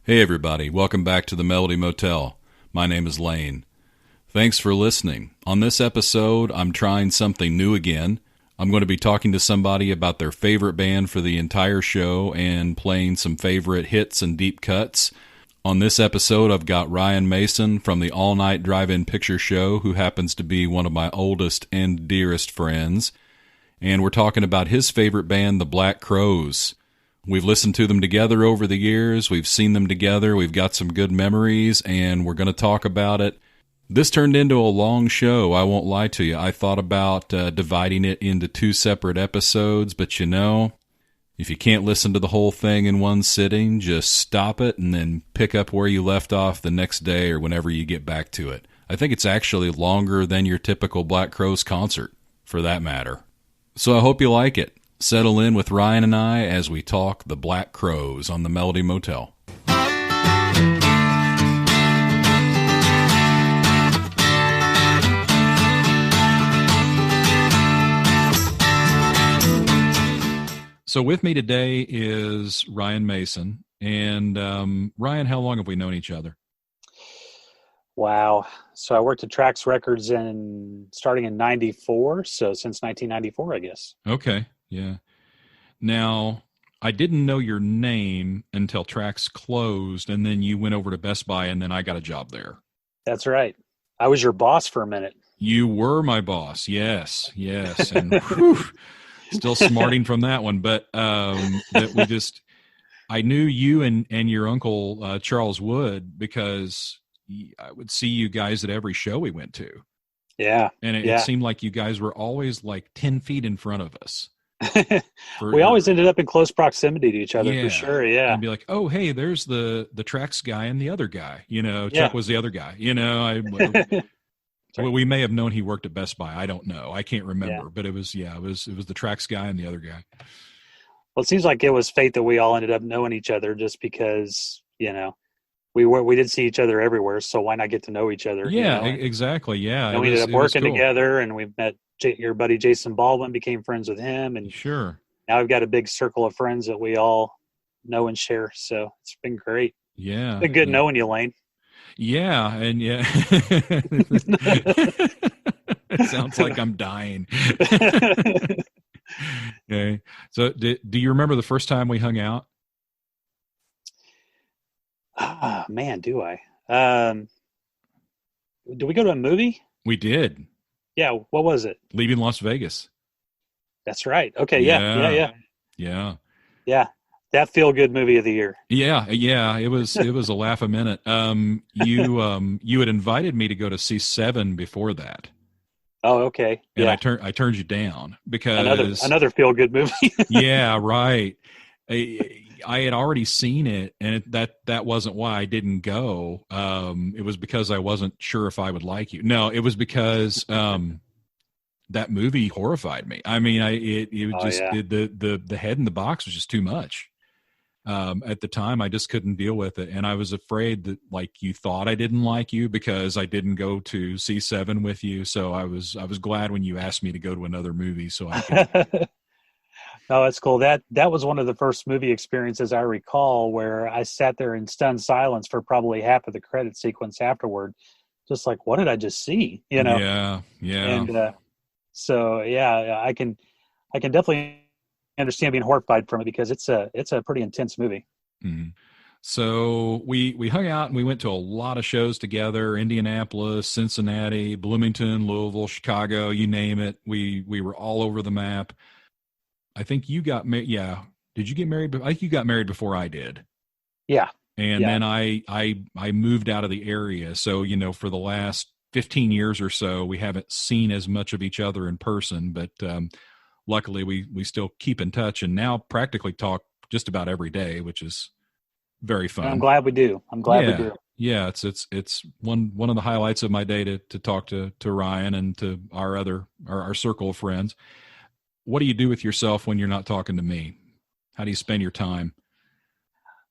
Hey everybody, welcome back to the Melody Motel. My name is Lane. Thanks for listening. On this episode, I'm trying something new again. I'm going to be talking to somebody about their favorite band for the entire show and playing some favorite hits and deep cuts. On this episode, I've got Ryan Mason from the All Night Drive-In Picture Show, who happens to be one of my oldest and dearest friends. And we're talking about his favorite band, the Black Crowes. We've listened to them together over the years, we've seen them together, we've got some good memories, and we're going to talk about it. This turned into a long show, I won't lie to you. I thought about dividing it into two separate episodes, but you know, if you can't listen to the whole thing in one sitting, just stop it and then pick up where you left off the next day or whenever you get back to it. I think it's actually longer than your typical Black Crowes concert, for that matter. So I hope you like it. Settle in with Ryan and I as we talk the Black Crowes on the Melody Motel. So with me today is Ryan Mason. And Ryan, how long have we known each other? Wow. So I worked at Trax Records starting in 94. So since 1994, I guess. Okay. Yeah. Now, I didn't know your name until Trax closed, and then you went over to Best Buy, and then I got a job there. That's right. I was your boss for a minute. You were my boss. Yes. And whew, still smarting from that one. But that I knew you and your uncle, Charles Wood, because I would see you guys at every show we went to. Yeah. And it seemed like you guys were always like 10 feet in front of us. We always ended up in close proximity to each other, for sure. Yeah. And be like, oh, hey, there's the Trax guy and the other guy. You know, Yeah. Chuck was the other guy. You know, we may have known he worked at Best Buy. I don't know. I can't remember. But it was the Trax guy and the other guy. Well, it seems like it was fate that we all ended up knowing each other just because, you know, we did see each other everywhere. So why not get to know each other? Yeah, you know? exactly. Yeah. And we ended up working together, and we met your buddy Jason Baldwin, became friends with him. And sure. Now I've got a big circle of friends that we all know and share. So it's been great. Yeah. It's been good knowing you, Lane. Yeah. And yeah. It sounds like I'm dying. Okay. So do you remember the first time we hung out? Ah, man, do I? Did we go to a movie? We did. Yeah. What was it? Leaving Las Vegas. That's right. Okay. Yeah. That feel good movie of the year. Yeah. It was a laugh a minute. You had invited me to go to see Seven before that. Oh, okay. And I turned you down because another feel good movie. Yeah, right. I had already seen it, and that wasn't why I didn't go. It was because I wasn't sure if I would like you. No, it was because that movie horrified me. I mean, the head in the box was just too much. At the time, I just couldn't deal with it, and I was afraid that like you thought I didn't like you because I didn't go to C7 with you. So I was glad when you asked me to go to another movie so I could. Oh, that's cool. That was one of the first movie experiences I recall where I sat there in stunned silence for probably half of the credit sequence afterward. Just like, what did I just see? You know? Yeah. And so, I can definitely understand being horrified from it because it's a pretty intense movie. Mm-hmm. So we hung out and we went to a lot of shows together: Indianapolis, Cincinnati, Bloomington, Louisville, Chicago, you name it. We were all over the map. I think you got married. Yeah. Did you get married? I think you got married before I did. Yeah. And then I moved out of the area. So, you know, for the last 15 years or so, we haven't seen as much of each other in person, but luckily we still keep in touch and now practically talk just about every day, which is very fun. And I'm glad we do. We do. Yeah. It's one of the highlights of my day to talk to Ryan and to our circle of friends. What do you do with yourself when you're not talking to me? How do you spend your time?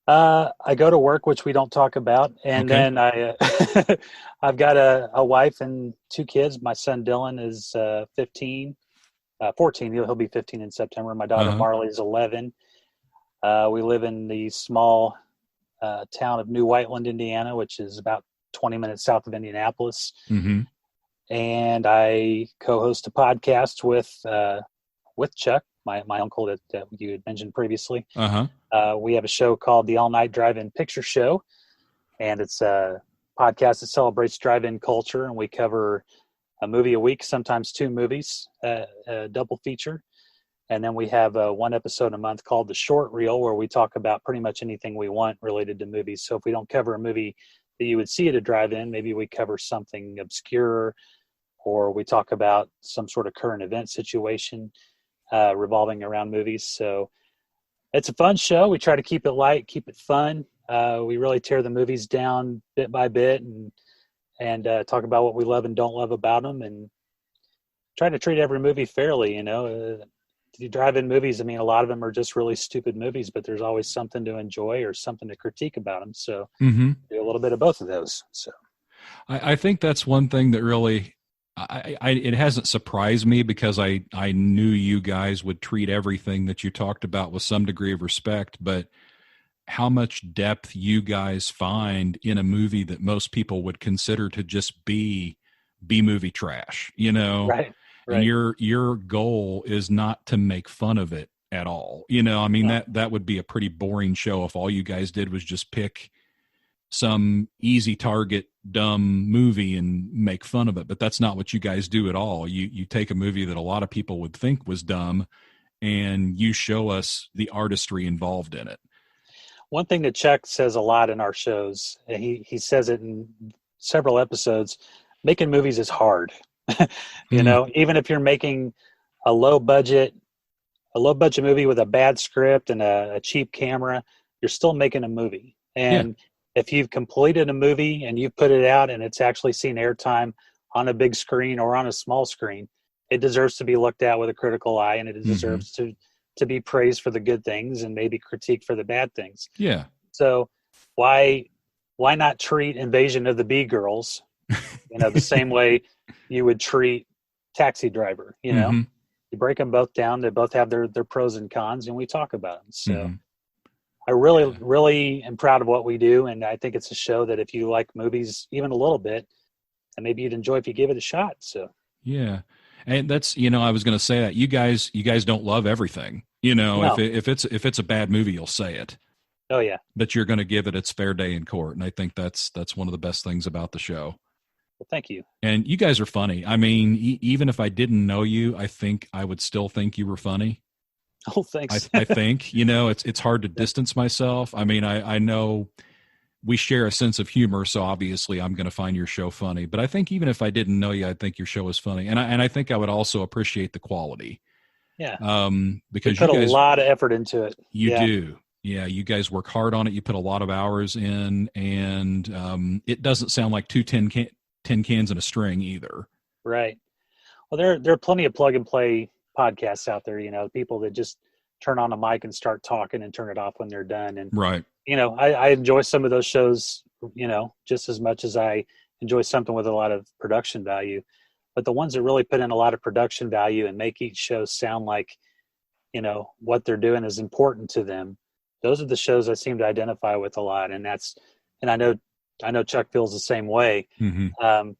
I go to work, which we don't talk about. And then I've got a wife and two kids. My son Dylan is 14. He'll be 15 in September. My daughter Marley is 11. We live in the small town of New Whiteland, Indiana, which is about 20 minutes south of Indianapolis. Mm-hmm. And I co-host a podcast with Chuck, my uncle that you had mentioned previously. Uh-huh. We have a show called the All Night Drive-In Picture Show, and it's a podcast that celebrates drive-in culture, and we cover a movie a week, sometimes 2 movies, a double feature. And then we have one episode a month called The Short Reel, where we talk about pretty much anything we want related to movies. So if we don't cover a movie that you would see at a drive-in, maybe we cover something obscure, or we talk about some sort of current event situation revolving around movies. So it's a fun show. We try to keep it light, keep it fun. We really tear the movies down bit by bit and talk about what we love and don't love about them, and try to treat every movie fairly. You drive-in movies, I mean, a lot of them are just really stupid movies, but there's always something to enjoy or something to critique about them. So do a little bit of both of those. So I think that's one thing that really, it hasn't surprised me, because I knew you guys would treat everything that you talked about with some degree of respect, but how much depth you guys find in a movie that most people would consider to just be B-movie trash, Right. And your goal is not to make fun of it at all. I mean, that would be a pretty boring show if all you guys did was just pick some easy target dumb movie and make fun of it. But that's not what you guys do at all. You take a movie that a lot of people would think was dumb, and you show us the artistry involved in it. One thing that Chuck says a lot in our shows, and he says it in several episodes, making movies is hard. Even if you're making a low budget movie with a bad script and a cheap camera, you're still making a movie. And if you've completed a movie and you've put it out and it's actually seen airtime on a big screen or on a small screen, it deserves to be looked at with a critical eye, and it deserves to be praised for the good things and maybe critiqued for the bad things. Yeah. So why not treat Invasion of the Bee Girls, the same way you would treat Taxi Driver? You break them both down. They both have their pros and cons, and we talk about them. So I really am proud of what we do. And I think it's a show that if you like movies even a little bit, and maybe you'd enjoy if you give it a shot. So, yeah. And that's, I was going to say that you guys don't love everything, No. if it's a bad movie, you'll say it. Oh yeah. But you're going to give it its fair day in court. And I think that's one of the best things about the show. Well, thank you. And you guys are funny. I mean, even if I didn't know you, I think I would still think you were funny. Oh, thanks. I think, it's hard to distance myself. I mean, I know we share a sense of humor, so obviously I'm going to find your show funny. But I think even if I didn't know you, I'd think your show is funny. And I think I would also appreciate the quality. Yeah. Because you put you guys, a lot of effort into it. You do. Yeah, you guys work hard on it. You put a lot of hours in, and it doesn't sound like two tin cans in a string either. Right. Well, there are plenty of plug and play podcasts out there, people that just turn on a mic and start talking and turn it off when they're done. And, right. I enjoy some of those shows, just as much as I enjoy something with a lot of production value. But the ones that really put in a lot of production value and make each show sound like, what they're doing is important to them, those are the shows I seem to identify with a lot. And I know Chuck feels the same way. Mm-hmm.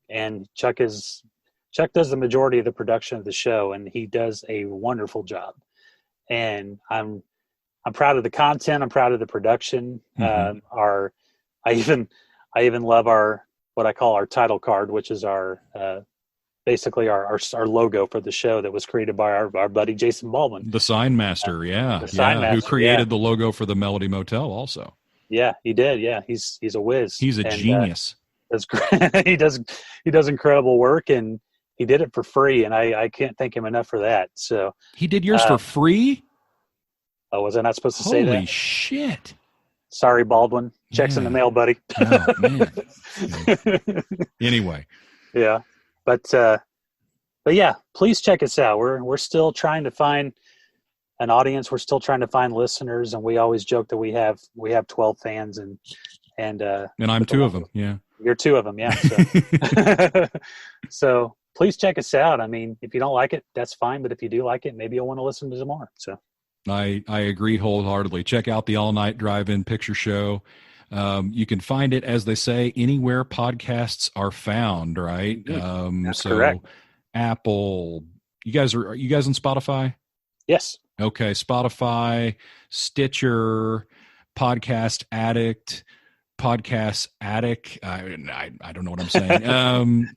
And Chuck does the majority of the production of the show, and he does a wonderful job. And I'm proud of the content. I'm proud of the production. Mm-hmm. I even love what I call our title card, which is basically our logo for the show that was created by our buddy Jason Baldwin, the sign master. Who created the logo for the Melody Motel also. Yeah, he did. Yeah, he's a whiz. He's a genius. That's great. He does incredible work, and he did it for free, and I can't thank him enough for that. So he did yours for free? Oh, was I not supposed to say that? Holy shit. Sorry, Baldwin. Checks in the mail, buddy. Oh, man. Anyway. Yeah. But yeah, please check us out. We're still trying to find an audience. We're still trying to find listeners, and we always joke that we have 12 fans, and I'm two of them. Yeah. You're two of them. Yeah. So, so please check us out. I mean, if you don't like it, that's fine. But if you do like it, maybe you'll want to listen to some more. So I agree wholeheartedly. Check out the All Night Drive-In Picture Show. You can find it, as they say, anywhere podcasts are found. Right. That's So correct. Apple. Are you guys on Spotify? Yes. Okay, Spotify, Stitcher, Podcast Addict, Podcast Addict. I don't know what I'm saying. We're on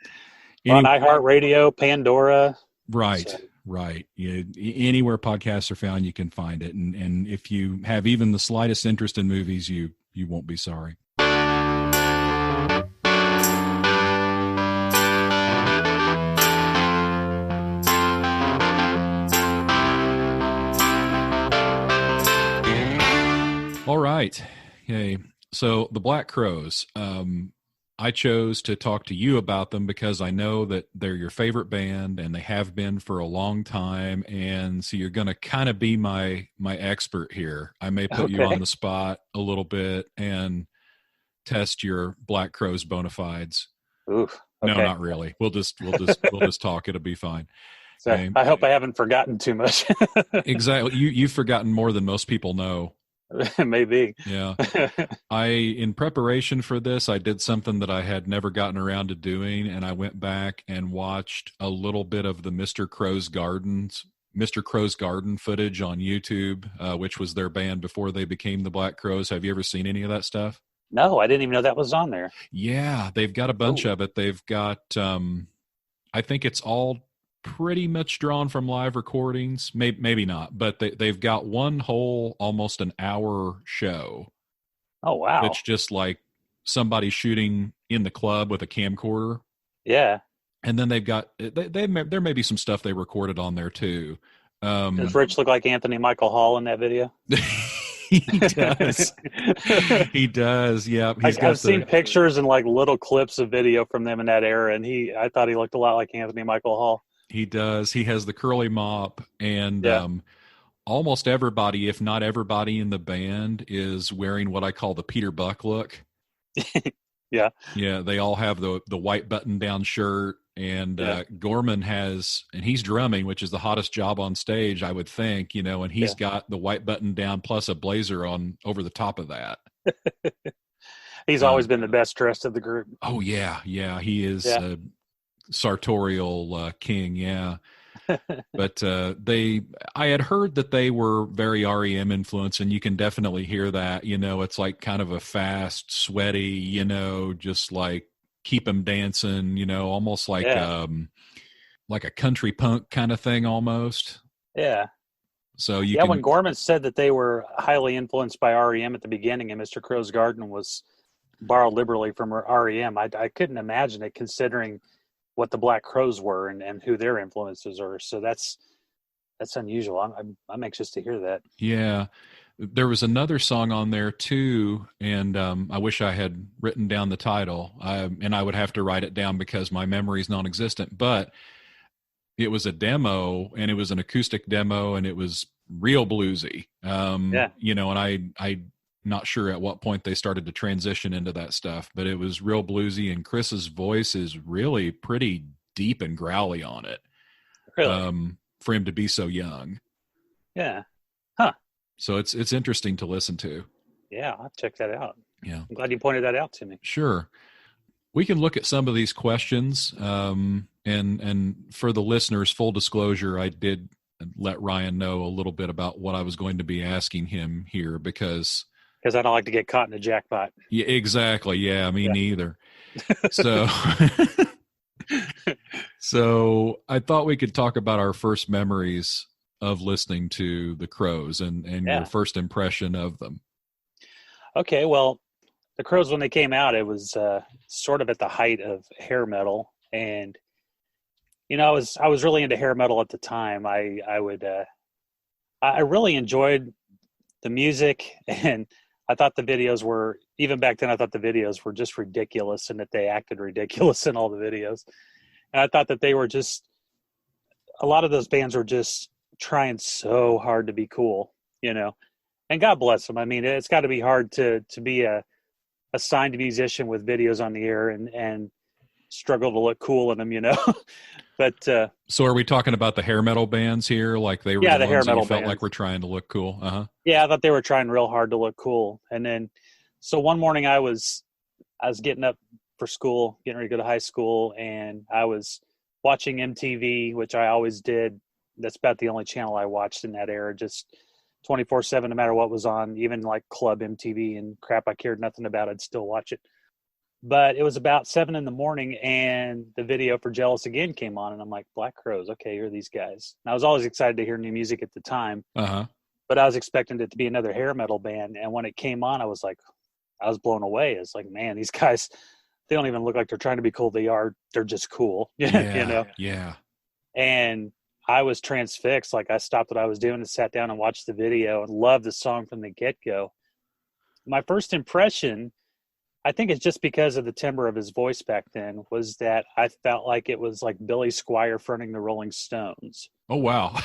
Any iHeartRadio, Pandora. right, So. right. Yeah, anywhere podcasts are found, you can find it. And if you have even the slightest interest in movies, you won't be sorry. All right. Okay. So the Black Crowes, I chose to talk to you about them because I know that they're your favorite band and they have been for a long time. And so you're going to kind of be my expert here. I may put you on Okay. the spot a little bit and test your Black Crowes bona fides. Oof. No, Okay. not really. We'll just talk. It'll be fine. So Okay. I hope I haven't forgotten too much. Exactly. You've forgotten more than most people know. Maybe. Yeah. In preparation for this, I did something that I had never gotten around to doing, and I went back and watched a little bit of the Mr. Crow's Garden footage on YouTube, which was their band before they became the Black Crowes. Have you ever seen any of that stuff? No, I didn't even know that was on there. Yeah, they've got a bunch of it. They've got, I think it's all pretty much drawn from live recordings. Maybe not, but they've got one whole almost an hour show. Oh, wow. That's just like somebody shooting in the club with a camcorder. Yeah. And then they've got there may be some stuff they recorded on there too. Does Rich look like Anthony Michael Hall in that video? He does. He does. Yeah. I've seen pictures and like little clips of video from them in that era, and I thought he looked a lot like Anthony Michael Hall. He does. He has the curly mop, and Yeah. almost everybody, if not everybody in the band, is wearing what I call the Peter Buck look. Yeah. Yeah, they all have the white button down shirt, and Gorman has, and he's drumming, which is the hottest job on stage, I would think, and he's got the white button down plus a blazer on over the top of that. He's always been the best dressed of the group. Oh yeah, he is a sartorial king, yeah. But I had heard that they were very REM influenced, and you can definitely hear that. It's like kind of a fast, sweaty, just like keep them dancing. Almost like a country punk kind of thing, almost. Yeah. So when Gorman said that they were highly influenced by REM at the beginning, and Mr. Crow's Garden was borrowed liberally from REM, I couldn't imagine it, considering what the Black Crowes were and who their influences are. So that's unusual. I'm anxious to hear that. Yeah. There was another song on there too, and I wish I had written down the title, and I would have to write it down because my memory is non-existent, but it was a demo, and it was an acoustic demo, and it was real bluesy. And I'm not sure at what point they started to transition into that stuff, but it was real bluesy, and Chris's voice is really pretty deep and growly on it. Really? For him to be so young. Yeah. Huh. So it's interesting to listen to. Yeah, I'll check that out. Yeah. I'm glad you pointed that out to me. Sure. We can look at some of these questions. And for the listeners, full disclosure, I did let Ryan know a little bit about what I was going to be asking him here because I don't like to get caught in a jackpot. Yeah, exactly. Yeah, me neither. So, so I thought we could talk about our first memories of listening to the Crowes and your first impression of them. Okay, well, the Crowes, when they came out, it was sort of at the height of hair metal, and I was really into hair metal at the time. I really enjoyed the music, and I thought the videos were, even back then, I thought the videos were just ridiculous, and that they acted ridiculous in all the videos. And I thought that they were just, a lot of those bands were just trying so hard to be cool, and God bless them. I mean, it's got to be hard to be a signed musician with videos on the air and struggle to look cool in them, But So are we talking about the hair metal bands here? Like they were yeah, the the hair ones that you metal felt bands. like were trying to look cool? Uh-huh. Yeah, I thought they were trying real hard to look cool. And then, so one morning I was getting up for school, getting ready to go to high school, and I was watching MTV, which I always did. That's about the only channel I watched in that era, just 24/7, no matter what was on, even like Club MTV and crap I cared nothing about, I'd still watch it. But it was about 7 in the morning, and the video for Jealous Again came on, and I'm like, Black Crowes, okay, here are these guys. And I was always excited to hear new music at the time, Uh-huh. but I was expecting it to be another hair metal band. And when it came on, I was blown away. It's like, man, these guys, they don't even look like they're trying to be cool. They're just cool, Yeah. Yeah. And I was transfixed. Like I stopped what I was doing and sat down and watched the video and loved the song from the get-go. My first impression, I think it's just because of the timbre of his voice back then, was that I felt like it was like Billy Squier fronting the Rolling Stones. Oh, wow.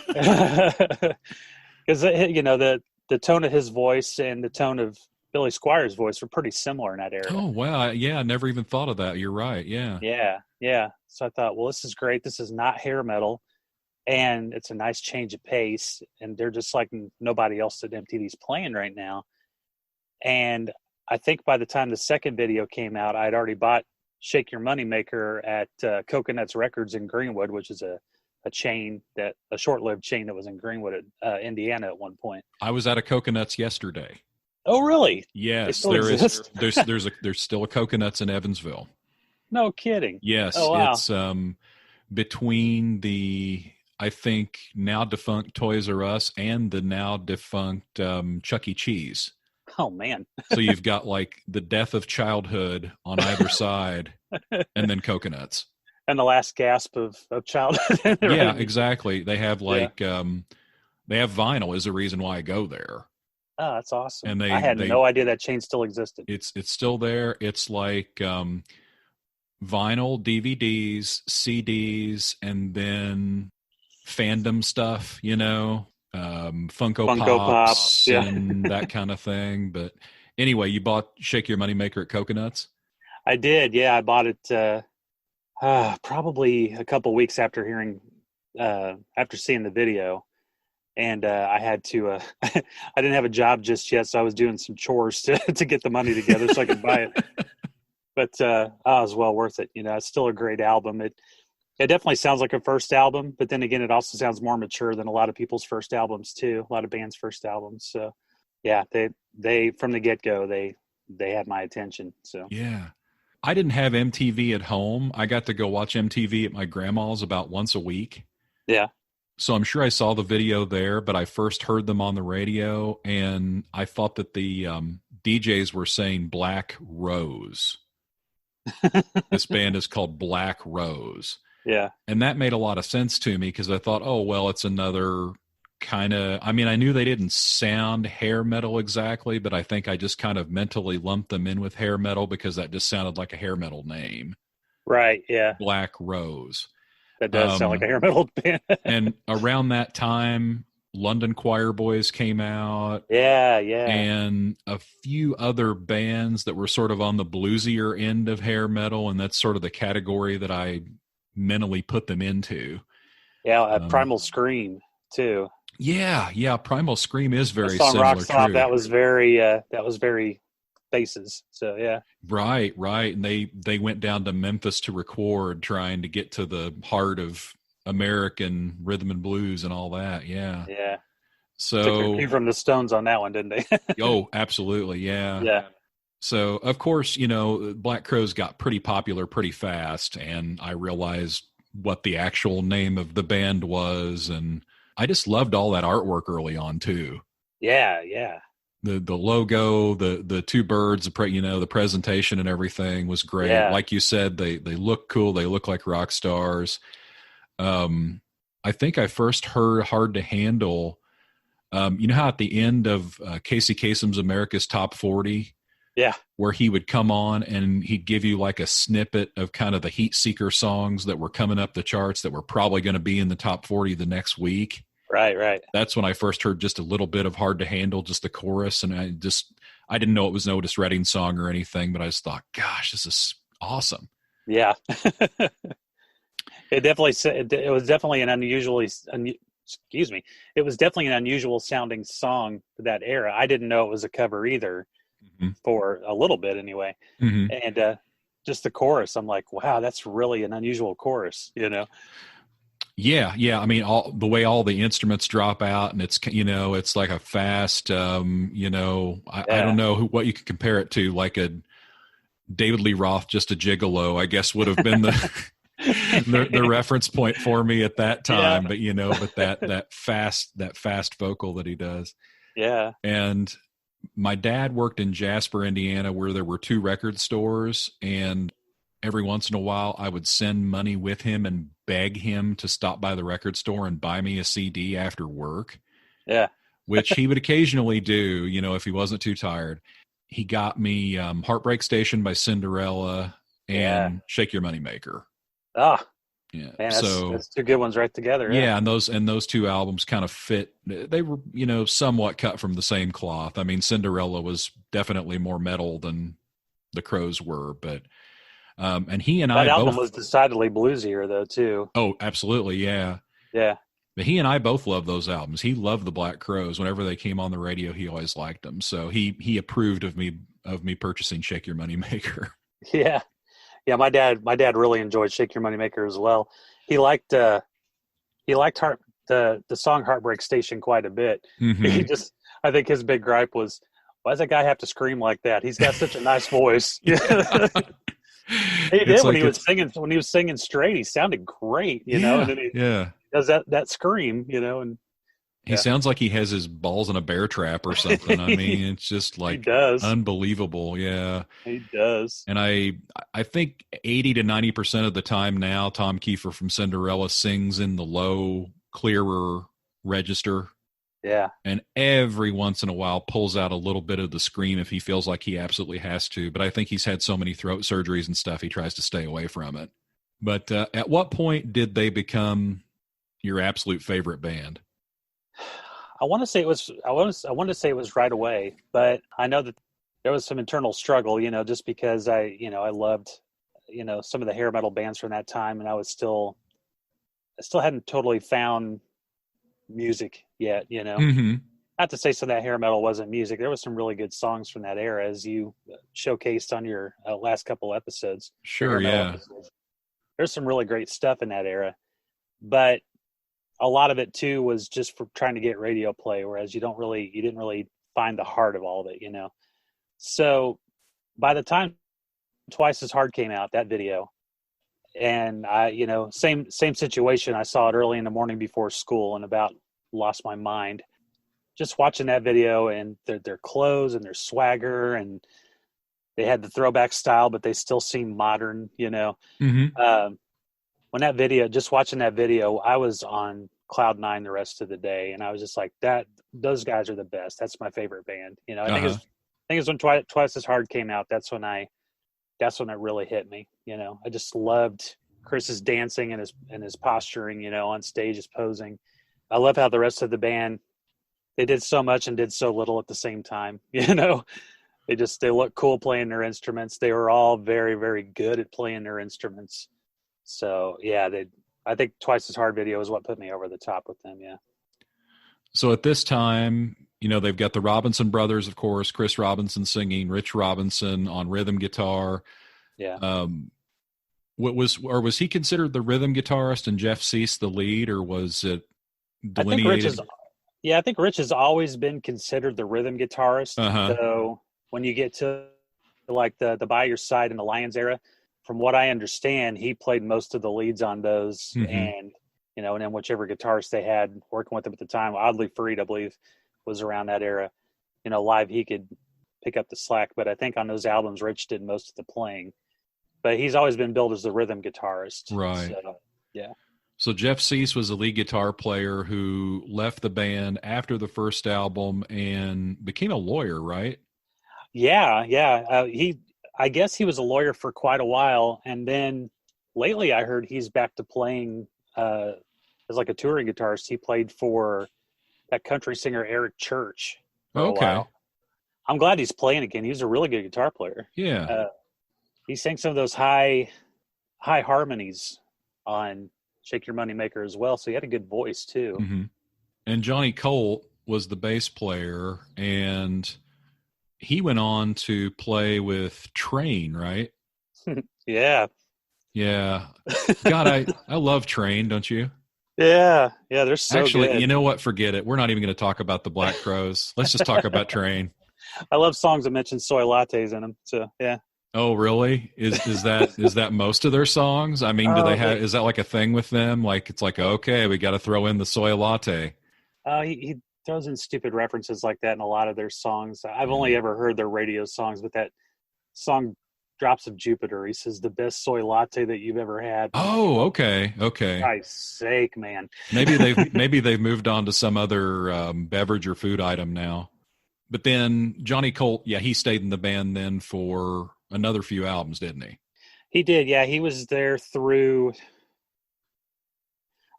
Because, the tone of his voice and the tone of Billy Squier's voice were pretty similar in that era. Oh, wow. Yeah, I never even thought of that. You're right. Yeah. Yeah. So I thought, well, this is great. This is not hair metal, and it's a nice change of pace, and they're just like nobody else that MTV's playing right now. And I think by the time the second video came out, I'd already bought Shake Your Moneymaker at Coconuts Records in Greenwood, which is a short-lived chain that was in Greenwood, Indiana at one point. I was at a Coconuts yesterday. Oh, really? Yes, there is. There's still a Coconuts in Evansville. No kidding. Yes, oh, wow. It's between the, I think, now defunct Toys R Us and the now defunct Chuck E. Cheese. Oh, man. So you've got like the death of childhood on either side, and then Coconuts. And the last gasp of childhood. Yeah, exactly. They have like they have vinyl is the reason why I go there. Oh, that's awesome. And I had no idea that chain still existed. It's still there. It's like vinyl, DVDs, CDs, and then fandom stuff, Funko Pops and that kind of thing. But anyway, you bought Shake Your Moneymaker at Coconuts? I did, yeah. I bought it probably a couple weeks after after seeing the video. And I had to, I didn't have a job just yet, so I was doing some chores to get the money together so I could buy it. But it was well worth it. It's still a great album. It definitely sounds like a first album, but then again, it also sounds more mature than a lot of people's first albums too. A lot of bands' first albums. So yeah, they from the get-go, they had my attention. So yeah. I didn't have MTV at home. I got to go watch MTV at my grandma's about once a week. Yeah. So I'm sure I saw the video there, but I first heard them on the radio, and I thought that the DJs were saying Black Rose. This band is called Black Rose. Yeah. And that made a lot of sense to me because I thought, oh, well, it's another kind of, I knew they didn't sound hair metal exactly, but I think I just kind of mentally lumped them in with hair metal because that just sounded like a hair metal name. Right, yeah. Black Rose. That does sound like a hair metal band. And around that time, London Choir Boys came out. Yeah. And a few other bands that were sort of on the bluesier end of hair metal, and that's sort of the category that I mentally put them into. Yeah, Primal Scream, too. Yeah, Primal Scream is very song similar. Rock Stop, that was very bases. So yeah. Right. And they went down to Memphis to record, trying to get to the heart of American rhythm and blues and all that. Yeah. Yeah. So took their cue from the Stones on that one, didn't they? Oh, absolutely. Yeah. Yeah. So of course, Black Crowes got pretty popular pretty fast, and I realized what the actual name of the band was, and I just loved all that artwork early on too. Yeah. The logo, the two birds, the presentation and everything was great. Yeah. Like you said, they look cool. They look like rock stars. I think I first heard Hard to Handle. You know how at the end of Casey Kasem's America's Top 40, yeah, where he would come on and he'd give you like a snippet of kind of the heat seeker songs that were coming up the charts that were probably going to be in the top 40 the next week. Right. That's when I first heard just a little bit of Hard to Handle, just the chorus. And I didn't know it was an Otis Redding song or anything, but I just thought, gosh, this is awesome. Yeah. It definitely it was definitely an excuse me. It was definitely an unusual sounding song for that era. I didn't know it was a cover either Hmm. for a little bit anyway. Hmm. And just the chorus, I'm like, wow, that's really an unusual chorus, you know? Yeah, yeah. I mean, all the way all the instruments drop out, and it's like a fast. I don't Yeah. know what you could compare it to, like a David Lee Roth, just a gigolo, I guess would have been the reference point for me at that Yeah. time. But that fast vocal that he does. Yeah. And my dad worked in Jasper, Indiana, where there were two record stores, and every once in a while I would send money with him and beg him to stop by the record store and buy me a CD after work, Yeah. which he would occasionally do, if he wasn't too tired. He got me Heartbreak Station by Cinderella Yeah. and Shake Your Money Maker. Ah, Yeah. man, So that's two good ones right together. Yeah. yeah, and those two albums kind of fit. They were, somewhat cut from the same cloth. I mean, Cinderella was definitely more metal than the Crows were, but and he and I That album both. was decidedly bluesier though too. Oh, absolutely, yeah. Yeah. But he and I both love those albums. He loved the Black Crows. Whenever they came on the radio, he always liked them. So he approved of me purchasing Shake Your Money Maker. Yeah. Yeah, my dad really enjoyed Shake Your Money Maker as well. He liked the song Heartbreak Station quite a bit. He Hmm. just I think his big gripe was, why does that guy have to scream like that? He's got such a nice voice. He It's did like it's when he was singing straight, he sounded great, and yeah, then he yeah. does that scream, and He yeah. sounds like he has his balls in a bear trap or something. I mean, it's just He like does. unbelievable. Yeah. He does. And I think 80 to 90% of the time now, Tom Kiefer from Cinderella sings in the low, clearer register. Yeah. And every once in a while pulls out a little bit of the scream if he feels like he absolutely has to. But I think he's had so many throat surgeries and stuff, he tries to stay away from it. But at what point did they become your absolute favorite band? I want to say it was I want to say it was right away, but I know that there was some internal struggle, just because I loved, some of the hair metal bands from that time, and I still hadn't totally found music yet. Mm-hmm. Not to say some of that hair metal wasn't music. There was some really good songs from that era, as you showcased on your last couple episodes, your hair Sure, metal yeah. episodes. There's some really great stuff in that era, but a lot of it too was just for trying to get radio play, whereas you didn't really find the heart of all of it. So by the time Twice as Hard came out, that video, and same situation. I saw it early in the morning before school and about lost my mind just watching that video, and their clothes and their swagger, and they had the throwback style, but they still seem modern. Mm-hmm. Um, just watching that video, I was on cloud nine the rest of the day, and I was just like, those guys are the best. That's my favorite band. I think Uh-huh. it's when Twice as Hard came out. That's when it really hit me. I just loved Chris's dancing and his posturing, on stage, his posing. I love how the rest of the band, they did so much and did so little at the same time. They look cool playing their instruments. They were all very, very good at playing their instruments. So yeah, I think Twice as Hard video is what put me over the top with them. Yeah. So at this time, they've got the Robinson brothers, of course, Chris Robinson singing, Rich Robinson on rhythm guitar. Yeah. Was he considered the rhythm guitarist and Jeff Cease the lead, or was it I think Rich is, delineated? yeah, I think Rich has always been considered the rhythm guitarist, Uh-huh. though when you get to like the By Your Side and the Lions era, from what I understand, he played most of the leads on those, Mm-hmm. and then whichever guitarist they had working with him at the time, Oddly Farid, I believe, was around that era. Live he could pick up the slack, but I think on those albums, Rich did most of the playing. But he's always been billed as the rhythm guitarist. Right. So, yeah. So Jeff Cease was the lead guitar player who left the band after the first album and became a lawyer, right? Yeah, yeah. I guess he was a lawyer for quite a while, and then lately I heard he's back to playing as like a touring guitarist. He played for that country singer Eric Church for a Okay. while. I'm glad he's playing again. He's a really good guitar player. Yeah. He sang some of those high high harmonies on Shake Your Money Maker as well. So he had a good voice too. Mm-hmm. And Johnny Colt was the bass player, and he went on to play with Train, right? Yeah. Yeah. God, I love Train, don't you? Yeah. They're so Actually, good. you know what? Forget it. We're not even going to talk about the Black Crowes. Let's just talk about Train. I love songs that mention soy lattes in them. So yeah. Oh, really? Is that most of their songs? I mean, do they have? Is that like a thing with them? Like it's like, okay, we got to throw in the soy latte. He throws in stupid references like that in a lot of their songs. I've only ever heard their radio songs, but that song "Drops of Jupiter," he says the best soy latte that you've ever had. Oh, okay. For Christ's sake, man. maybe they've moved on to some other beverage or food item now. But then Johnny Colt, yeah, he stayed in the band then for another few albums, didn't he? He did, yeah. He was there through.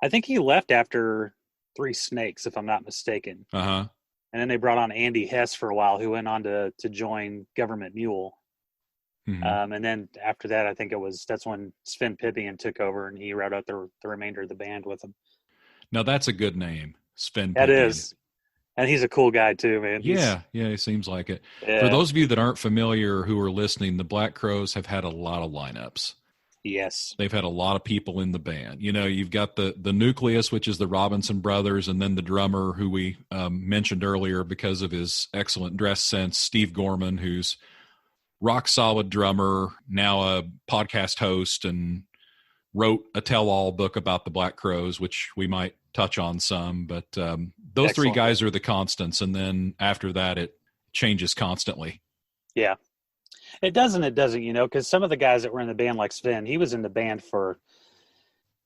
I think he left after Three Snakes, if I'm not mistaken. And then they brought on Andy Hess for a while, who went on to join Government Mule. Mm-hmm. And then after that, I think that's when Sven Pippian took over and he wrote out the remainder of the band with him. Now that's a good name, Sven Pippian. That is. And he's a cool guy too, man. Yeah, he seems like it. Yeah. For those of you that aren't familiar who are listening, the Black Crowes have had a lot of lineups. Yes. They've had a lot of people in the band. You know, you've got the nucleus, which is the Robinson brothers, and then the drummer who we mentioned earlier because of his excellent dress sense, Steve Gorman, who's rock solid drummer, now a podcast host, and wrote a tell-all book about the Black Crowes, which we might touch on some. But those three guys are the constants, and then after that, it changes constantly. Yeah. It doesn't, because some of the guys that were in the band, like Sven, he was in the band for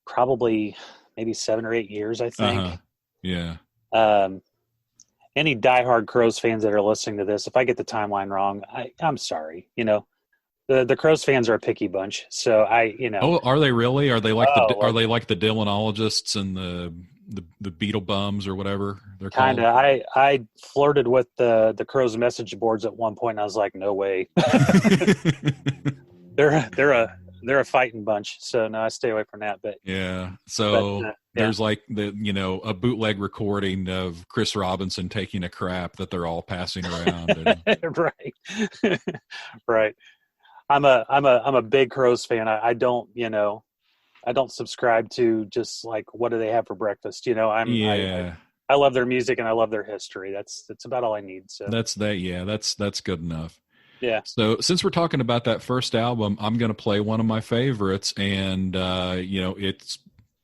probably maybe 7 or 8 years, I think. Yeah. Any diehard Crowes fans that are listening to this, if I get the timeline wrong, I'm sorry. The Crowes fans are a picky bunch, so Oh, are they really? Are they like are they like the Dylanologists and the Beatle bums or whatever they're called? Kind of. I flirted with the Crowes message boards at one point, and I was like, no way. they're a fighting bunch, so no, I stay away from that. But yeah, so there's like a bootleg recording of Chris Robinson taking a crap that they're all passing around. Right, right. I'm a big Crowes fan. I don't subscribe to just like what do they have for breakfast. I love their music and I love their history. That's about all I need. So that's good enough. Yeah. So since we're talking about that first album, I'm going to play one of my favorites, and it's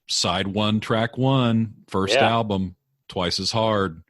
side 1, track 1, first album, Twice as Hard.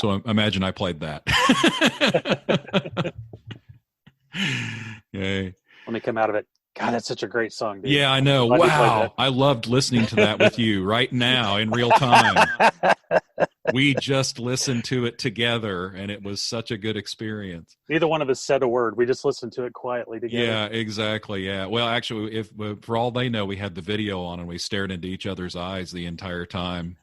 Yeah. So imagine I played that. Okay. Let me come out of it. God, that's such a great song, dude. Yeah, I know. Wow. I loved listening to that with you right now in real time. We just listened to it together, and it was such a good experience. Neither one of us said a word. We just listened to it quietly together. Yeah, exactly. Yeah. Well, actually, if for all they know, we had the video on and we stared into each other's eyes the entire time.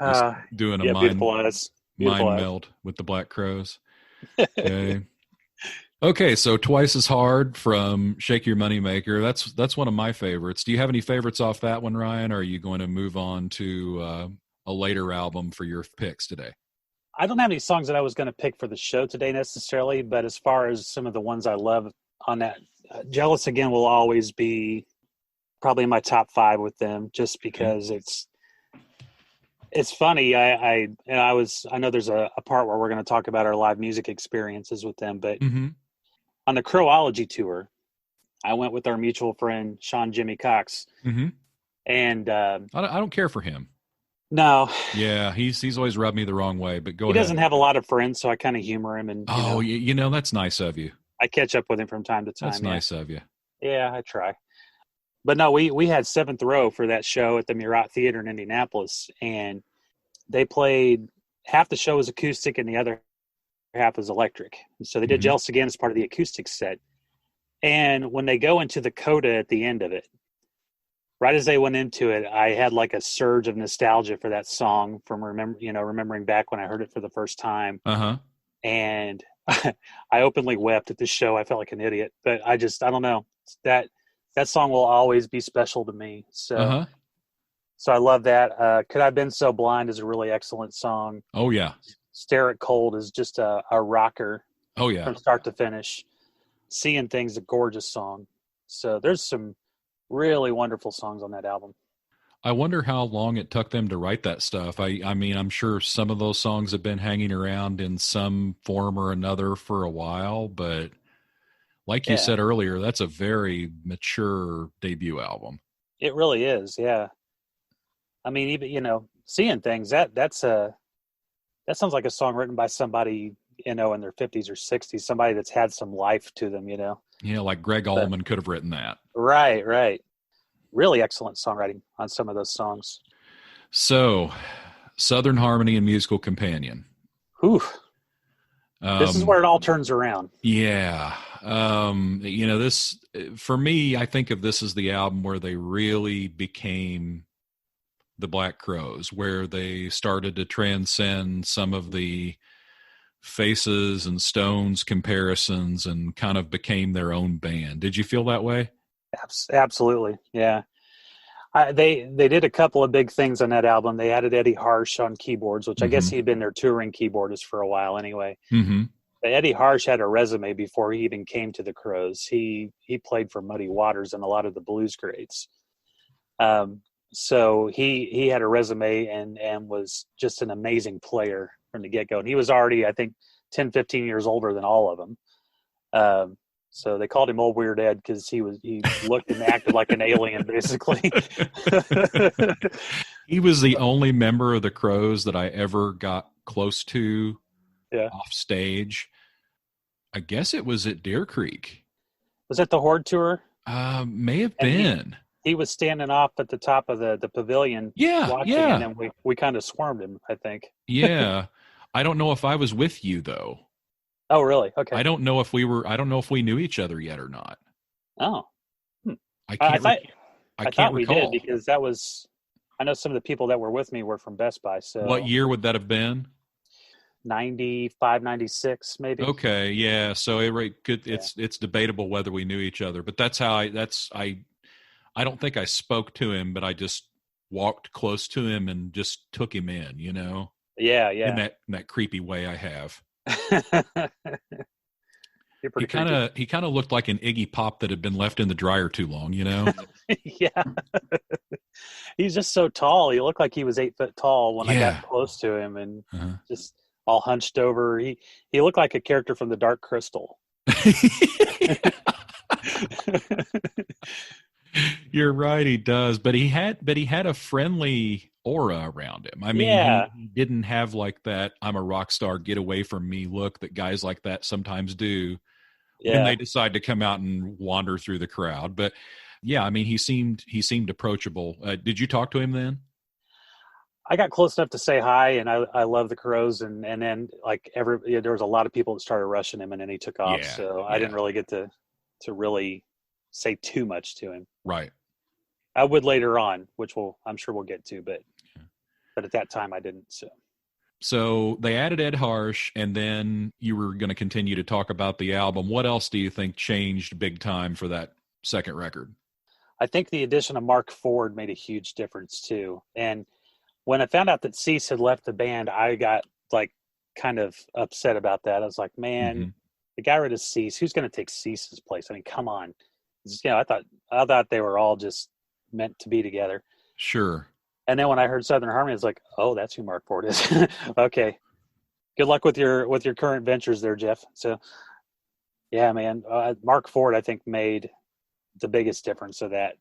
Just doing a mind meld with the Black Crowes. Okay. Okay, so Twice as Hard from Shake Your Moneymaker. That's one of my favorites. Do you have any favorites off that one, Ryan? Or are you going to move on to a later album for your picks today? I don't have any songs that I was going to pick for the show today necessarily, but as far as some of the ones I love on that, Jealous Again will always be probably in my top 5 with them, just because it's funny. I know there's a part where we're going to talk about our live music experiences with them, but on the Crowology tour, I went with our mutual friend Sean Jimmy Cox, and I don't care for him. No. Yeah, he's always rubbed me the wrong way, but go ahead. He doesn't have a lot of friends, so I kind of humor him. And that's nice of you. I catch up with him from time to time. That's nice of you. Yeah, I try. But no, we had 7th row for that show at the Murat Theater in Indianapolis, and they played half the show was acoustic and the other half was electric. So they did Jealous Again as part of the acoustic set. And when they go into the coda at the end of it, right as they went into it, I had like a surge of nostalgia for that song from remembering back when I heard it for the first time. And I openly wept at the show. I felt like an idiot, but I don't know, that song will always be special to me. So, so I love that. Could I've Been So Blind is a really excellent song. Oh yeah. Stare It Cold is just a rocker. Oh yeah. From start to finish. Seeing Things, a gorgeous song. So there's some really wonderful songs on that album. I wonder how long it took them to write that stuff. I mean, I'm sure some of those songs have been hanging around in some form or another for a while, but like you said earlier, that's a very mature debut album. It really is, yeah. I mean, even, Seeing Things, that sounds like a song written by somebody, in their 50s or 60s, somebody that's had some life to them, Yeah, like Greg Allman could have written that. Right. Really excellent songwriting on some of those songs. So, Southern Harmony and Musical Companion. Whew. This is where it all turns around. Yeah. This, for me, I think of this as the album where they really became the Black Crowes, where they started to transcend some of the Faces and Stones comparisons and kind of became their own band. Did you feel that way? Absolutely. Yeah. They did a couple of big things on that album. They added Eddie Harsh on keyboards, which I guess he'd been their touring keyboardist for a while anyway. But Eddie Harsh had a resume before he even came to the Crowes. He played for Muddy Waters and a lot of the blues greats. So he had a resume and was just an amazing player from the get-go. And he was already, I think, 10, 15 years older than all of them. So they called him Old Weird Ed because he looked and acted like an alien, basically. He was the only member of the Crowes that I ever got close to off stage. I guess it was at Deer Creek. Was that the Horde tour? May have been. He was standing off at the top of the pavilion watching, and then we kind of swarmed him, I think. Yeah. I don't know if I was with you, though. Oh, really? Okay. I don't know if we knew each other yet or not. Oh. I thought we did, because I know some of the people that were with me were from Best Buy. So what year would that have been? 95, 96, maybe. Okay. Yeah. So it's debatable whether we knew each other, but that's how I don't think I spoke to him, but I just walked close to him and just took him in, Yeah. In that creepy way I have. He kind of looked like an Iggy Pop that had been left in the dryer too long, Yeah. He's just so tall. He looked like he was 8 foot tall when I got close to him, and just all hunched over. He looked like a character from the Dark Crystal. You're right, he does. But he had a friendly aura around him. I mean, Yeah, he didn't have like that "I'm a rock star, get away from me" look that guys like that sometimes do when yeah. they decide to come out and wander through the crowd. But yeah, I mean, he seemed approachable. Did you talk to him then? I got close enough to say hi, and I love the Crows, and then like there was a lot of people that started rushing him, and then he took off. Yeah, So I didn't yeah, really get to really say too much to him. right. I would later on, which I'm sure we'll get to, but at that time I didn't. So So they added Ed Harsh, and then you were going to continue to talk about the album. What else do you think changed big time for that second record? I think the addition of Mark Ford made a huge difference too. And when I found out that Cease had left the band, I got like kind of upset about that. I was like, Hmm. man, the guy rid of Cease. Who's going to take Cease's place? I mean, come on. I thought they were all just meant to be together. Sure. And then when I heard Southern Harmony, it's like, oh, that's who Mark Ford is. Okay, good luck with your current ventures there, Jeff. So yeah, man, Mark Ford I think made the biggest difference of that.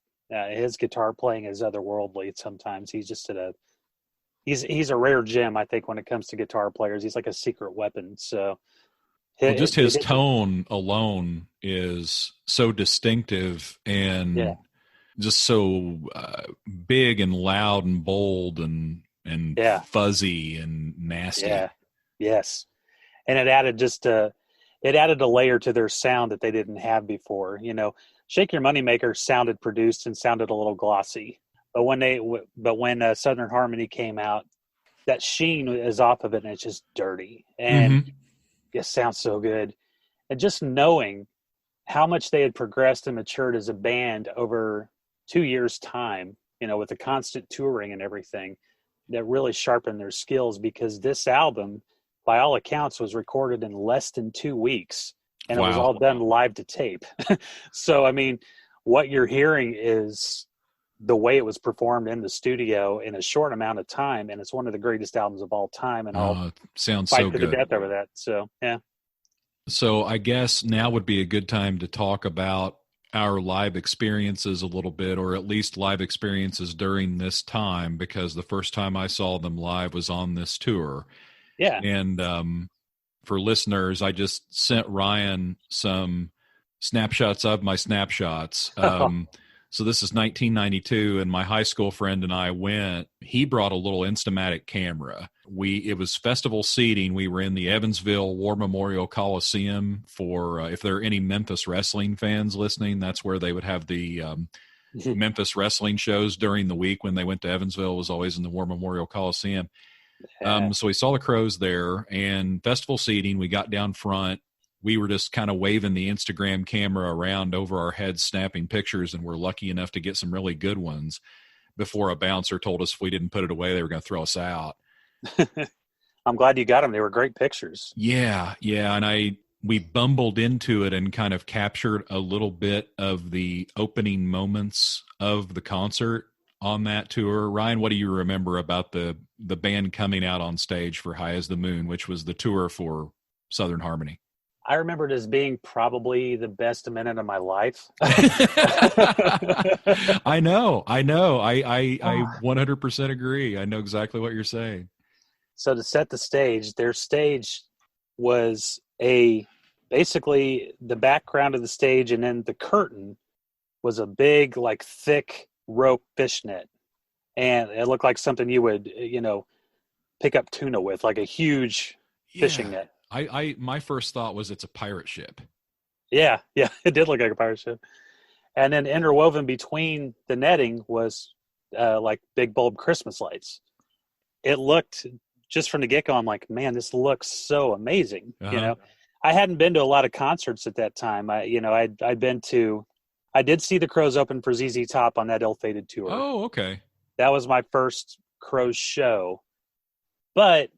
His guitar playing is otherworldly. Sometimes he's a rare gem, I think, when it comes to guitar players. He's like a secret weapon. So Well, just they his did, tone alone is so distinctive yeah, and just so big and loud and bold and yeah, fuzzy and nasty. yeah, yes. And it added a layer to their sound that they didn't have before. Shake Your Moneymaker sounded produced and sounded a little glossy, but when Southern Harmony came out, that sheen is off of it and it's just dirty and Hmm. it sounds so good. And just knowing how much they had progressed and matured as a band over 2 years' time, with the constant touring and everything, that really sharpened their skills because this album, by all accounts, was recorded in less than 2 weeks and it was Wow. all done live to tape. So, I mean, what you're hearing is the way it was performed in the studio in a short amount of time. And it's one of the greatest albums of all time. And I'll Sounds so fight to the good. death over that. So, yeah. So I guess now would be a good time to talk about our live experiences a little bit, or at least live experiences during this time, because the first time I saw them live was on this tour. Yeah. And for listeners, I just sent Ryan some snapshots of my snapshots. So this is 1992, and my high school friend and I went. He brought a little Instamatic camera. It was festival seating. We were in the Evansville War Memorial Coliseum for if there are any Memphis wrestling fans listening, that's where they would have the Memphis wrestling shows during the week. When they went to Evansville, it was always in the War Memorial Coliseum. Yeah. So we saw the Crows there, and festival seating. We got down front. We were just kind of waving the Instagram camera around over our heads, snapping pictures, and we're lucky enough to get some really good ones before a bouncer told us if we didn't put it away, they were going to throw us out. I'm glad you got them. They were great pictures. Yeah, yeah, and we bumbled into it and kind of captured a little bit of the opening moments of the concert on that tour. Ryan, what do you remember about the band coming out on stage for High as the Moon, which was the tour for Southern Harmony? I remember it as being probably the best minute of my life. I know. I 100% agree. I know exactly what you're saying. So to set the stage, their stage was basically the background of the stage, and then the curtain was a big, like thick rope fishnet. And it looked like something you would, pick up tuna with, like a huge fishing Yeah. net. My first thought was it's a pirate ship. Yeah, yeah, it did look like a pirate ship. And then interwoven between the netting was like big bulb Christmas lights. It looked, just from the get go, I'm like, man, this looks so amazing. Uh-huh. I hadn't been to a lot of concerts at that time. I did see the Crows open for ZZ Top on that ill-fated tour. Oh, okay. That was my first Crows show. But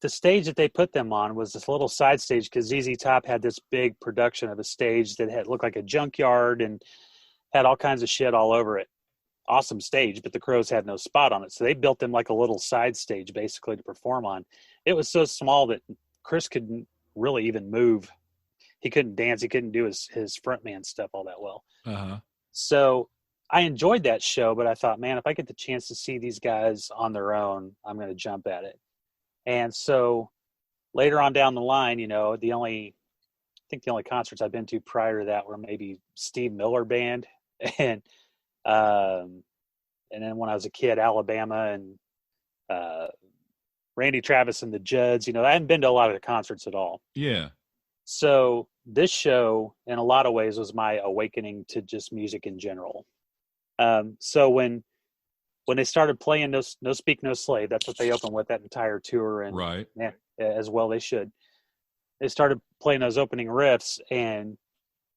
the stage that they put them on was this little side stage because ZZ Top had this big production of a stage that had looked like a junkyard and had all kinds of shit all over it. Awesome stage, but the Crows had no spot on it. So they built them like a little side stage basically to perform on. It was so small that Chris couldn't really even move. He couldn't dance. He couldn't do his frontman stuff all that well. Uh-huh. So I enjoyed that show, but I thought, man, if I get the chance to see these guys on their own, I'm going to jump at it. And so later on down the line, I think the only concerts I've been to prior to that were maybe Steve Miller Band and um, and then when I was a kid, Alabama and uh, Randy Travis and the Judds. I hadn't been to a lot of the concerts at all. Yeah. So this show, in a lot of ways, was my awakening to just music in general. So when they started playing No Speak No Slave, that's what they opened with that entire tour, and Right. yeah, as well they should. They started playing those opening riffs, and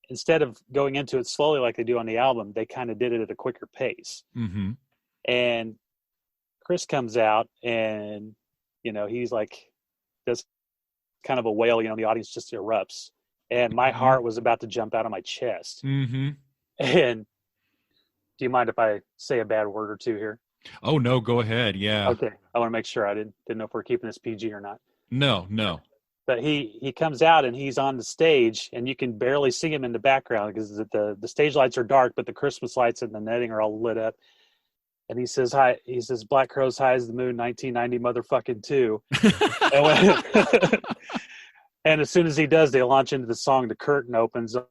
instead of going into it slowly like they do on the album, they kind of did it at a quicker pace. Mm-hmm. And Chris comes out, and he's like this kind of a whale. The audience just erupts, and my heart was about to jump out of my chest. Mm-hmm. And do you mind if I say a bad word or two here? Oh no, go ahead. Yeah. Okay, I want to make sure. I didn't know if we're keeping this PG or not. No. But he comes out, and he's on the stage, and you can barely see him in the background because the stage lights are dark, but the Christmas lights and the netting are all lit up. And he says, "Hi." He says, "Black Crowes High as the Moon, 1990 motherfucking 2." And as soon as he does, they launch into the song. The curtain opens, the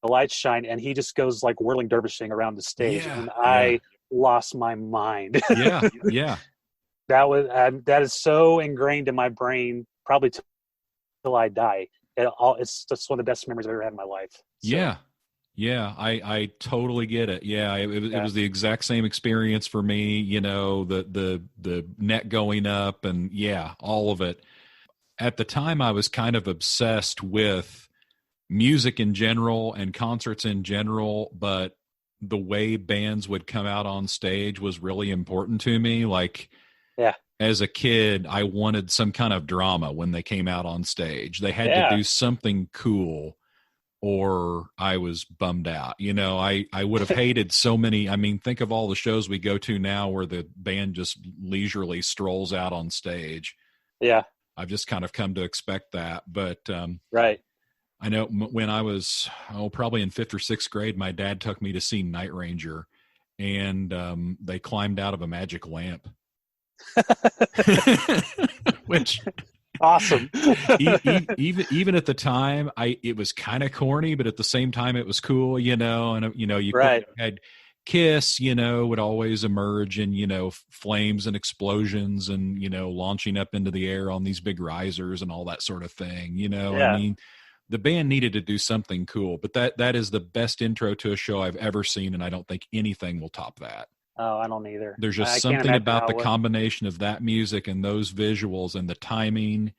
lights shine, and he just goes like whirling dervishing around the stage. Yeah, and I lost my mind. Yeah. That is so ingrained in my brain, probably till I die. It's just one of the best memories I've ever had in my life. So. Yeah, I totally get it. Yeah, it was the exact same experience for me. The net going up, and all of it. At the time, I was kind of obsessed with music in general and concerts in general, but the way bands would come out on stage was really important to me. Like, as a kid, I wanted some kind of drama when they came out on stage. They had to do something cool, or I was bummed out. I would have hated so many. I mean, think of all the shows we go to now where the band just leisurely strolls out on stage. Yeah. I've just kind of come to expect that. But right. I know when I was probably in 5th or 6th grade, my dad took me to see Night Ranger, and they climbed out of a magic lamp. Which awesome. even at the time, it was kind of corny, but at the same time it was cool, and you had Kiss, would always emerge in, flames and explosions and, launching up into the air on these big risers and all that sort of thing, I mean, the band needed to do something cool, but that is the best intro to a show I've ever seen, and I don't think anything will top that. Oh, I don't either. There's just something about the combination of that music and those visuals and the timing.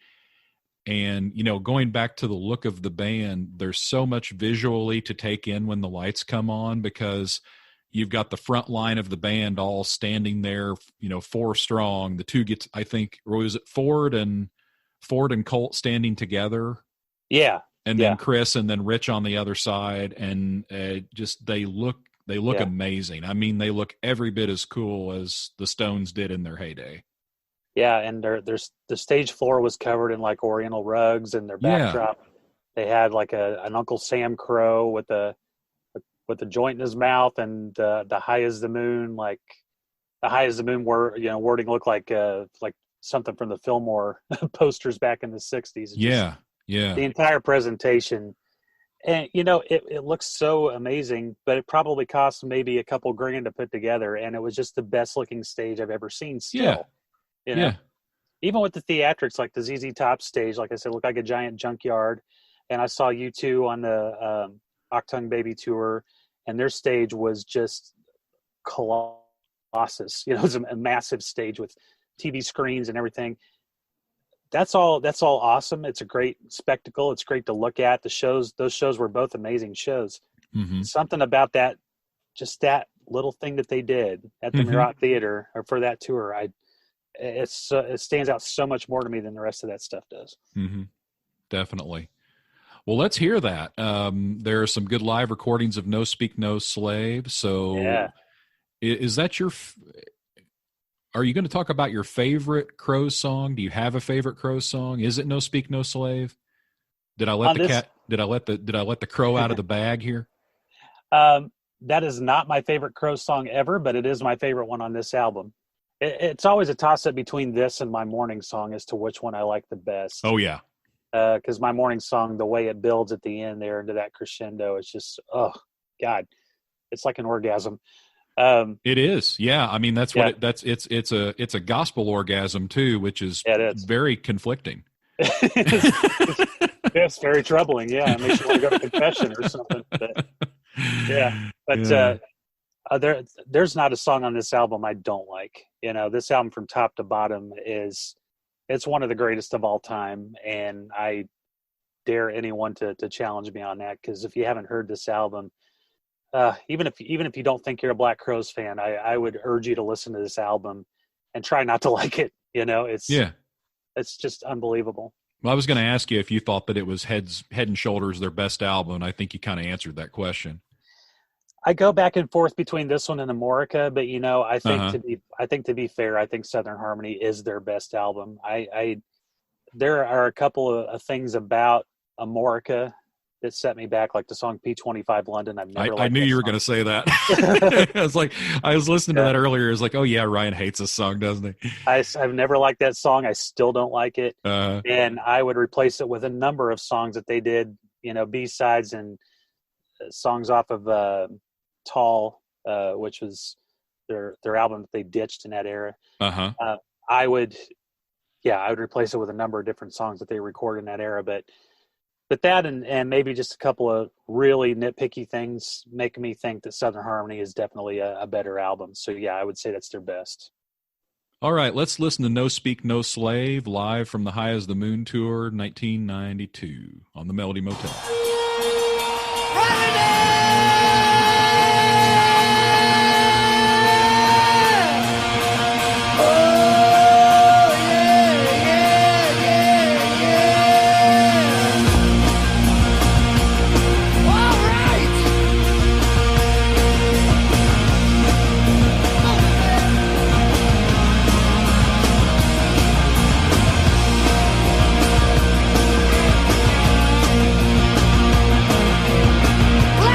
And, going back to the look of the band, there's so much visually to take in when the lights come on, because you've got the front line of the band all standing there, 4 strong. The two gets, I think, or was it Ford and Colt standing together? Yeah. And then Chris and then Rich on the other side. And they look amazing. I mean, they look every bit as cool as the Stones did in their heyday. Yeah, and there's the stage floor was covered in like Oriental rugs, and their backdrop, they had like an Uncle Sam crow with a joint in his mouth, and the High as the Moon, like the High as the Moon wording looked like something from the Fillmore posters back in the 60s. Yeah. The entire presentation. And, it looks so amazing, but it probably cost maybe a couple grand to put together. And it was just the best looking stage I've ever seen still. Even with the theatrics, like the ZZ Top stage, like I said, looked like a giant junkyard. And I saw U2 on the Achtung Baby tour, and their stage was just colossus. It was a massive stage with TV screens and everything. That's all awesome. It's a great spectacle. It's great to look at. Those shows were both amazing shows. Mm-hmm. Something about that, just that little thing that they did at the Murat Theater or for that tour, it stands out so much more to me than the rest of that stuff does. Mm-hmm. Definitely. Well, let's hear that. There are some good live recordings of No Speak No Slave. So is that are you going to talk about your favorite Crows song? Do you have a favorite Crows song? Is it No Speak No Slave? Did I let the crow out of the bag here? that is not my favorite Crow song ever, but it is my favorite one on this album. It's always a toss-up between this and my morning song as to which one I like the best. Oh, yeah. Because my morning song, the way it builds at the end there into that crescendo, it's just, oh, God, it's like an orgasm. It is. Yeah. I mean, that's what it's a gospel orgasm too, which is very conflicting. It's very troubling. Yeah. It makes you want to go to confession or something. But, yeah. But there's not a song on this album I don't like. You know, this album from top to bottom it's one of the greatest of all time. And I dare anyone to challenge me on that. Cause if you haven't heard this album, even if you don't think you're a Black Crowes fan, I would urge you to listen to this album and try not to like it. You know, it's just unbelievable. Well, I was going to ask you if you thought that it was Head and Shoulders their best album. I think you kind of answered that question. I go back and forth between this one and Amorica, but you know, I think to be fair, I think Southern Harmony is their best album. There are a couple of things about Amorica that set me back, like the song P25 London. I knew you were going to say that. I was listening to that earlier. It's like, oh yeah, Ryan hates this song, doesn't he? I've never liked that song. I still don't like it. And I would replace it with a number of songs that they did, you know, B-sides and songs off of Tall, which was their album that they ditched in that era. I would replace it with a number of different songs that they recorded in that era, but that and maybe just a couple of really nitpicky things make me think that Southern Harmony is definitely a better album. So yeah, I would say that's their best. All right, let's listen to No Speak No Slave live from the High as the Moon tour 1992 on the Melody Motel. Well,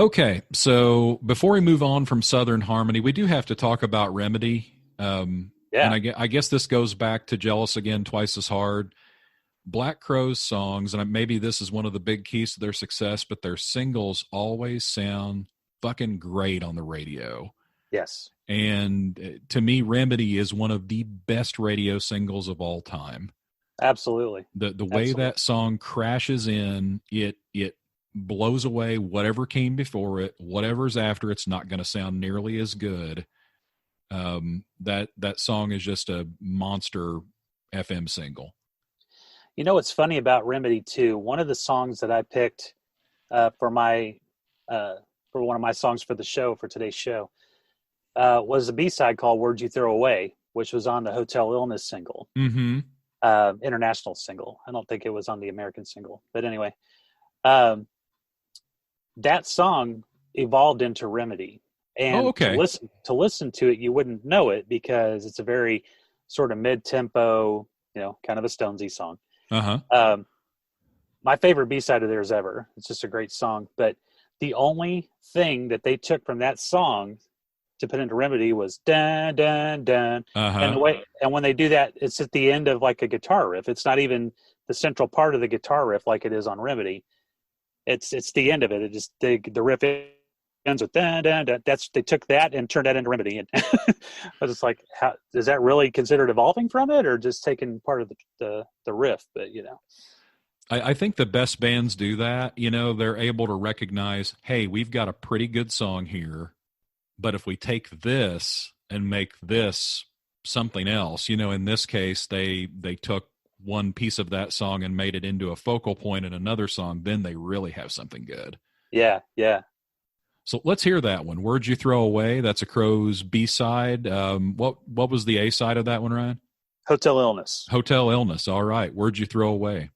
Okay, so before we move on from Southern Harmony, we do have to talk about Remedy. And I guess this goes back to Jealous Again, Twice as Hard. Black Crowes songs, and maybe this is one of the big keys to their success, but their singles always sound fucking great on the radio. Yes. And to me, Remedy is one of the best radio singles of all time. Absolutely. The way that song crashes in, it blows away whatever came before it. Whatever's after it's not going to sound nearly as good. That song is just a monster FM single. You know what's funny about Remedy too? One of the songs that I picked for one of my songs for today's show, was a B-side called "Word You Throw Away," which was on the Hotel Illness single, international single. I don't think it was on the American single, but anyway, that song evolved into Remedy, and to listen to it, you wouldn't know it because it's a very sort of mid-tempo, kind of a Stonesy song. My favorite B-side of theirs ever. It's just a great song. But the only thing that they took from that song to put into Remedy was dun dun dun. And when they do that, it's at the end of like a guitar riff. It's not even the central part of the guitar riff like it is on Remedy. It's the end of it. It just the riff ends with dun dun dun. They took that and turned that into Remedy. And I was just like, how is that really considered evolving from it, or just taking part of the riff? But I think the best bands do that. They're able to recognize, hey, we've got a pretty good song here, but if we take this and make this something else, in this case, they took one piece of that song and made it into a focal point in another song, then they really have something good. Yeah. So let's hear that one. Word You Throw Away. That's a Crowes B-side. What was the A-side of that one, Ryan? Hotel Illness. Hotel Illness. All right. Word You Throw Away.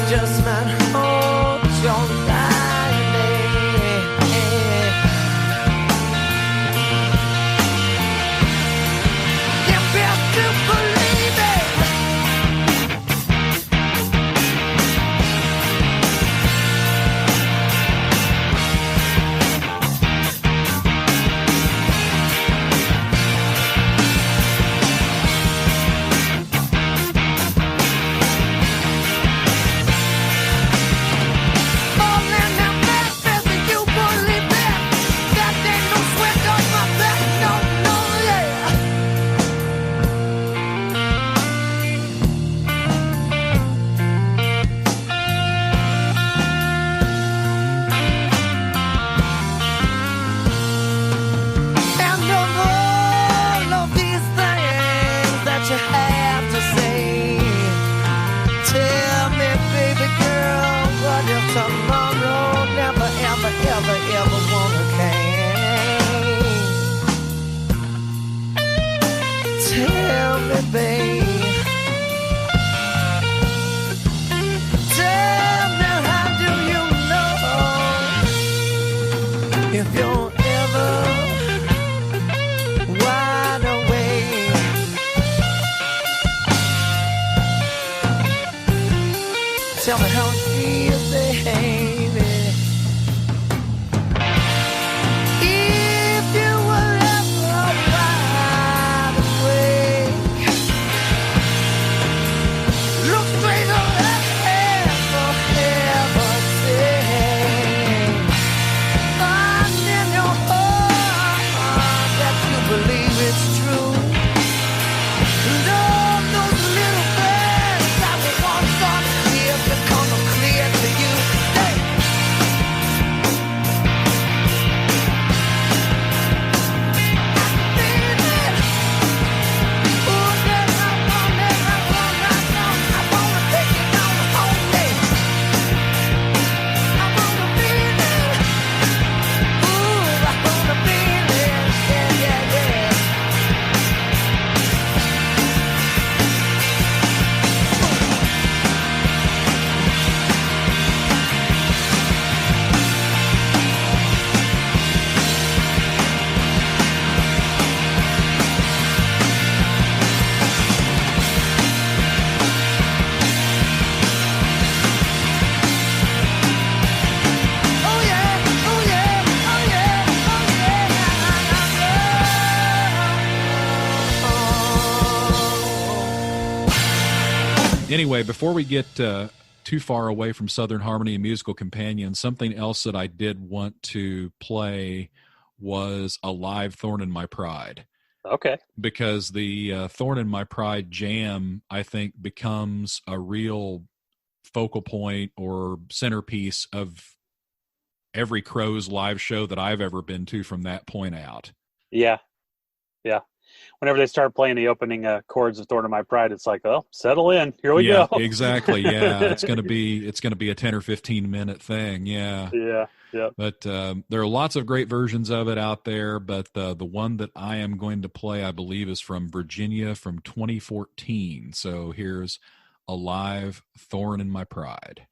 Just Anyway, before we get too far away from Southern Harmony and Musical Companion, something else that I did want to play was a live Thorn in My Pride. Okay. Because the Thorn in My Pride jam, I think, becomes a real focal point or centerpiece of every Crows live show that I've ever been to from that point out. Yeah. Whenever they start playing the opening chords of Thorn in My Pride, it's like, oh, settle in. Here we go. Exactly. Yeah. It's going to be a 10 or 15 minute thing. Yeah. Yeah. But there are lots of great versions of it out there. But the one that I am going to play, I believe, is from Virginia from 2014. So here's a live Thorn in My Pride.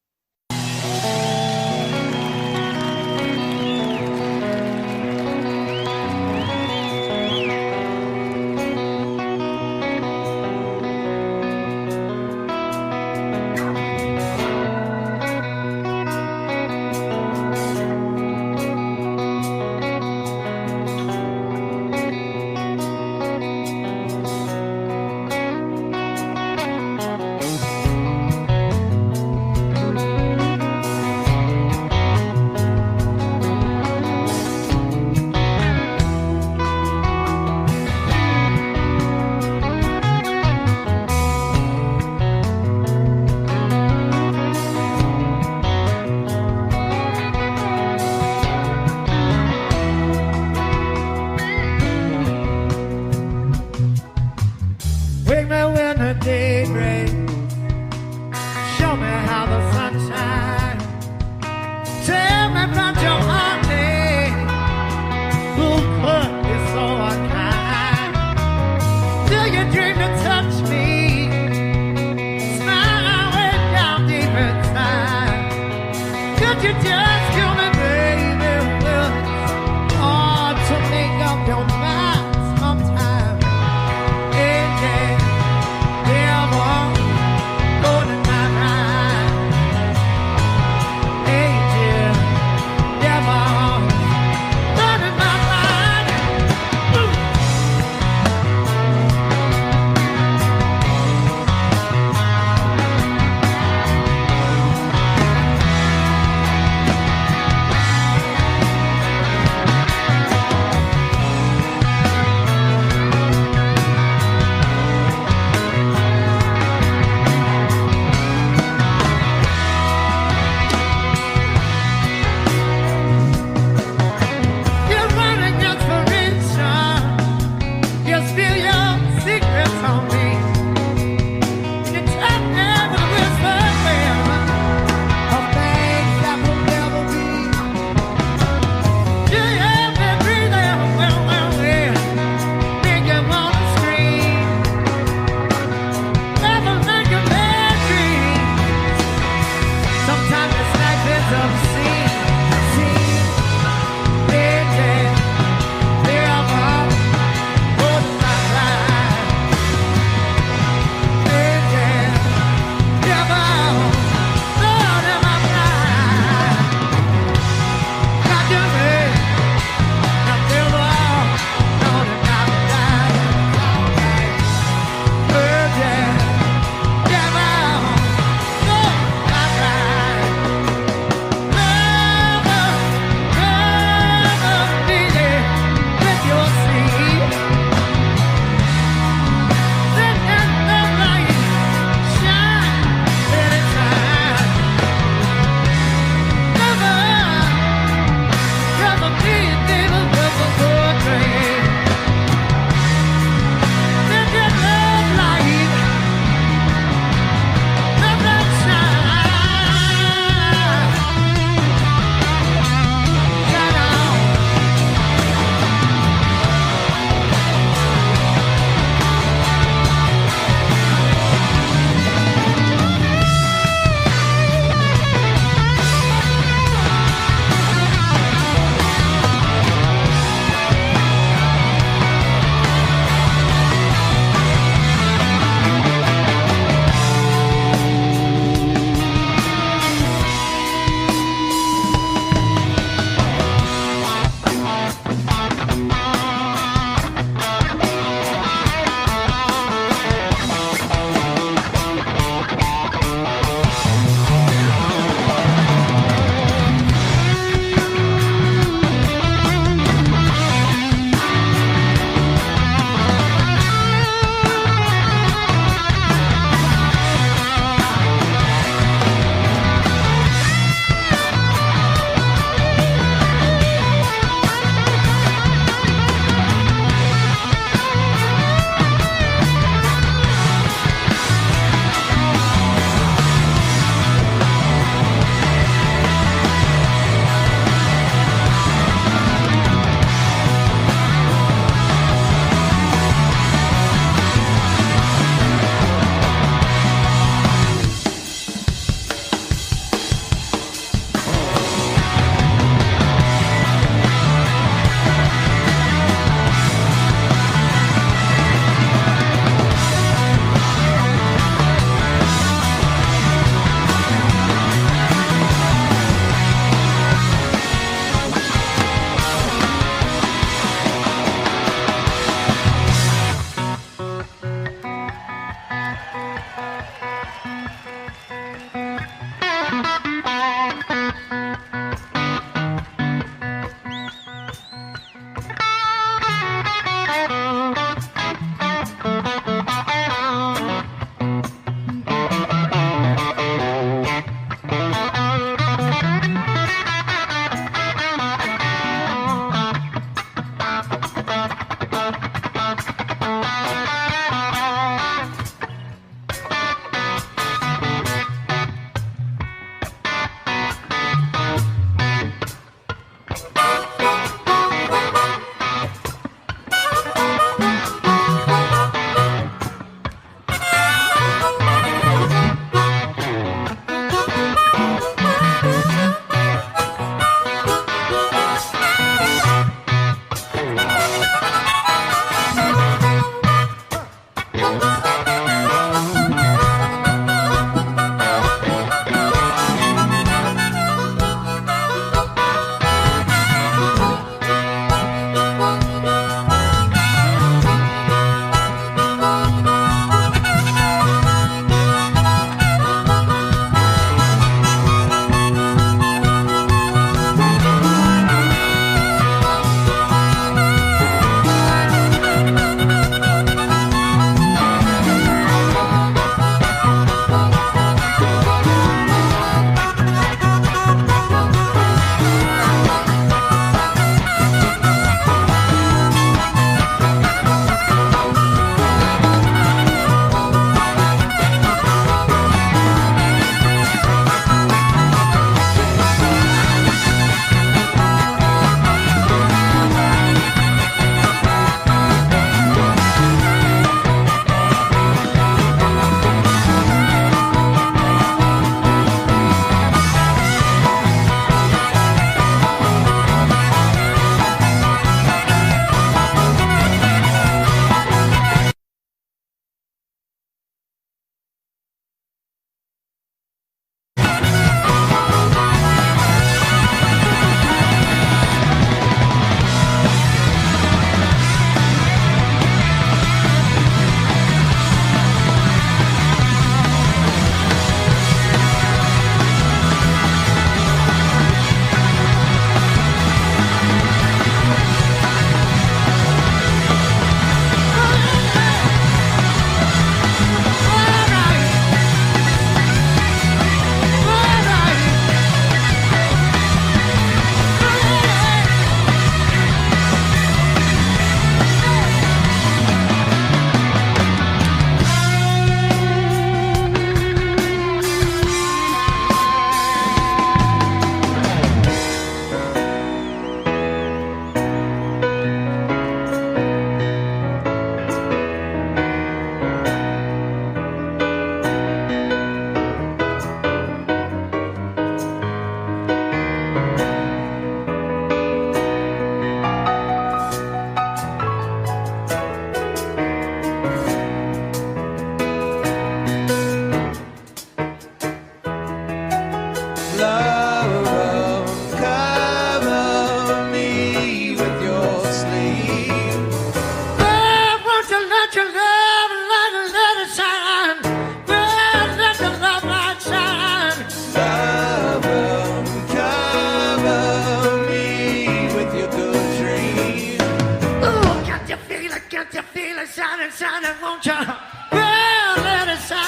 it shine, it won't shine. Well, let it shine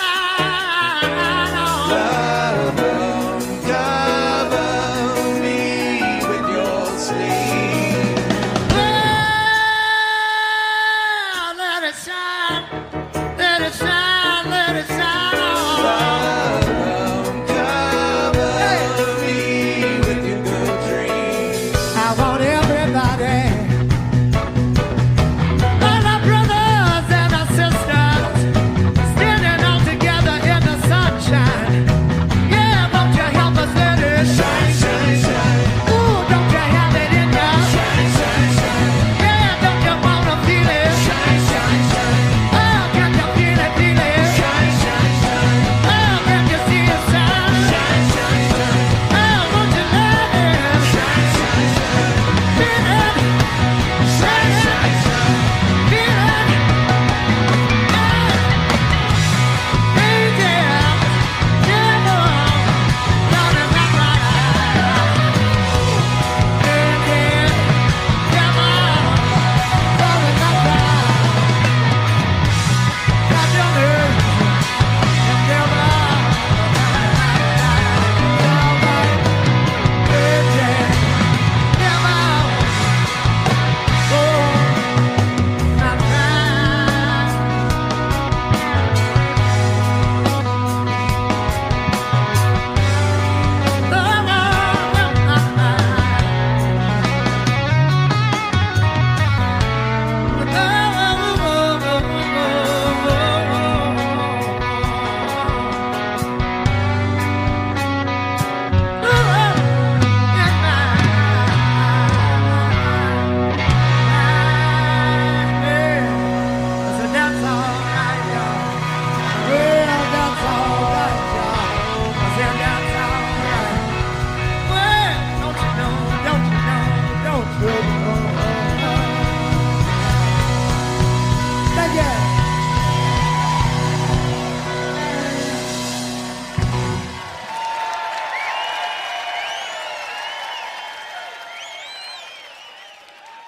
on. Cover me with your sleep. Well, let it shine, let it shine, let it shine on. Cover me with your good dreams. I want everybody.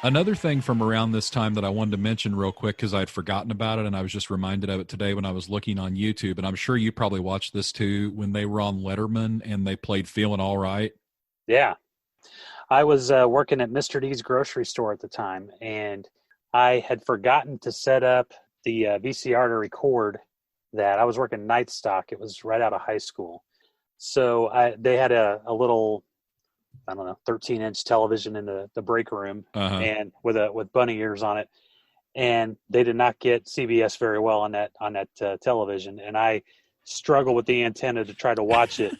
Another thing from around this time that I wanted to mention real quick because I'd forgotten about it and I was just reminded of it today when I was looking on YouTube, and I'm sure you probably watched this too, when they were on Letterman and they played Feeling All Right. Yeah. I was working at Mr. D's grocery store at the time, and I had forgotten to set up the VCR to record that. I was working night stock. It was right out of high school. So they had a little, I don't know, 13-inch television in the break room, and with bunny ears on it. And they did not get CBS very well on that television. And I struggled with the antenna to try to watch it.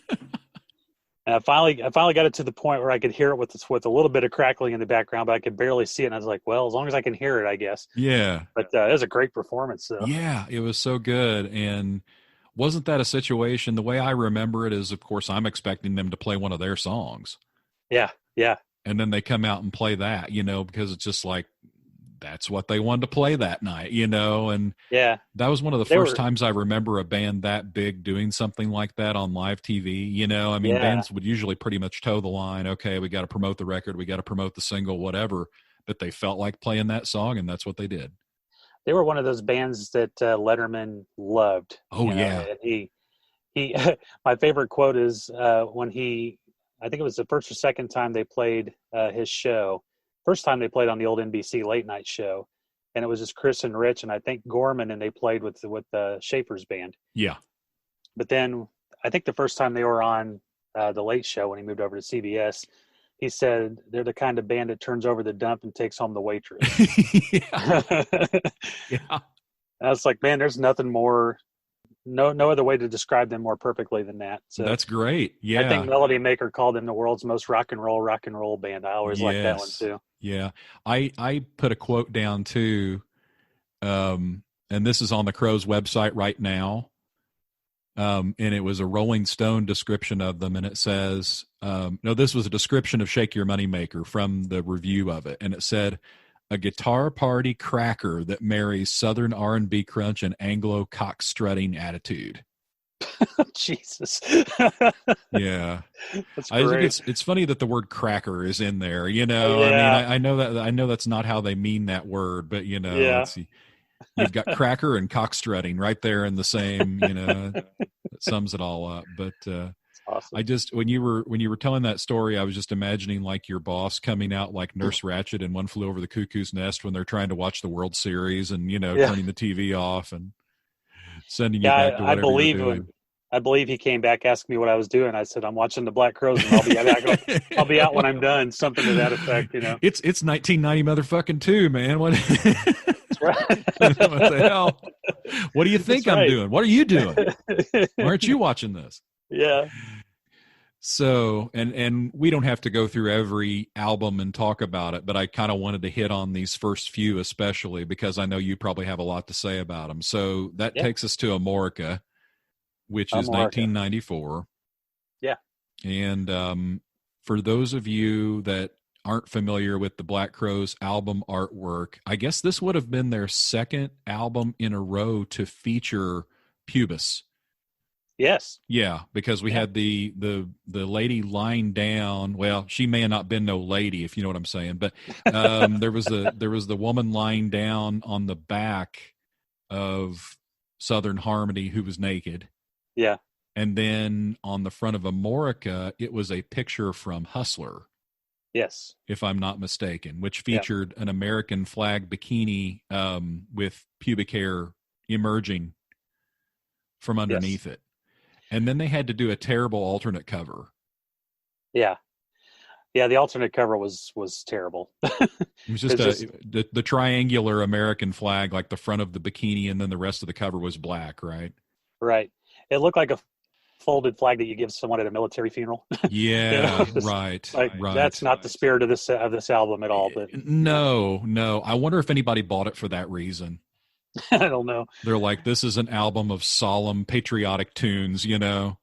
And I finally got it to the point where I could hear it with a little bit of crackling in the background, but I could barely see it. And I was like, well, as long as I can hear it, I guess. Yeah. But it was a great performance. So. Yeah, it was so good. And wasn't that a situation? The way I remember it is, of course, I'm expecting them to play one of their songs. Yeah, yeah. And then they come out and play that, because it's just like, that's what they wanted to play that night, and yeah, that was one of the first times I remember a band that big doing something like that on live TV. Bands would usually pretty much toe the line. Okay, we got to promote the record, we got to promote the single, whatever. But they felt like playing that song, and that's what they did. They were one of those bands that Letterman loved. Oh yeah, and he my favorite quote is when I think it was the first or second time they played his show. First time they played on the old NBC late night show, and it was just Chris and Rich and I think Gorman, and they played with the Schaefer's band. Yeah. But then I think the first time they were on the Late Show when he moved over to CBS, he said they're the kind of band that turns over the dump and takes home the waitress. Yeah. I was like, man, there's nothing more. No other way to describe them more perfectly than that. So that's great. Yeah. I think Melody Maker called them the world's most rock and roll band. I always like that one too. Yeah. I put a quote down too. And this is on the Crow's website right now. And it was a Rolling Stone description of them. And it says, no, this was a description of Shake Your Money Maker from the review of it. And it said, a guitar party cracker that marries Southern R&B crunch and Anglo cock strutting attitude. Jesus. Yeah. That's great. It's funny that the word cracker is in there, Yeah. I know that, I know that's not how they mean that word, but yeah. You've got cracker and cock strutting right there in the same, it sums it all up. But awesome. I just, when you were telling that story, I was just imagining like your boss coming out like Nurse Ratched and One Flew Over the Cuckoo's Nest when they're trying to watch the World Series and, turning the TV off and sending you back to whatever you're doing. I believe he came back asking me what I was doing. I said, I'm watching the Black Crows and I'll be out when I'm done. Something to that effect, It's 1990 motherfucking 2, man. What? That's right. What the hell? What do you think That's I'm right. doing? What are you doing? Why aren't you watching this? Yeah. So, and we don't have to go through every album and talk about it, but I kind of wanted to hit on these first few, especially because I know you probably have a lot to say about them. So that takes us to Amorica, which is 1994. Yeah. And for those of you that aren't familiar with the Black Crowes album artwork, I guess this would have been their second album in a row to feature pubis. Yes. Yeah, because we had the lady lying down. Well, she may have not been no lady, if you know what I'm saying. But there was the woman lying down on the back of Southern Harmony who was naked. Yeah. And then on the front of Amorica, it was a picture from Hustler. Yes. If I'm not mistaken, which featured an American flag bikini with pubic hair emerging from underneath it. And then they had to do a terrible alternate cover. Yeah. Yeah, the alternate cover was terrible. It was just the triangular American flag, like the front of the bikini, and then the rest of the cover was black, right? Right. It looked like a folded flag that you give someone at a military funeral. Yeah, right. That's not the spirit of this album at all. But no. I wonder if anybody bought it for that reason. I don't know. They're like, this is an album of solemn patriotic tunes, Yeah.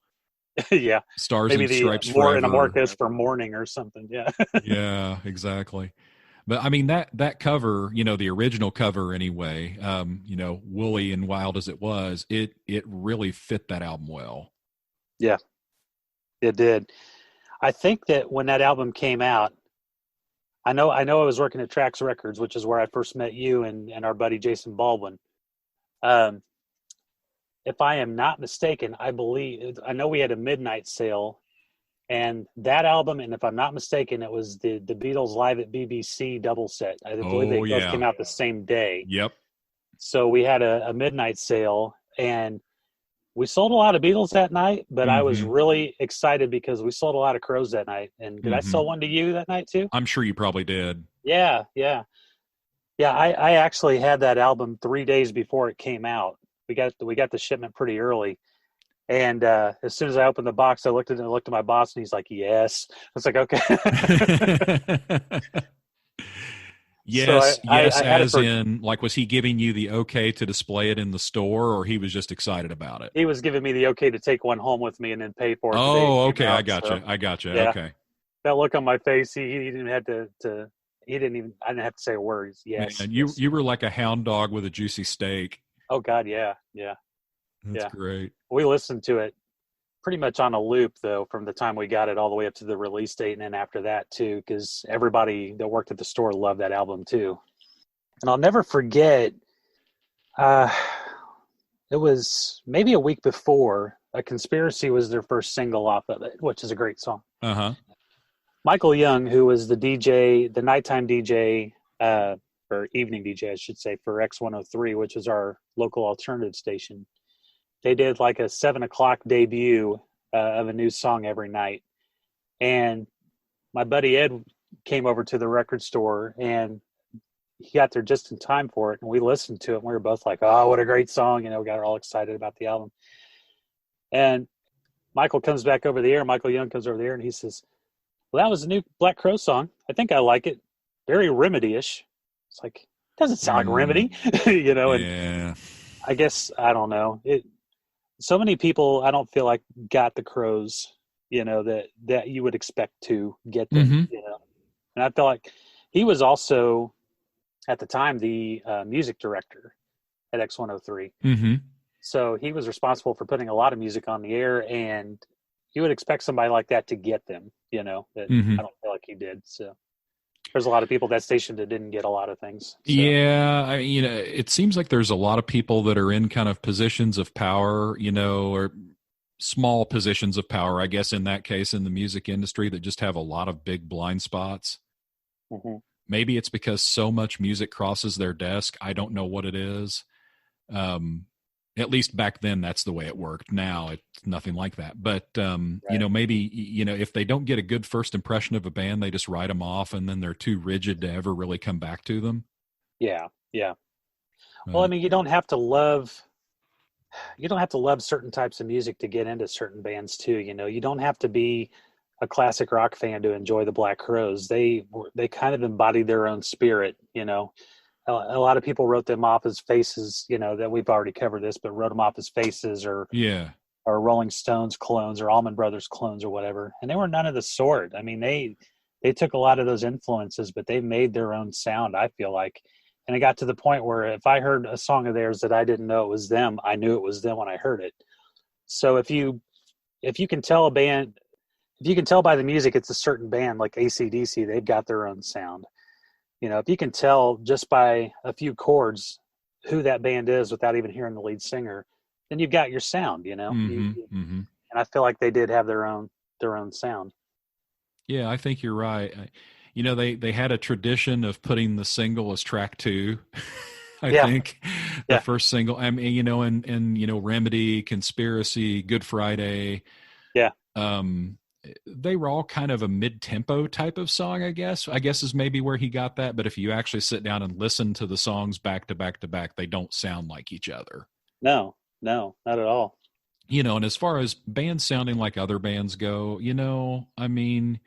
Stars Maybe and Stripes the more in Forever. Amorica is for mourning or something. Yeah. Yeah, exactly. But I mean, that cover, the original cover anyway, woolly and wild as it was, it really fit that album well. Yeah, it did. I think that when that album came out, I know I was working at Trax Records, which is where I first met you and our buddy Jason Baldwin. If I am not mistaken, I know we had a midnight sale, and that album, and if I'm not mistaken, it was the Beatles Live at BBC double set. I believe they both came out the same day. Yep. So we had a midnight sale, and we sold a lot of Beatles that night, but I was really excited because we sold a lot of Crows that night. And did I sell one to you that night too? I'm sure you probably did. Yeah. I actually had that album 3 days before it came out. We got the shipment pretty early. And as soon as I opened the box, I looked at my boss, and he's like, "Yes." I was like, "Okay." Yes, so as in, like, was he giving you the okay to display it in the store, or he was just excited about it? He was giving me the okay to take one home with me and then pay for it. Oh, okay, I gotcha. Yeah. Okay. That look on my face, he didn't have to. I didn't have to say a word. Yes. Man, you were like a hound dog with a juicy steak. Oh God, yeah. That's great. We listened to it pretty much on a loop, though, from the time we got it all the way up to the release date, and then after that too, because everybody that worked at the store loved that album too. And I'll never forget, it was maybe a week before, A Conspiracy was their first single off of it, which is a great song. Michael Young, who was the DJ, the nighttime DJ, or evening DJ, I should say, for X103, which is our local alternative station. They did like a 7:00 debut of a new song every night. And my buddy Ed came over to the record store, and he got there just in time for it. And we listened to it, and we were both like, "Oh, what a great song." We got all excited about the album. And Michael Young comes over the air, and he says, "Well, that was a new Black Crow song. I think I like it. Very Remedy-ish." It's like, doesn't sound like Remedy, and yeah. I guess, I don't know. So many people, I don't feel like, got the Crows, that you would expect to get them, And I feel like he was also, at the time, the music director at X103. So he was responsible for putting a lot of music on the air, and you would expect somebody like that to get them, that I don't feel like he did. So There's a lot of people at that station that didn't get a lot of things. So. Yeah, it seems like there's a lot of people that are in kind of positions of power, or small positions of power, I guess, in that case, in the music industry, that just have a lot of big blind spots. Mm-hmm. Maybe it's because so much music crosses their desk. I don't know what it is. At least back then, that's the way it worked. Now it's nothing like that. But, Right. maybe, if they don't get a good first impression of a band, they just write them off, and then they're too rigid to ever really come back to them. Yeah. Yeah. Well, I mean, you don't have to love certain types of music to get into certain bands too. You don't have to be a classic rock fan to enjoy the Black Crowes. They kind of embodied their own spirit. A lot of people wrote them off as Faces. That we've already covered this, but wrote them off as Faces or Rolling Stones clones or Allman Brothers clones or whatever. And they were none of the sort. I mean, they took a lot of those influences, but they made their own sound, I feel like. And it got to the point where if I heard a song of theirs that I didn't know it was them, I knew it was them when I heard it. So if you can tell a band, if you can tell by the music it's a certain band, like AC/DC, they've got their own sound. If you can tell just by a few chords who that band is without even hearing the lead singer, then you've got your sound. And I feel like they did have their own sound. Yeah, I think you're right. They had a tradition of putting the single as track 2. I think the first single. I mean, and Remedy, Conspiracy, Good Friday. Yeah. They were all kind of a mid-tempo type of song, I guess. I guess is maybe where he got that. But if you actually sit down and listen to the songs back to back to back, they don't sound like each other. No, not at all. And as far as bands sounding like other bands go, I mean,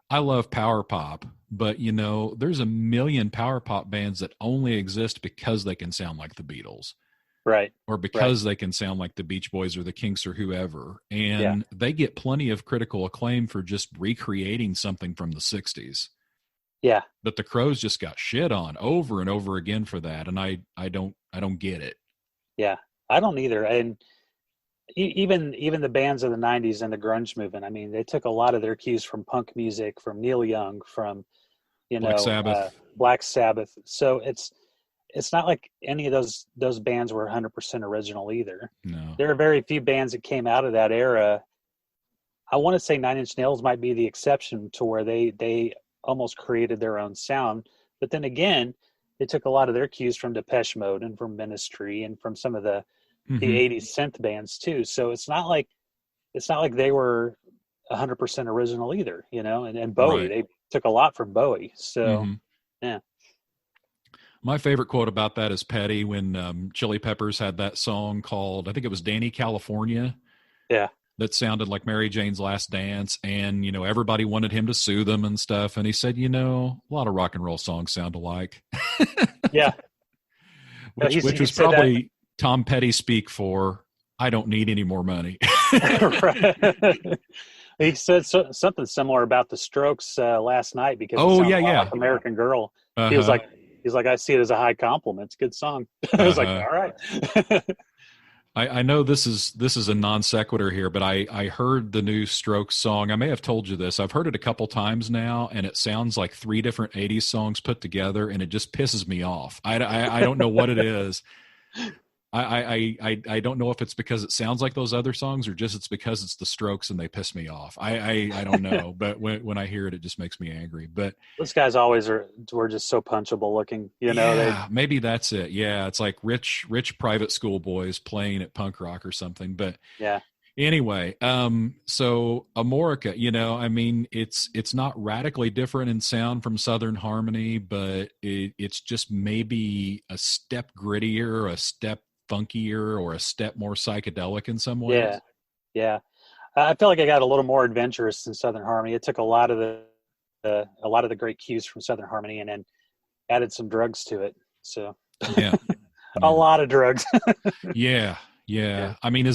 I love power pop, but there's a million power pop bands that only exist because they can sound like the Beatles. Right. Or because they can sound like the Beach Boys or the Kinks or whoever. And they get plenty of critical acclaim for just recreating something from the 60s. Yeah. But the Crowes just got shit on over and over again for that. And I don't get it. Yeah. I don't either. And even the bands of the 90s and the grunge movement, I mean, they took a lot of their cues from punk music, from Neil Young, from, Black Sabbath. So it's not like any of those bands were 100% original either. No. There are very few bands that came out of that era. I want to say Nine Inch Nails might be the exception to where they almost created their own sound. But then again, they took a lot of their cues from Depeche Mode and from Ministry and from some of the 80s synth bands too. So it's not like they were 100% original either, and Bowie, they took a lot from Bowie. So yeah. My favorite quote about that is Petty when Chili Peppers had that song called, I think it was Danny California. Yeah. That sounded like Mary Jane's Last Dance. And, everybody wanted him to sue them and stuff. And he said, a lot of rock and roll songs sound alike. Yeah. which was probably Tom Petty speak for, I don't need any more money. He said something similar about the Strokes last night because like American Girl. He was like, I see it as a high compliment. It's a good song. I was like, all right. I know this is a non sequitur here, but I heard the new Strokes song. I may have told you this. I've heard it a couple times now, and it sounds like 3 different 80s songs put together, and it just pisses me off. I don't know what it is. I don't know if it's because it sounds like those other songs or just it's because it's the Strokes and they piss me off. I don't know, but when I hear it, it just makes me angry. But those guys always were just so punchable looking, Yeah, maybe that's it. Yeah, it's like rich private school boys playing at punk rock or something. But yeah. Anyway, so Amorica, I mean, it's not radically different in sound from Southern Harmony, but it's just maybe a step grittier, a step funkier, or a step more psychedelic in some ways. Yeah. I feel like I got a little more adventurous than Southern Harmony. It took a lot of the great cues from Southern Harmony and then added some drugs to it. So yeah. A lot of drugs. Yeah. I mean,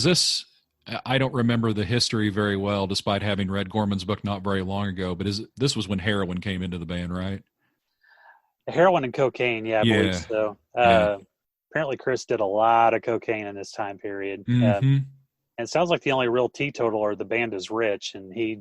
I don't remember the history very well, despite having read Gorman's book not very long ago, but this was when heroin came into the band, right? Heroin and cocaine, I believe so. Apparently Chris did a lot of cocaine in this time period. And it sounds like the only real teetotaler of the band is Rich, and he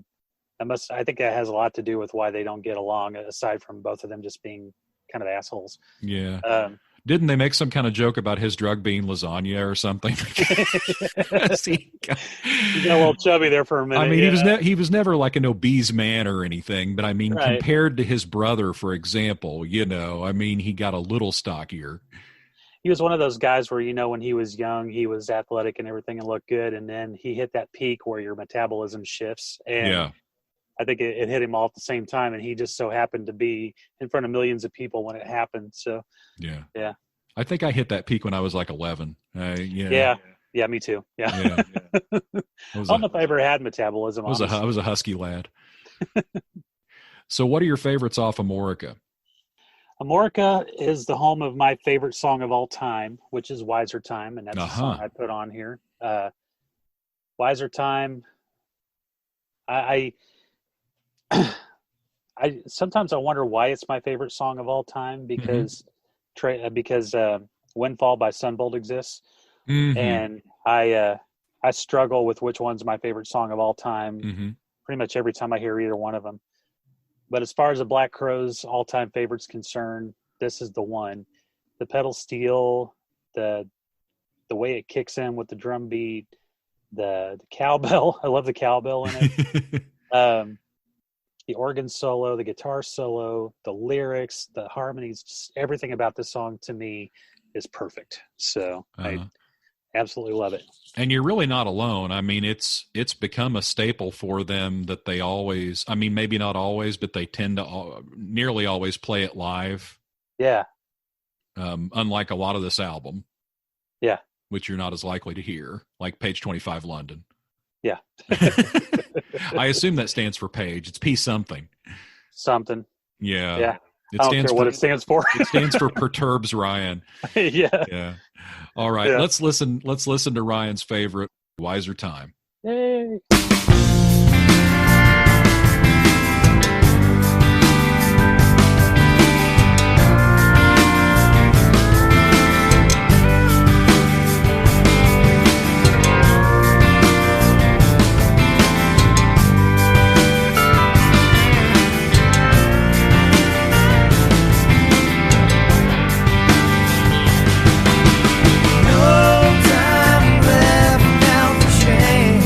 I think that has a lot to do with why they don't get along, aside from both of them just being kind of assholes. Yeah. Didn't they make some kind of joke about his drug being lasagna or something? He got a little chubby there for a minute. I mean, he was never like an obese man or anything, but I mean, compared to his brother, for example, I mean, he got a little stockier. He was one of those guys where, when he was young, he was athletic and everything and looked good. And then he hit that peak where your metabolism shifts. And I think it hit him all at the same time. And he just so happened to be in front of millions of people when it happened. So, yeah. I think I hit that peak when I was like 11. Yeah, me too. Yeah. I don't know if I ever had metabolism. I was a husky lad. So what are your favorites off Amorica? Amorica is the home of my favorite song of all time, which is Wiser Time, and that's the song I put on here. Wiser Time. I sometimes I wonder why it's my favorite song of all time, because Windfall by Sunbolt exists, and I struggle with which one's my favorite song of all time. Pretty much every time I hear either one of them. But as far as the Black Crowes' all-time favorites concerned, this is the one. The pedal steel, the way it kicks in with the drum beat, the cowbell. I love the cowbell in it. The organ solo, the guitar solo, the lyrics, the harmonies, just everything about this song to me is perfect. So I absolutely love it. And you're really not alone. I mean, it's become a staple for them that they always, I mean, maybe not always, but they tend to nearly always play it live. Yeah. Unlike a lot of this album. Yeah. Which you're not as likely to hear, like Page 25 London. Yeah. I assume that stands for Page. It's P something. Something. Yeah. Yeah. I don't care what it stands for. It stands for Perturbs Ryan. Yeah. All right. Yeah. Let's listen to Ryan's favorite, Wiser Time. Yay. No time left now for change.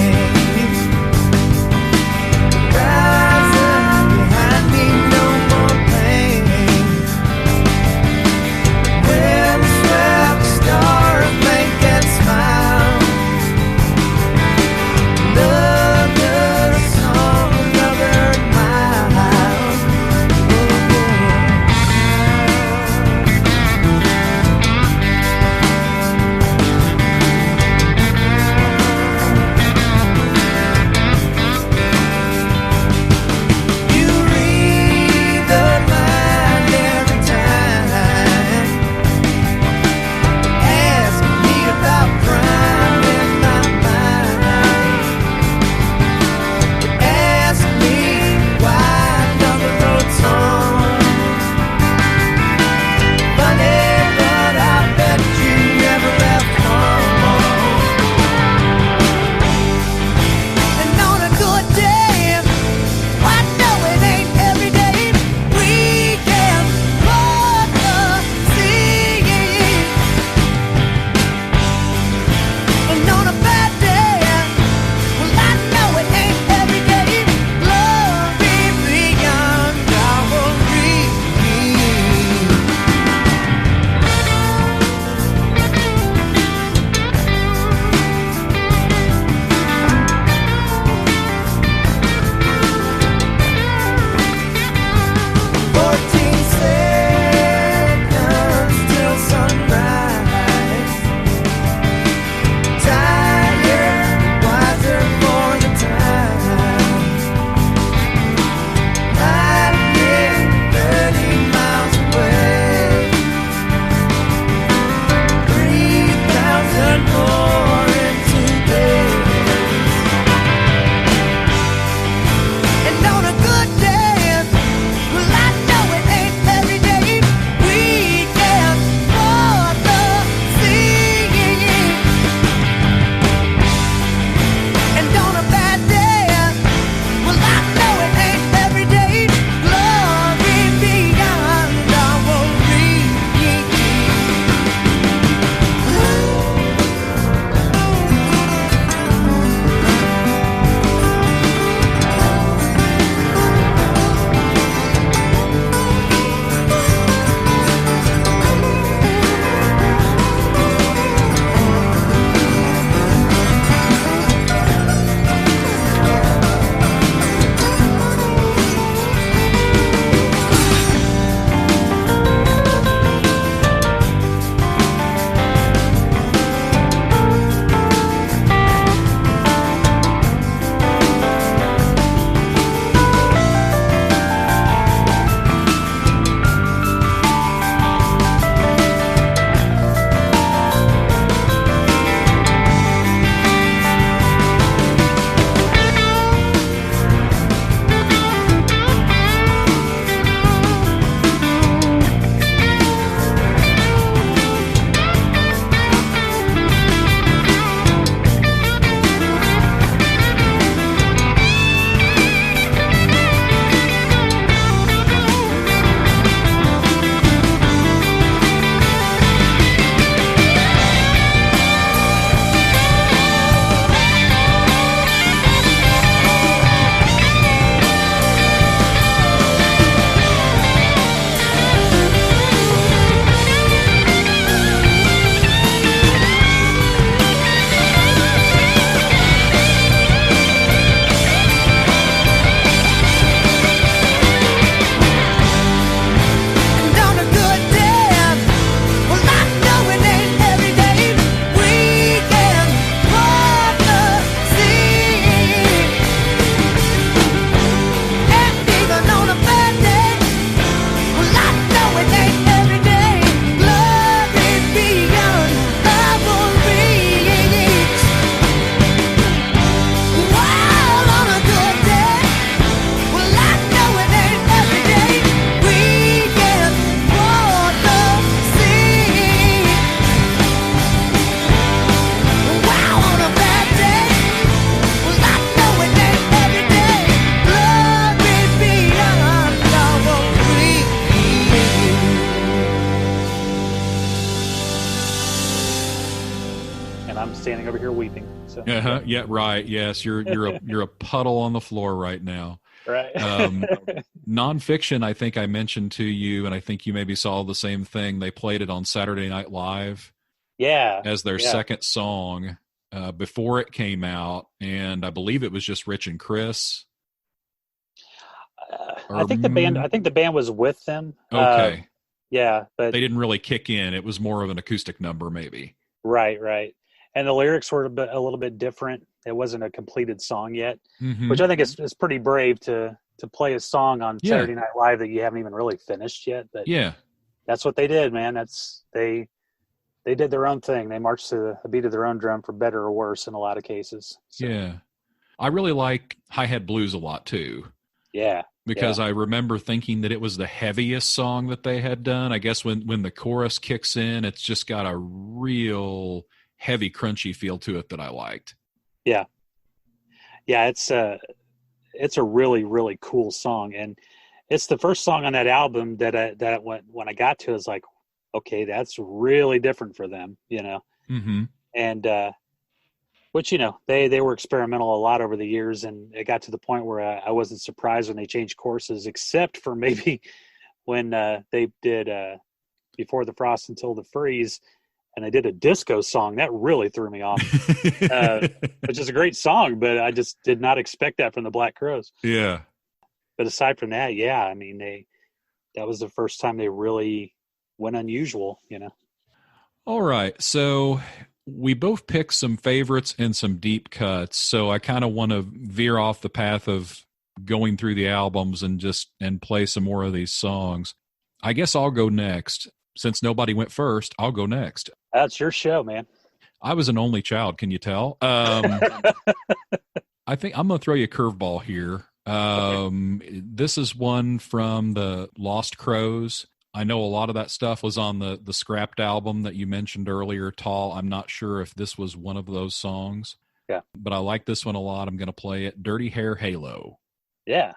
and I'm standing over here weeping. So Yeah, right. Yes, you're a puddle on the floor right now. right. Nonfiction, I think I mentioned to you, and I think you maybe saw the same thing. They played it on Saturday Night Live, as their second song before it came out, and I believe it was just Rich and Chris. I think the band was with them. Okay. Yeah, but they didn't really kick in. It was more of an acoustic number, maybe. Right. And the lyrics were a little bit different. It wasn't a completed song yet, mm-hmm. which I think is pretty brave to play a song on Saturday Night Live that you haven't even really finished yet. But that's what they did, man. They did their own thing. They marched to the beat of their own drum, for better or worse, in a lot of cases. So. Yeah, I really like Hi-Hat Blues a lot too. Yeah. Because I remember thinking that it was the heaviest song that they had done. I guess when the chorus kicks in, it's just got a real heavy, crunchy feel to it that I liked. Yeah. It's a really, really cool song, and it's the first song on that album that when I got to, it was like, okay, that's really different for them, Mm-hmm. And which, they were experimental a lot over the years, and it got to the point where I wasn't surprised when they changed courses, except for maybe when they did Before the Frost Until the Freeze, and they did a disco song. That really threw me off, which is a great song, but I just did not expect that from the Black Crowes. Yeah. But aside from that, I mean, that was the first time they really went unusual, All right, so we both picked some favorites and some deep cuts, so I kind of want to veer off the path of going through the albums and play some more of these songs. I guess I'll go next. Since nobody went first, I'll go next. That's your show, man. I was an only child, can you tell? I think I'm going to throw you a curveball here. This is one from the Lost Crows. I know a lot of that stuff was on the scrapped album that you mentioned earlier, Tall. I'm not sure if this was one of those songs. Yeah. But I like this one a lot. I'm going to play it. Dirty Hair Halo. Yeah.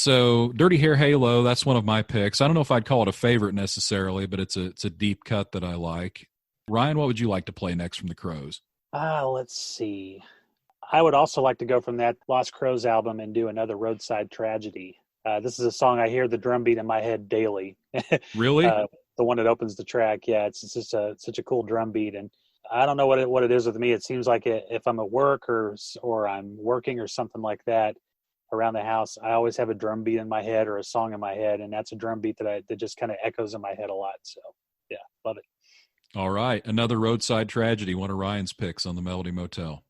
So Dirty Hair Halo, that's one of my picks. I don't know if I'd call it a favorite necessarily, but it's a deep cut that I like. Ryan, what would you like to play next from the Crows? Let's see. I would also like to go from that Lost Crows album and do another Roadside Tragedy. This is a song I hear the drum beat in my head daily. Really? The one that opens the track. Yeah, it's just such a cool drum beat. And I don't know what it is with me. It seems like if I'm at work or I'm working or something like that around the house, I always have a drum beat in my head or a song in my head, and that's a drum beat that just kind of echoes in my head a lot. So yeah, love it. All right, another Roadside Tragedy, one of Ryan's picks on the Melody Motel.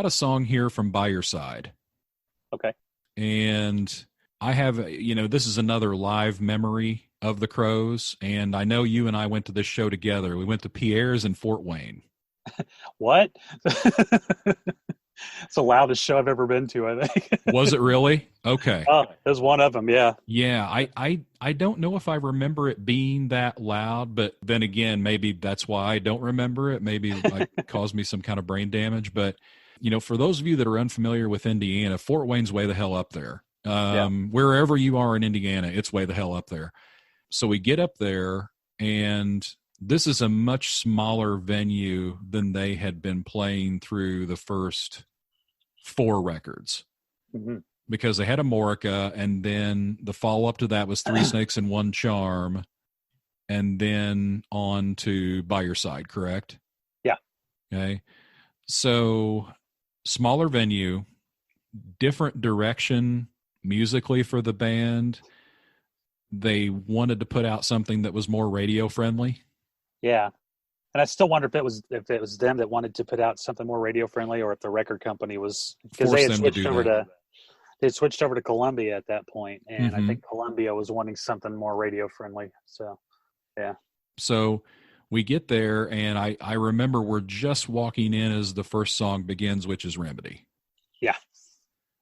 got a song here from By Your Side. Okay. And I have, this is another live memory of the Crows. And I know you and I went to this show together. We went to Pierre's in Fort Wayne. What? It's the loudest show I've ever been to, I think. Was it really? Okay. Oh, it was one of them, yeah. Yeah, I don't know if I remember it being that loud, but then again, maybe that's why I don't remember it. Maybe it caused me some kind of brain damage. But, for those of you that are unfamiliar with Indiana, Fort Wayne's way the hell up there. Wherever you are in Indiana, it's way the hell up there. So we get up there, and this is a much smaller venue than they had been playing through the first 4 records. Mm-hmm. Because they had Amorica, and then the follow-up to that was Three Snakes and One Charm, and then on to By Your Side, correct? Yeah. Okay. So, smaller venue, different direction musically for the band. They wanted to put out something that was more radio-friendly. Yeah. And I still wonder if it was them that wanted to put out something more radio-friendly, or if the record company was, because they had switched over to... They switched over to Columbia at that point, and I think Columbia was wanting something more radio-friendly. So, yeah. So we get there, and I remember we're just walking in as the first song begins, which is Remedy. Yeah.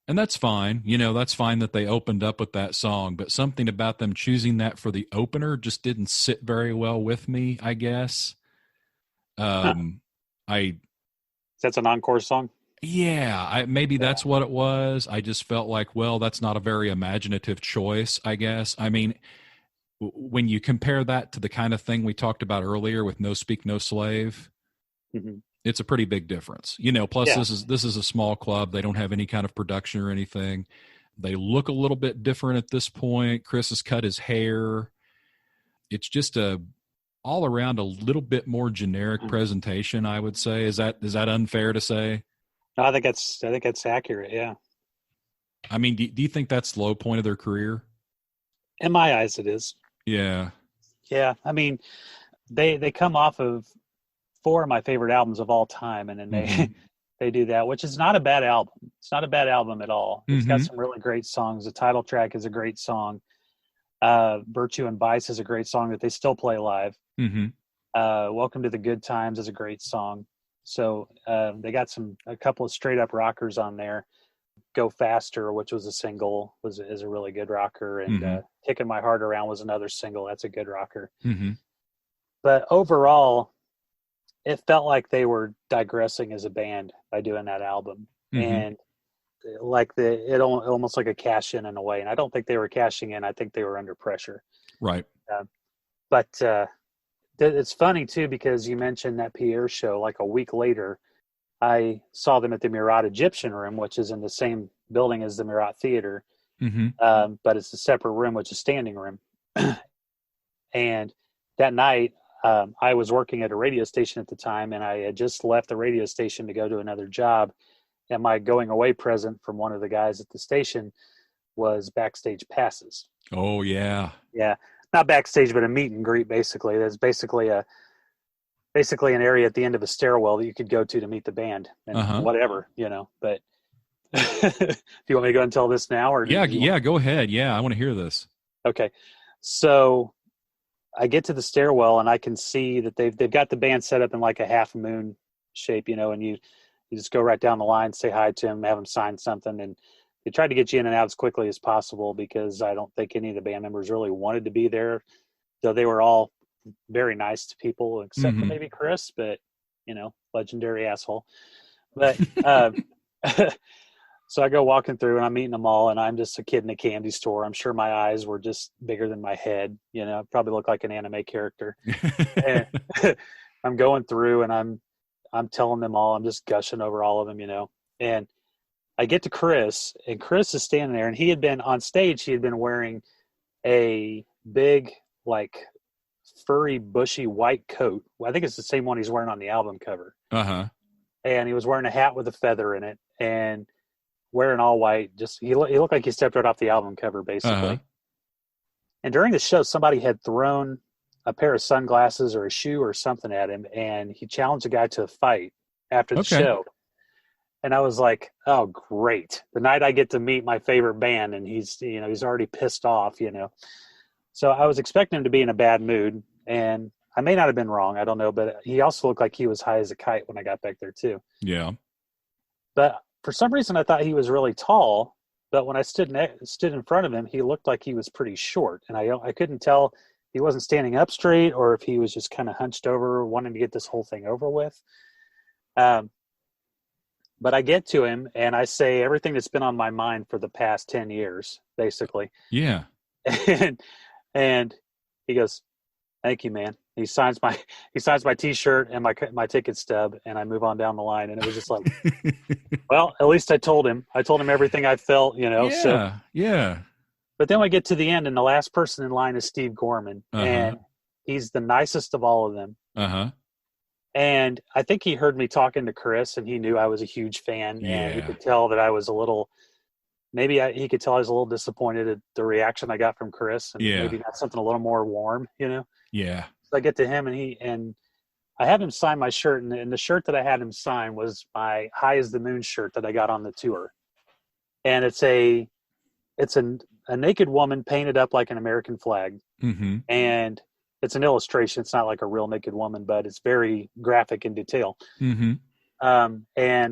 And that's fine. That's fine that they opened up with that song, but something about them choosing that for the opener just didn't sit very well with me, I guess. That's an encore song? Yeah, maybe that's what it was. I just felt like, well, that's not a very imaginative choice, I guess. I mean, when you compare that to the kind of thing we talked about earlier with No Speak, No Slave, it's a pretty big difference. Plus this is a small club. They don't have any kind of production or anything. They look a little bit different at this point. Chris has cut his hair. It's just all around a little bit more generic presentation, I would say. Is that unfair to say? No, I think that's accurate. Yeah. I mean, do you think that's the low point of their career? In my eyes, it is. Yeah. Yeah. I mean, they come off of 4 of my favorite albums of all time, and then they do that, which is not a bad album. It's not a bad album at all. It's got some really great songs. The title track is a great song. Virtue and Vice is a great song that they still play live. Welcome to the Good Times is a great song. So they got a couple of straight up rockers on there. Go Faster, which was a single, is a really good rocker, and Kicking My Heart Around was another single. That's a good rocker. But overall, it felt like they were digressing as a band by doing that album, and like it almost like a cash in a way. And I don't think they were cashing in. I think they were under pressure. Right. But it's funny too, because you mentioned that Pierre show. Like a week later, I saw them at the Murat Egyptian Room, which is in the same building as the Murat Theater, but it's a separate room, which is standing room. And that night, I was working at a radio station at the time, and I had just left the radio station to go to another job. And my going away present from one of the guys at the station was backstage passes. Oh, yeah. Yeah. Not backstage, but a meet and greet, basically. There's basically an area at the end of a stairwell that you could go to meet the band and whatever, But do you want me to go and tell this now? Or go ahead. Yeah, I want to hear this. Okay. So I get to the stairwell, and I can see that they've got the band set up in like a half moon shape, and you just go right down the line, say hi to them, have them sign something, and they tried to get you in and out as quickly as possible, because I don't think any of the band members really wanted to be there, though they were all very nice to people, except for maybe Chris, but, legendary asshole. But so I go walking through, and I'm meeting them all, and I'm just a kid in a candy store. I'm sure my eyes were just bigger than my head, probably look like an anime character. And I'm going through, and I'm telling them all, I'm just gushing over all of them, and I get to Chris, and Chris is standing there, and he had been on stage. He had been wearing a big, like, furry, bushy white coat. I think it's the same one he's wearing on the album cover. And he was wearing a hat with a feather in it, and wearing all white. Just he looked like he stepped right off the album cover, basically. And during the show, somebody had thrown a pair of sunglasses or a shoe or something at him, and he challenged a guy to a fight after the show. And I was like, oh, great. The night I get to meet my favorite band, and he's already pissed off, So I was expecting him to be in a bad mood, and I may not have been wrong. I don't know, but he also looked like he was high as a kite when I got back there too. Yeah. But for some reason, I thought he was really tall. But when I stood in front of him, he looked like he was pretty short, and I couldn't tell if he wasn't standing up straight or if he was just kind of hunched over, wanting to get this whole thing over with. But I get to him and I say everything that's been on my mind for the past 10 years, basically. Yeah. And he goes, "Thank you, man." He signs my T-shirt and my ticket stub, and I move on down the line. And it was just like, well, at least I told him everything I felt, Yeah. So, yeah. But then we get to the end, and the last person in line is Steve Gorman, and he's the nicest of all of them. And I think he heard me talking to Chris, and he knew I was a huge fan, and he could tell that I was a little. He could tell I was a little disappointed at the reaction I got from Chris, and maybe not something a little more warm, Yeah. So I get to him, and I have him sign my shirt, and the shirt that I had him sign was my High as the Moon shirt that I got on the tour, and it's a naked woman painted up like an American flag, and it's an illustration. It's not like a real naked woman, but it's very graphic in detail. And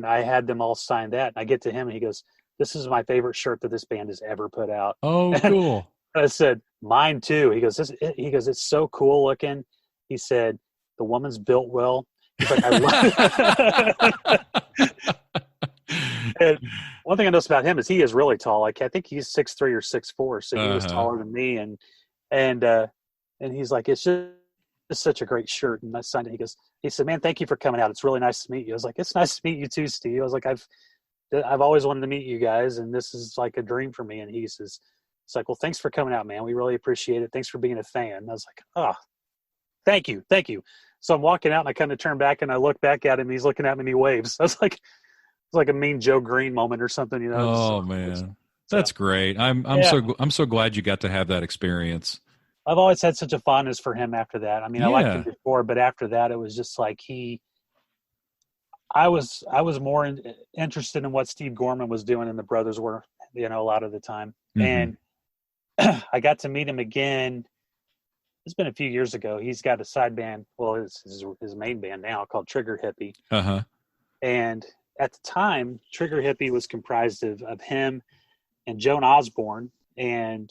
I had them all sign that, and I get to him, and he goes, "This is my favorite shirt that this band has ever put out." Oh, cool. I said, "Mine too." He goes, "It's so cool looking." He said, "The woman's built well." He's like, "I love." And one thing I noticed about him is he is really tall. Like, I think he's 6'3" or 6'4", so he was taller than me. And he's like, "It's such a great shirt." And I signed it. He said, "Man, thank you for coming out. It's really nice to meet you." I was like, "It's nice to meet you too, Steve." I was like, I've always wanted to meet you guys, and this is like a dream for me." And he says, "It's like, well, thanks for coming out, man. We really appreciate it. Thanks for being a fan." And I was like, "Oh, thank you. So I'm walking out, and I kind of turn back, and I look back at him. He's looking at me, and he waves. I was like, it's like a Mean Joe Green moment or something, Oh, man, that's great. I'm so glad you got to have that experience. I've always had such a fondness for him after that. I mean, I liked him before, but after that, it was just like I was more interested in what Steve Gorman was doing and the brothers were, a lot of the time. And I got to meet him again. It's been a few years ago. He's got a side band. Well, it's his main band now called Trigger Hippie. And at the time, Trigger Hippie was comprised of him and Joan Osborne and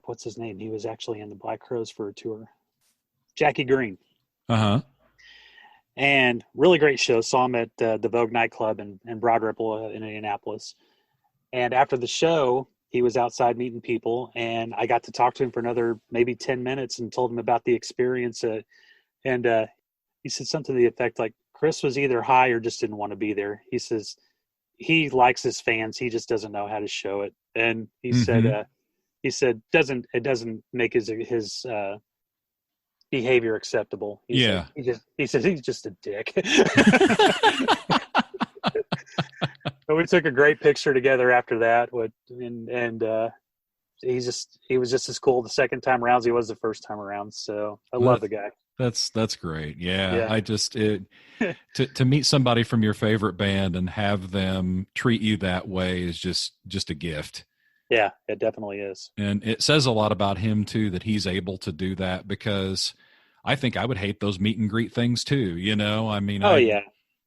what's his name? He was actually in the Black Crowes for a tour. Jackie Green. And really great show. Saw him at the Vogue nightclub in Broad Ripple in Indianapolis. And after the show, he was outside meeting people, and I got to talk to him for another maybe 10 minutes and told him about the experience. And he said something to the effect like, Chris was either high or just didn't want to be there. He says he likes his fans. He just doesn't know how to show it. And he said it doesn't make his behavior acceptable. He says he's just a dick. But we took a great picture together after that. He was just as cool the second time around as he was the first time around. So I love the guy. That's great. Yeah. I just to meet somebody from your favorite band and have them treat you that way is just a gift. Yeah, it definitely is. And it says a lot about him too, that he's able to do that, because I think I would hate those meet and greet things too. I mean,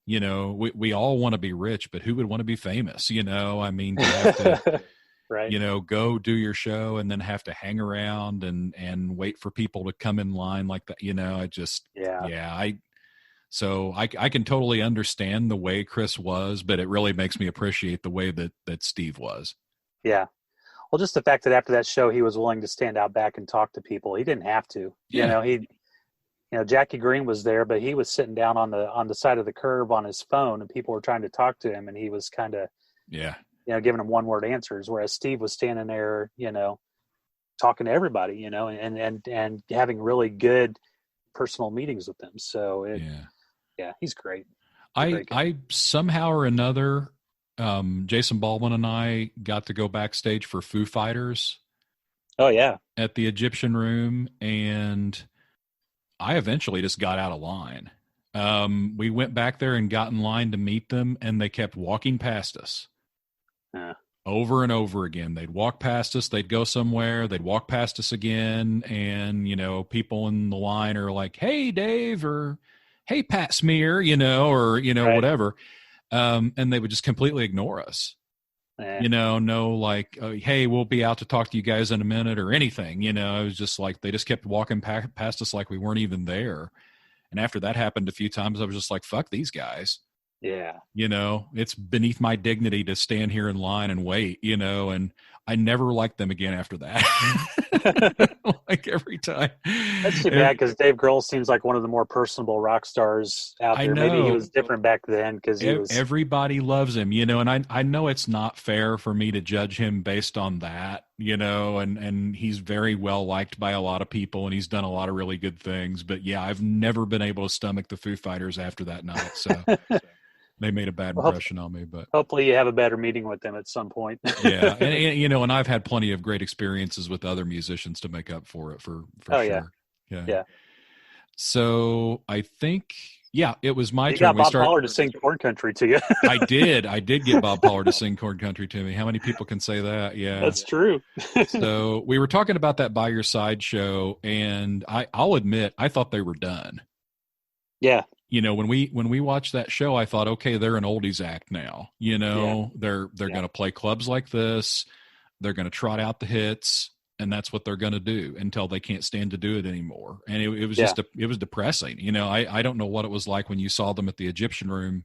we all want to be rich, but who would want to be famous? I mean, to have to, right. Go do your show and then have to hang around and wait for people to come in line like that. So I can totally understand the way Chris was, but it really makes me appreciate the way that Steve was. Yeah. Well, just the fact that after that show, he was willing to stand out back and talk to people. He didn't have to, Jackie Green was there, but he was sitting down on the side of the curb on his phone, and people were trying to talk to him, and he was kind of, giving them one-word answers, whereas Steve was standing there, talking to everybody, and having really good personal meetings with them. So he's great. I somehow or another, Jason Baldwin and I got to go backstage for Foo Fighters. Oh yeah. At the Egyptian Room, and I eventually just got out of line. We went back there and got in line to meet them, and they kept walking past us. Over and over again. They'd walk past us, they'd go somewhere, they'd walk past us again, and, people in the line are like, hey, Dave, or hey, Pat Smear, or, Right. whatever. And they would just completely ignore us. No, like, hey, we'll be out to talk to you guys in a minute or anything. It was just like they just kept walking past us like we weren't even there. And after that happened a few times, I was just like, fuck these guys. Yeah. It's beneath my dignity to stand here in line and wait, and I never liked them again after that. Like every time. That's too bad, because Dave Grohl seems like one of the more personable rock stars out there. Maybe he was different back then because everybody loves him, and I know it's not fair for me to judge him based on that, and he's very well liked by a lot of people, and he's done a lot of really good things. But yeah, I've never been able to stomach the Foo Fighters after that night. So they made a bad impression on me, but hopefully you have a better meeting with them at some point. Yeah. And I've had plenty of great experiences with other musicians to make up for it for sure. Yeah. So I think, it was my turn. You got Bob Pollard to sing Corn Country to you. I did get Bob Pollard to sing Corn Country to me. How many people can say that? Yeah. That's true. So we were talking about that By Your Side show, and I'll admit, I thought they were done. Yeah. When we watched that show, I thought, okay, they're an oldies act now. They're going to play clubs like this. They're going to trot out the hits, and that's what they're going to do until they can't stand to do it anymore. And it was it was depressing. I don't know what it was like when you saw them at the Egyptian Room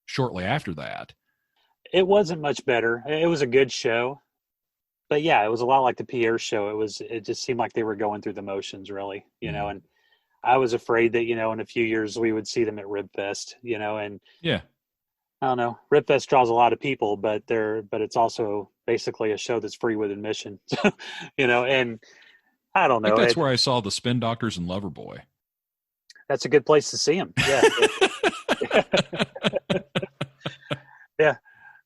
shortly after that. It wasn't much better. It was a good show, but yeah, it was a lot like the Pierre show. It just seemed like they were going through the motions, really, and I was afraid that, in a few years we would see them at Ribfest, and yeah, I don't know. Ribfest draws a lot of people, but it's also basically a show that's free with admission, and I don't know. That's where I saw the Spin Doctors and Loverboy. That's a good place to see them. Yeah. Yeah.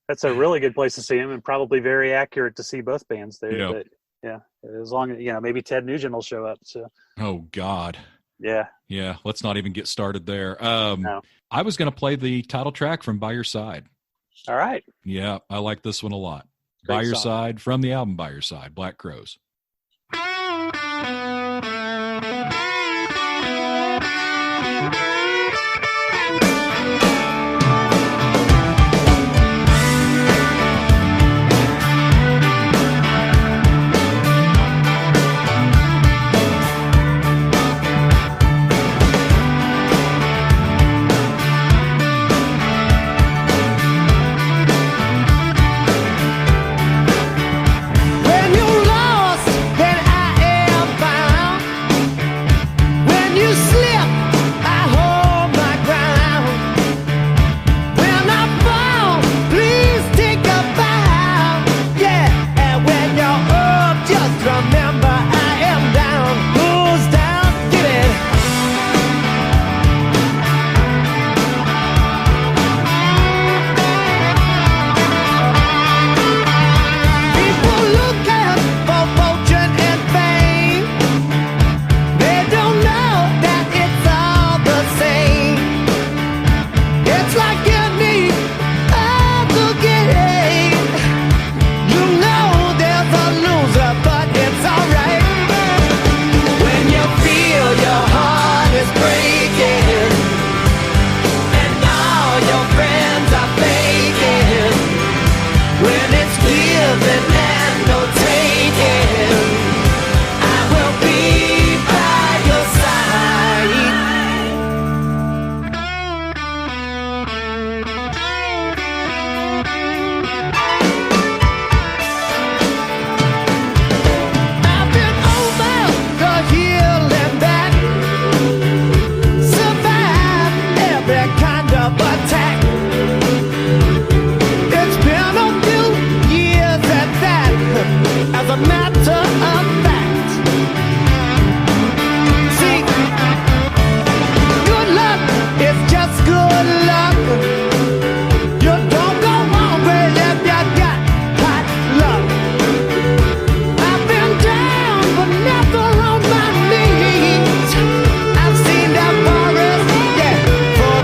That's a really good place to see them, and probably very accurate to see both bands there. Yep. But yeah, as long as, maybe Ted Nugent will show up. So. Oh God. Yeah. Yeah. Let's not even get started there. No. I was going to play the title track from By Your Side. All right. Yeah. I like this one a lot. Great By Your song. Side, from the album By Your Side, Black Crowes. When you're lost, then I am found. When you slip, I hold my ground. When I fall, please take a bow. Yeah, and when you're up, just remember I am down. Who's down? Get it. People looking for fortune and fame. They don't know that it's all the same. It's like any other game. You know there's a loser, but it's alright. When you feel your heart is breaking, and all your friends are faking. When it's giving and no taking, I will be by your side. I've been over the hill and back, survived every kind of attack. It's been a few years at that, as a matter of fact. See, good luck is just good luck. You don't go hungry if you got hot luck. I've been down but never on my knees. I've seen the forest, yeah, full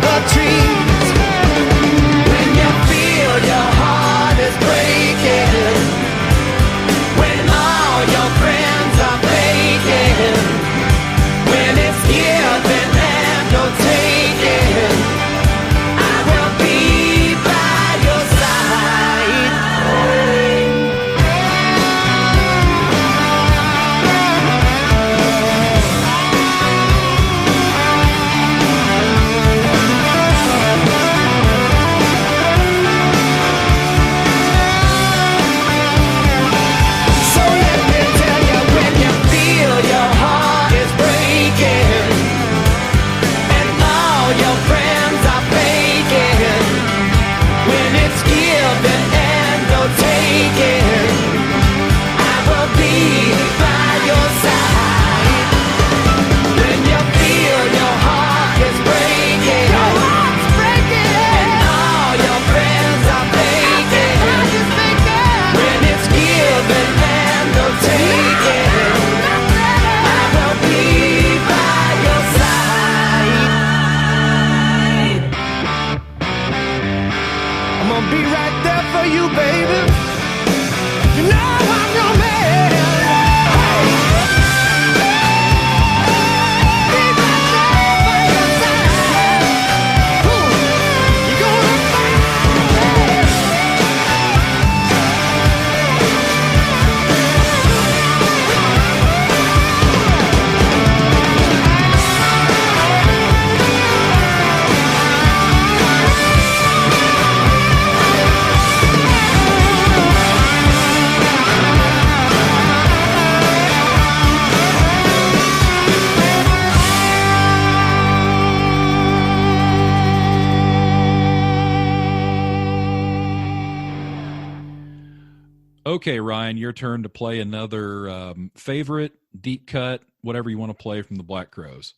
Okay, Ryan, your turn to play another favorite, deep cut, whatever you want to play from the Black Crowes.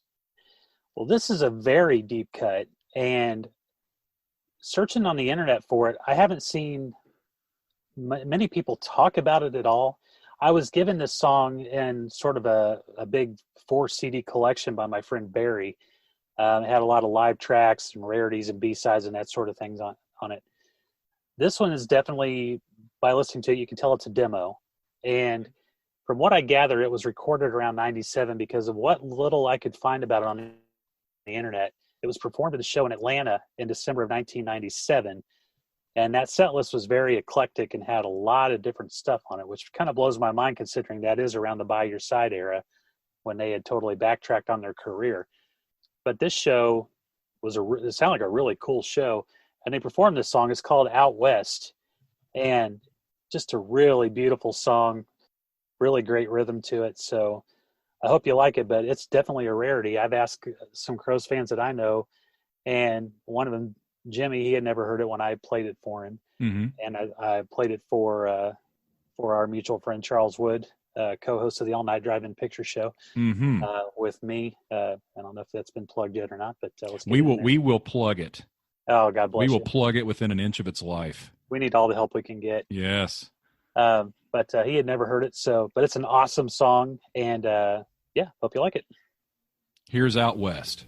Well, this is a very deep cut, and searching on the internet for it, I haven't seen many people talk about it at all. I was given this song in sort of a big 4 CD collection by my friend Barry. It had a lot of live tracks and rarities and B-sides and that sort of things on it. This one is definitely, by listening to it, you can tell it's a demo. And from what I gather, it was recorded around 97 because of what little I could find about it on the internet. It was performed at a show in Atlanta in December of 1997. And that set list was very eclectic and had a lot of different stuff on it, which kind of blows my mind considering that is around the By Your Side era when they had totally backtracked on their career. But this show it sounded like a really cool show. And they performed this song. It's called Out West. And just a really beautiful song, really great rhythm to it. So I hope you like it, but it's definitely a rarity. I've asked some Crowes fans that I know, and one of them, Jimmy, he had never heard it when I played it for him. Mm-hmm. And I played it for our mutual friend, Charles Wood, co-host of the All Night Drive-In Picture Show with me. I don't know if that's been plugged yet or not, but we will plug it. Oh, God bless you. We will plug it within an inch of its life. We need all the help we can get. Yes. But he had never heard it, but it's an awesome song, and hope you like it. Here's Out West.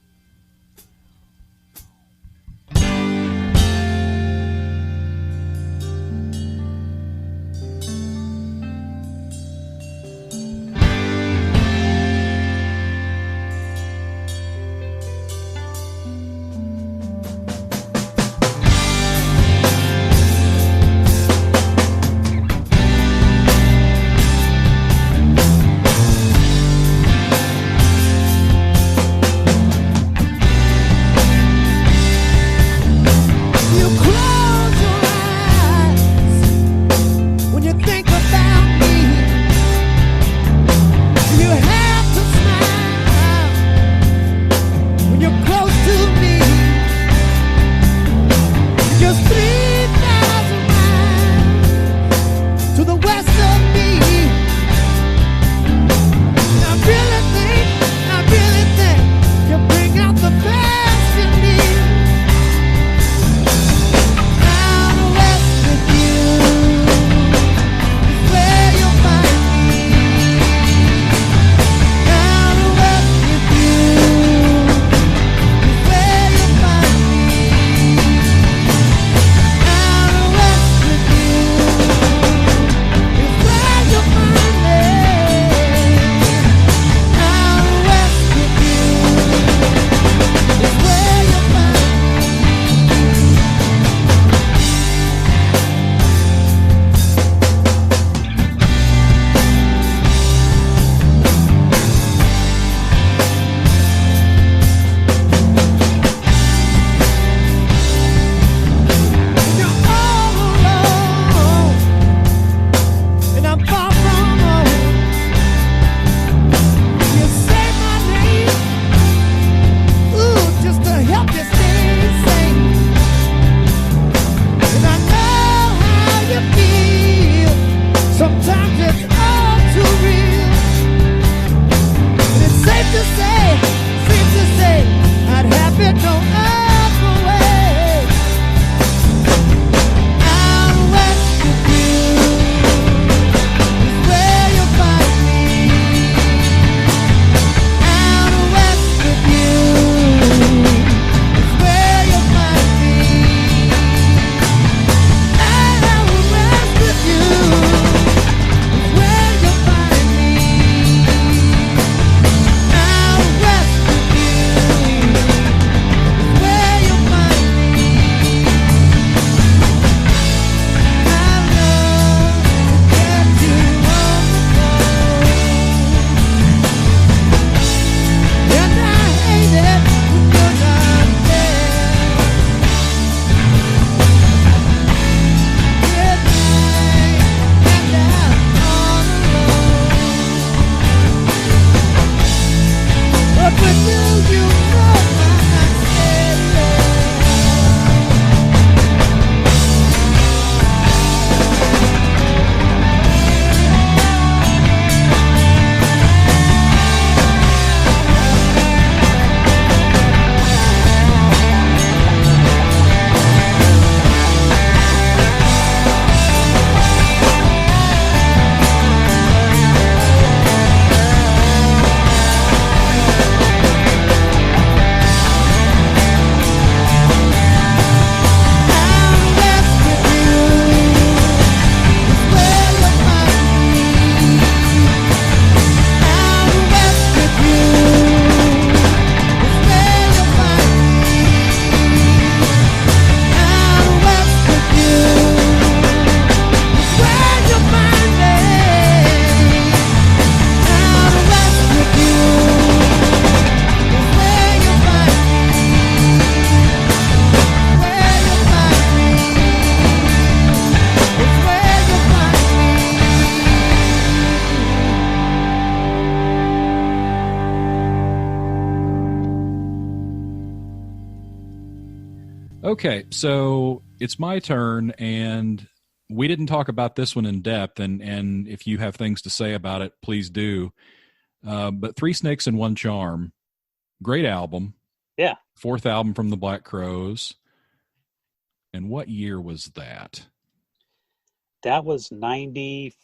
Okay, so it's my turn, and we didn't talk about this one in depth, and if you have things to say about it, please do. But Three Snakes and One Charm, great album. Yeah. 4th album from the Black Crowes. And what year was that? That was 95.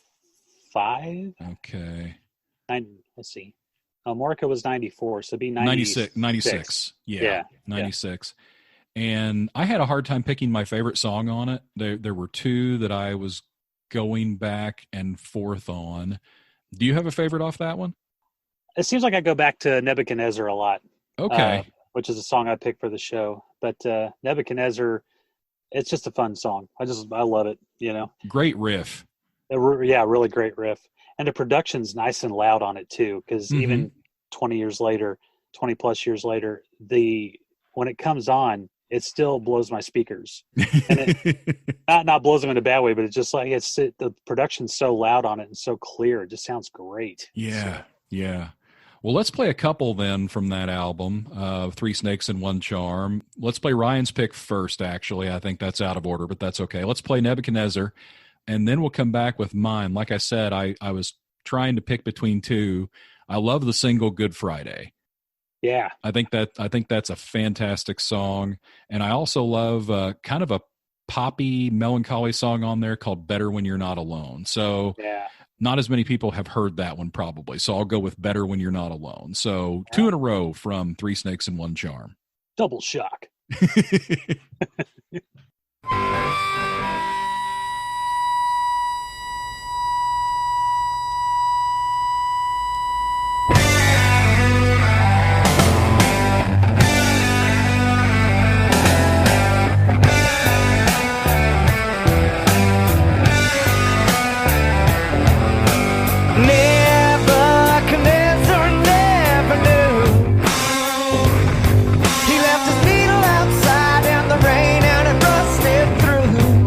Okay. Let's see. Morka was 94, so it'd be 96. Yeah. 96. And I had a hard time picking my favorite song on it. There were two that I was going back and forth on. Do you have a favorite off that one? It seems like I go back to Nebuchadnezzar a lot. Okay. Which is a song I picked for the show. But Nebuchadnezzar, it's just a fun song. I love it, you know. Great riff. Really great riff. And the production's nice and loud on it too, because even 20 plus years later, when it comes on, it still blows my speakers. And it not blows them in a bad way, but it's just like the production's so loud on it and so clear. It just sounds great. Yeah. Well, let's play a couple then from that album, Three Snakes and One Charm. Let's play Ryan's pick first, actually. I think that's out of order, but that's okay. Let's play Nebuchadnezzar, and then we'll come back with mine. Like I said, I was trying to pick between two. I love the single Good Friday. Yeah. I think that's a fantastic song. And I also love kind of a poppy, melancholy song on there called Better When You're Not Alone. So not as many people have heard that one probably. So I'll go with Better When You're Not Alone. So 2 in a row from Three Snakes and One Charm. Double shock. Nebuchadnezzar never knew. He left his needle outside in the rain and it rusted through.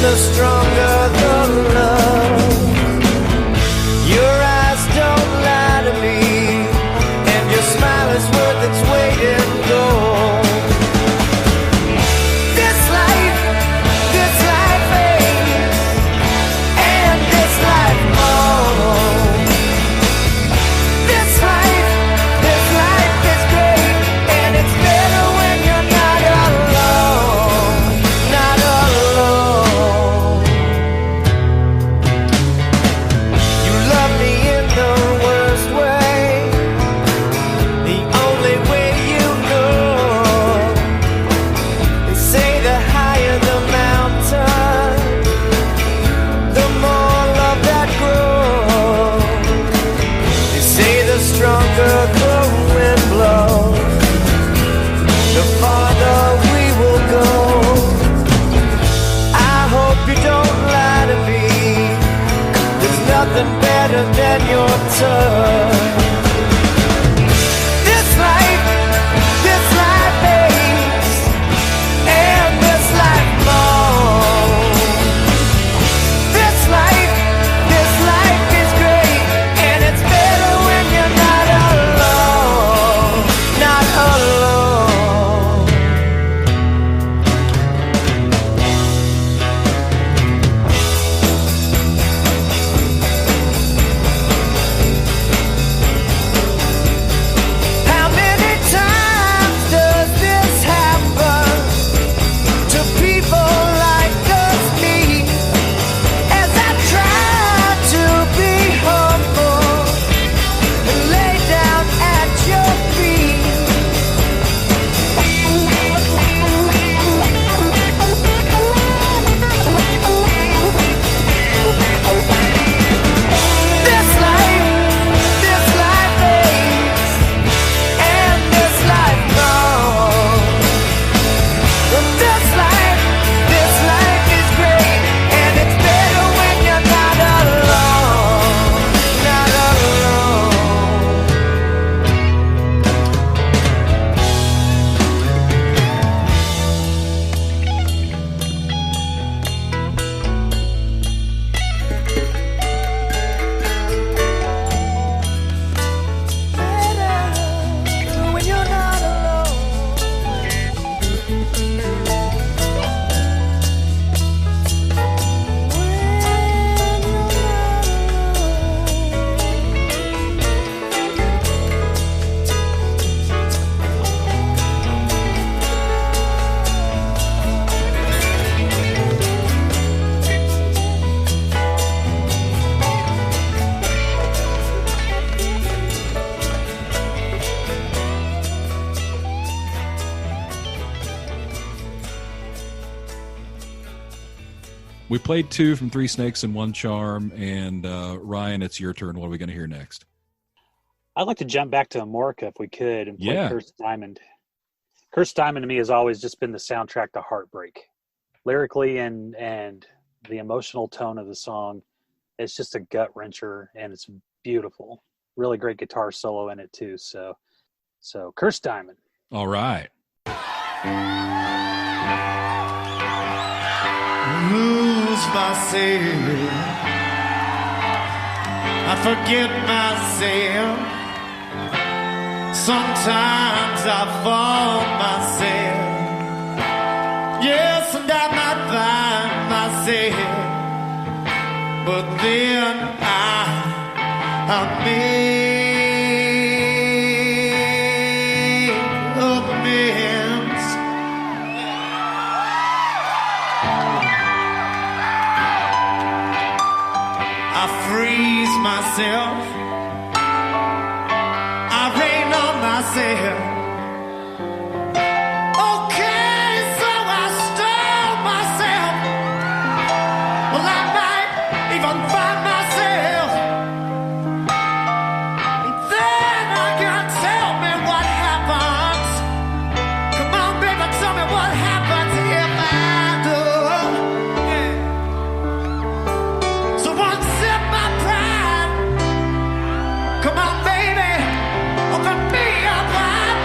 the stronger the love. Your eyes don't lie to me, and your smile is worth its weight in gold. This life fades, and this life moans. This life is great, and it's better when you're not alone, not alone. You love me in the worst way, the only way you know. They say the higher the mountain, the more love that grows. They say the stronger the wind blows, the farther we will go. I hope you don't lie to me. There's nothing better than your touch. This life fades, and this life moans. This life is great, and it's better when you're not alone, not alone. How many times does this happen to people like us, me? As I try to be humble and lay down at your feet. This life fades, and this life goes. But this life is great, and it's better when you're not alone, not alone. Better when you're not alone. We played two from Three Snakes and One Charm, and Ryan, it's your turn. What are we going to hear next? I'd like to jump back to Amorica if we could and play Yeah. Curse Diamond. Curse Diamond to me has always just been the soundtrack to heartbreak. Lyrically and the emotional tone of the song, it's just a gut wrencher, and it's beautiful. Really great guitar solo in it too. So Curse Diamond. All right. Lose myself, I forget myself. Sometimes I fall myself. Yes, and I might find myself, but then I make amends. I freeze myself, I rain on myself. Okay, so I stole myself. Well, I might even find myself. And then I can tell me what happens. Come on, baby, tell me what happens if I do. So accept my pride. Come on, baby, open me up wide.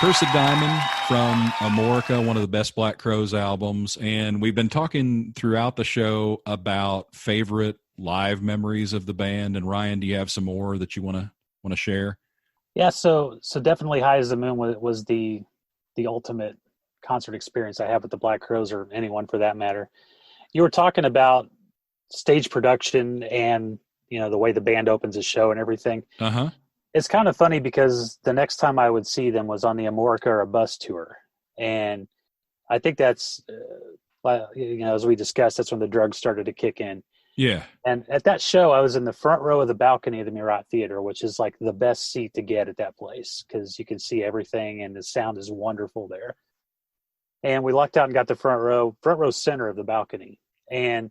Cursed Diamond from Amorica, one of the best Black Crowes albums. And we've been talking throughout the show about favorite live memories of the band. And Ryan, do you have some more that you want to share? Yeah, so definitely High as the Moon was the ultimate concert experience I have with the Black Crowes, or anyone for that matter. You were talking about stage production and, the way the band opens a show and everything. Uh-huh. It's kind of funny because the next time I would see them was on the Amorica or a Bus tour. And I think that's, as we discussed, that's when the drugs started to kick in. Yeah. And at that show, I was in the front row of the balcony of the Murat Theater, which is like the best seat to get at that place because you can see everything and the sound is wonderful there. And we lucked out and got the front row center of the balcony. And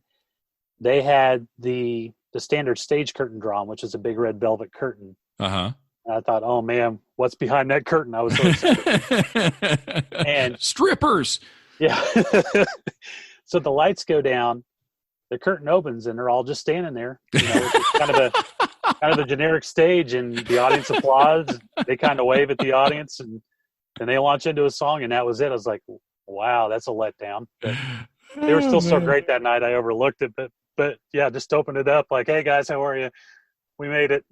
they had the standard stage curtain drawn, which is a big red velvet curtain. Uh-huh. And I thought, oh man, what's behind that curtain? I was so excited. And strippers. Yeah. So the lights go down, the curtain opens, and they're all just standing there. It's kind of a generic stage, and the audience applauds. They kind of wave at the audience, and they launch into a song, and that was it. I was like, wow, that's a letdown. But they were still so great that night. I overlooked it, but yeah, just opened it up like, hey guys, how are you? We made it.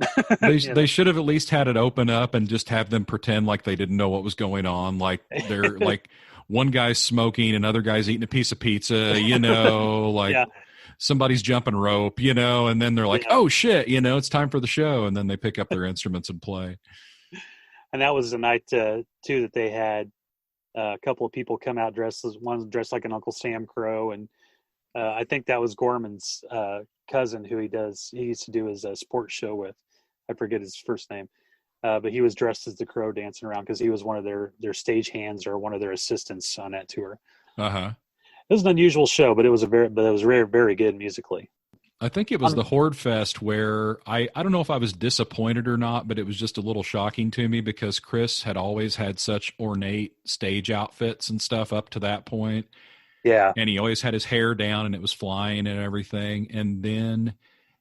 They should have at least had it open up and just have them pretend like they didn't know what was going on. Like they're like one guy's smoking, another guy's eating a piece of pizza, like yeah. Somebody's jumping rope, and then they're like, yeah. Oh shit, it's time for the show. And then they pick up their instruments and play. And that was the night too, that they had a couple of people come out one dressed like an Uncle Sam Crow. And I think that was Gorman's cousin who he used to do his sports show with. I forget his first name. But he was dressed as the Crow dancing around because he was one of their stage hands or one of their assistants on that tour. Uh-huh. It was an unusual show, but it was very, very good musically. I think it was the Horde Fest where I don't know if I was disappointed or not, but it was just a little shocking to me because Chris had always had such ornate stage outfits and stuff up to that point. Yeah. And he always had his hair down and it was flying and everything. And then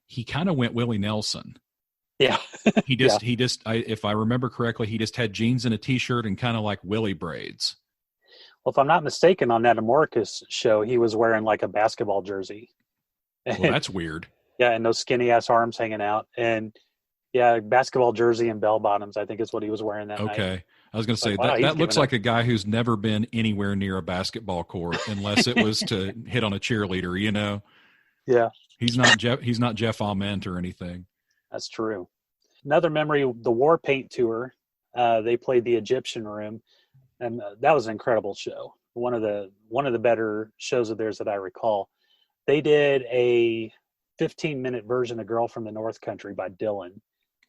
he kind of went Willie Nelson. Yeah. If I remember correctly, he just had jeans and a t-shirt and kind of like Willie braids. Well, if I'm not mistaken, on that Amorcus show, he was wearing like a basketball jersey. Well, that's weird. Yeah, and those skinny ass arms hanging out, and yeah, basketball jersey and bell bottoms. I think is what he was wearing that night. Okay, I was going to say that looks like a guy wwho's never been anywhere near a basketball court unless it was to hit on a cheerleader. Yeah, he's not Jeff Ament or anything. That's true. Another memory: the War Paint tour. They played the Egyptian Room, and that was an incredible show. One of the better shows of theirs that I recall. They did a 15-minute version of Girl from the North Country by Dylan.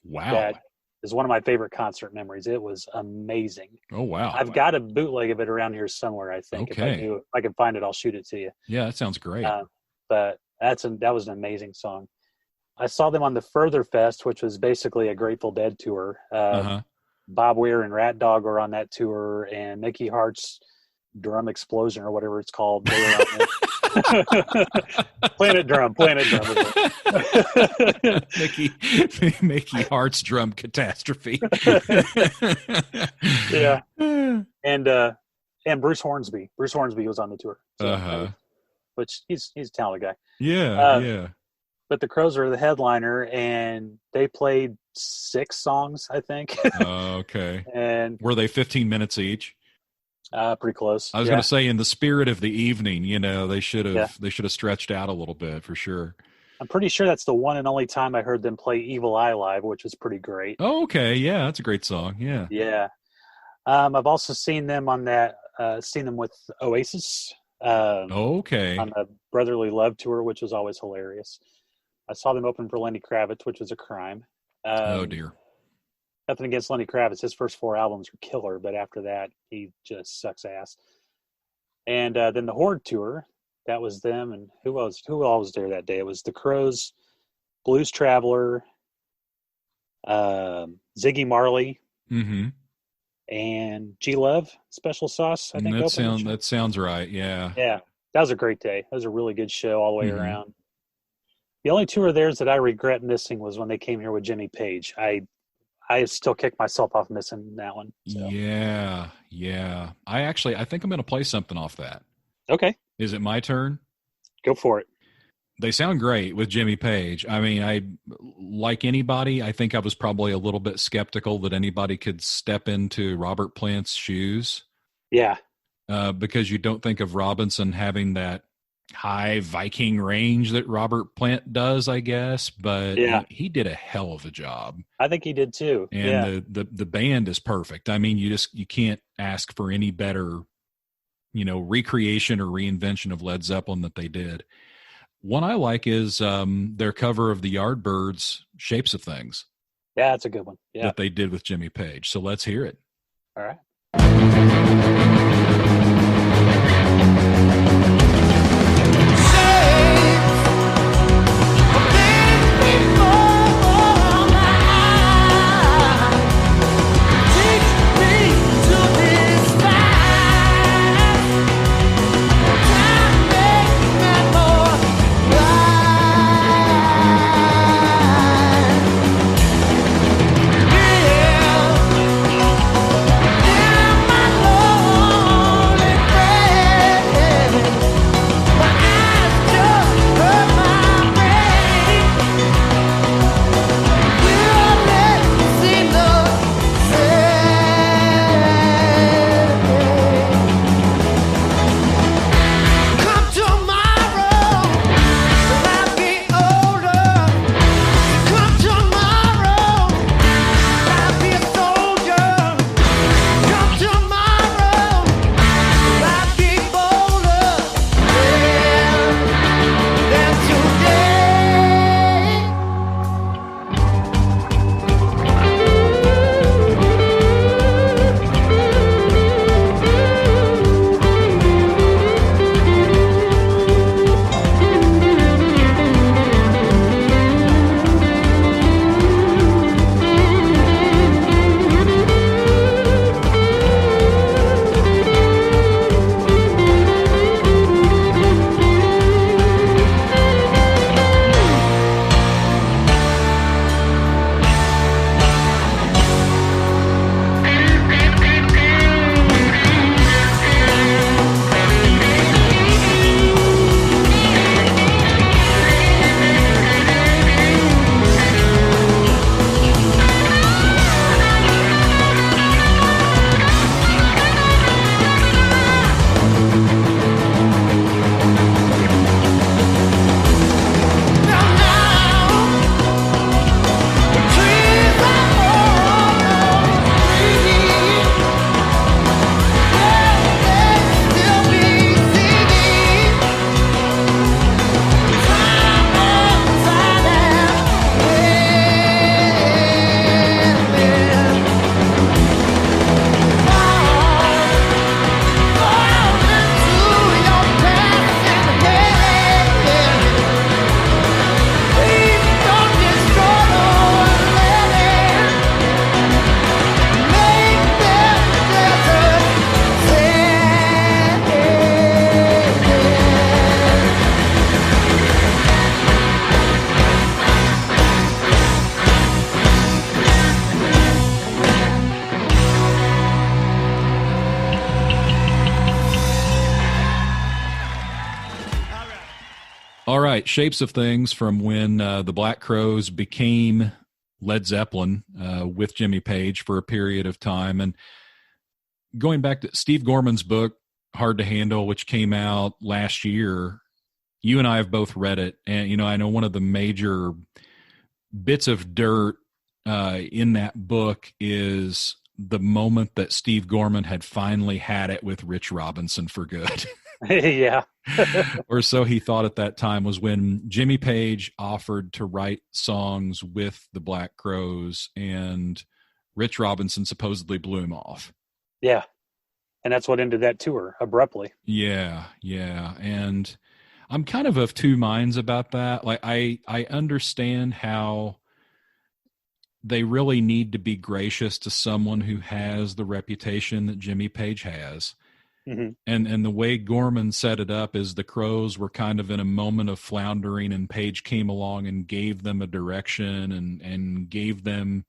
Wow. That is one of my favorite concert memories. It was amazing. Oh, wow. I've got a bootleg of it around here somewhere, I think. Okay. If I can find it, I'll shoot it to you. Yeah, that sounds great. But that was an amazing song. I saw them on the Further Fest, which was basically a Grateful Dead tour. Bob Weir and Rat Dog were on that tour, and Mickey Hart's Drum Explosion or whatever it's called. They were on Planet Drum. Mickey Hart's Drum Catastrophe. Yeah. And Bruce Hornsby. Bruce Hornsby was on the tour. So, which he's a talented guy. Yeah. But the Crows were the headliner, and they played 6 songs, I think. Okay. And were they 15 minutes each? Pretty close. I was going to say, in the spirit of the evening, they should have stretched out a little bit for sure. I'm pretty sure that's the one and only time I heard them play Evil Eye live, which was pretty great. Oh, okay. Yeah, that's a great song. Yeah. Yeah. I've also seen them on that. Seen them with Oasis. Okay. On the Brotherly Love tour, which was always hilarious. I saw them open for Lenny Kravitz, which was a crime. Oh dear. Nothing against Lenny Kravitz. His first 4 albums were killer, but after that, he just sucks ass. And then the Horde tour, that was them. And who all was there that day? It was the Crows, Blues Traveler, Ziggy Marley, and G Love, Special Sauce. I think that sounds right. Yeah. Yeah, that was a great day. That was a really good show all the way around. The only tour of theirs that I regret missing was when they came here with Jimmy Page. I I still kick myself off missing that one. So. Yeah. I think I'm going to play something off that. Okay. Is it my turn? Go for it. They sound great with Jimmy Page. I mean, like anybody, I think I was probably a little bit skeptical that anybody could step into Robert Plant's shoes. Yeah. Because you don't think of Robinson having that high Viking range that Robert Plant does, I guess. But he did a hell of a job. I think he did too. And the band is perfect. I mean, you can't ask for any better, recreation or reinvention of Led Zeppelin that they did. One I like is their cover of the Yardbirds' Shapes of Things. Yeah, that's a good one. Yeah. That they did with Jimmy Page. So let's hear it. All right. All right, Shapes of Things from when the Black Crowes became Led Zeppelin with Jimmy Page for a period of time. And going back to Steve Gorman's book, Hard to Handle, which came out last year, you and I have both read it. And, I know one of the major bits of dirt in that book is the moment that Steve Gorman had finally had it with Rich Robinson for good. Yeah. Or so he thought at that time, was when Jimmy Page offered to write songs with the Black Crowes and Rich Robinson supposedly blew him off. Yeah. And that's what ended that tour abruptly. Yeah. And I'm kind of two minds about that. Like I understand how they really need to be gracious to someone who has the reputation that Jimmy Page has. Mm-hmm. And the way Gorman set it up is the Crowes were kind of in a moment of floundering, and Page came along and gave them a direction and gave them,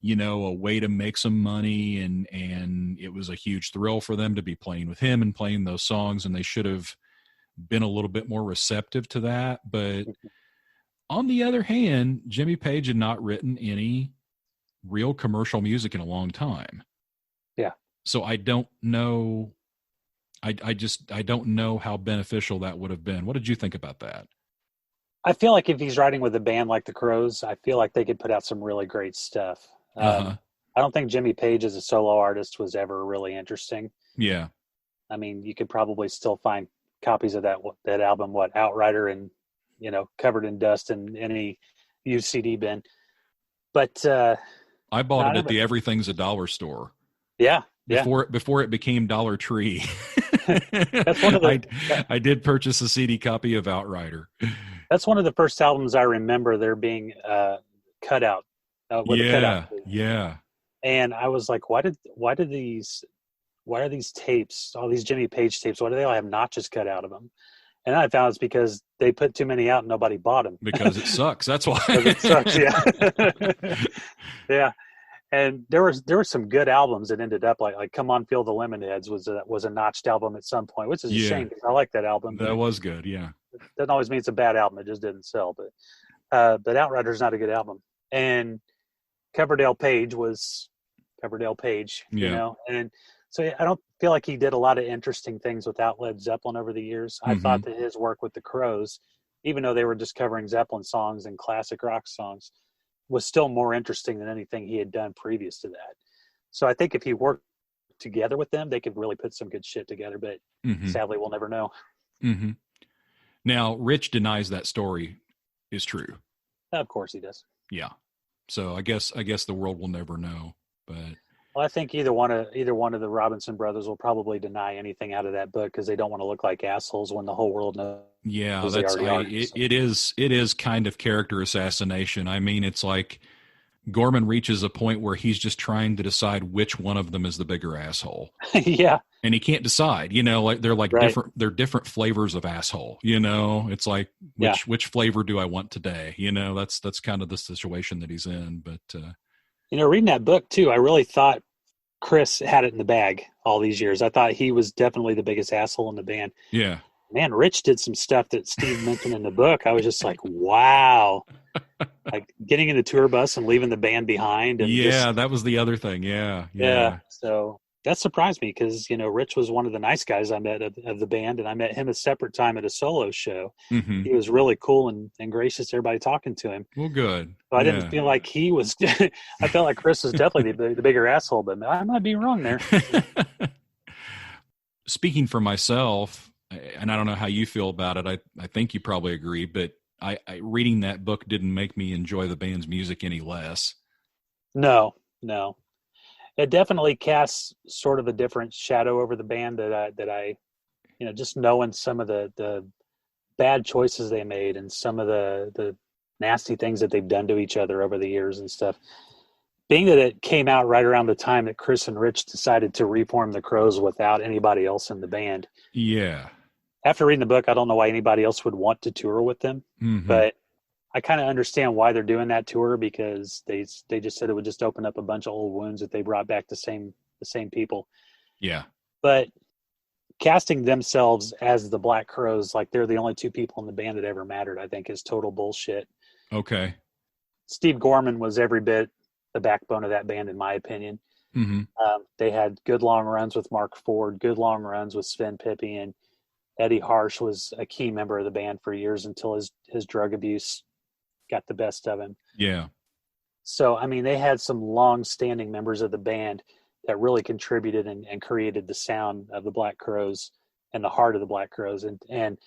a way to make some money, and it was a huge thrill for them to be playing with him and playing those songs, and they should have been a little bit more receptive to that. But on the other hand, Jimmy Page had not written any real commercial music in a long time. Yeah. So I don't know. I don't know how beneficial that would have been. What did you think about that? I feel like if he's writing with a band like the Crows, I feel like they could put out some really great stuff. I don't think Jimmy Page as a solo artist was ever really interesting. Yeah. I mean, you could probably still find copies of that album, Outrider, and covered in dust in any used CD bin. But I bought it at the Everything's a Dollar store. Yeah. Before it became Dollar Tree. That's one of the. I did purchase a CD copy of Outrider. That's one of the first albums I remember there being cut out. With a cutout. Yeah. And I was like, why are these tapes, all these Jimmy Page tapes, why do they all have notches cut out of them? And I found it's because they put too many out and nobody bought them. Because it sucks. That's why. It sucks, yeah. Yeah. And there were some good albums that ended up like Come On Feel the Lemonheads was a notched album at some point, which is a shame because I like that album. That was good, yeah. It doesn't always mean it's a bad album, it just didn't sell. But Outrider's not a good album. And Coverdale Page, and so I don't feel like he did a lot of interesting things without Led Zeppelin over the years. I thought that his work with the Crows, even though they were just covering Zeppelin songs and classic rock songs, was still more interesting than anything he had done previous to that. So I think if he worked together with them, they could really put some good shit together, but sadly we'll never know. Mm-hmm. Now, Rich denies that story is true. Of course he does. Yeah. So I guess the world will never know, but well, I think either one of the Robinson brothers will probably deny anything out of that book because they don't want to look like assholes when the whole world knows. Yeah, it is kind of character assassination. I mean, it's like Gorman reaches a point where he's just trying to decide which one of them is the bigger asshole. Yeah, and he can't decide. Like they're like right. different flavors of asshole. It's like which flavor do I want today? That's kind of the situation that he's in. But reading that book too, I really thought Chris had it in the bag all these years. I thought he was definitely the biggest asshole in the band. Yeah. Man, Rich did some stuff that Steve mentioned in the book. I was just like, wow. Like getting in the tour bus and leaving the band behind. And that was the other thing. Yeah. So that surprised me because, Rich was one of the nice guys I met of the band, and I met him a separate time at a solo show. Mm-hmm. He was really cool and gracious to everybody talking to him. Well, good. So I didn't feel like he was – I felt like Chris was definitely the bigger asshole, but I might be wrong there. Speaking for myself, and I don't know how you feel about it, I think you probably agree, but I reading that book didn't make me enjoy the band's music any less. No. It definitely casts sort of a different shadow over the band that I just knowing some of the bad choices they made and some of the nasty things that they've done to each other over the years and stuff. Being that it came out right around the time that Chris and Rich decided to reform the Crows without anybody else in the band. Yeah. After reading the book, I don't know why anybody else would want to tour with them, but I kind of understand why they're doing that tour because they just said it would just open up a bunch of old wounds if they brought back the same people. Yeah. But casting themselves as the Black Crows, like they're the only two people in the band that ever mattered, I think is total bullshit. Okay. Steve Gorman was every bit the backbone of that band, in my opinion. Mm-hmm. They had good long runs with Mark Ford, good long runs with Sven Pippi, and Eddie Harsh was a key member of the band for years until his drug abuse got the best of him. Yeah. So, I mean, they had some long-standing members of the band that really contributed and created the sound of the Black Crows and the heart of the Black Crows. And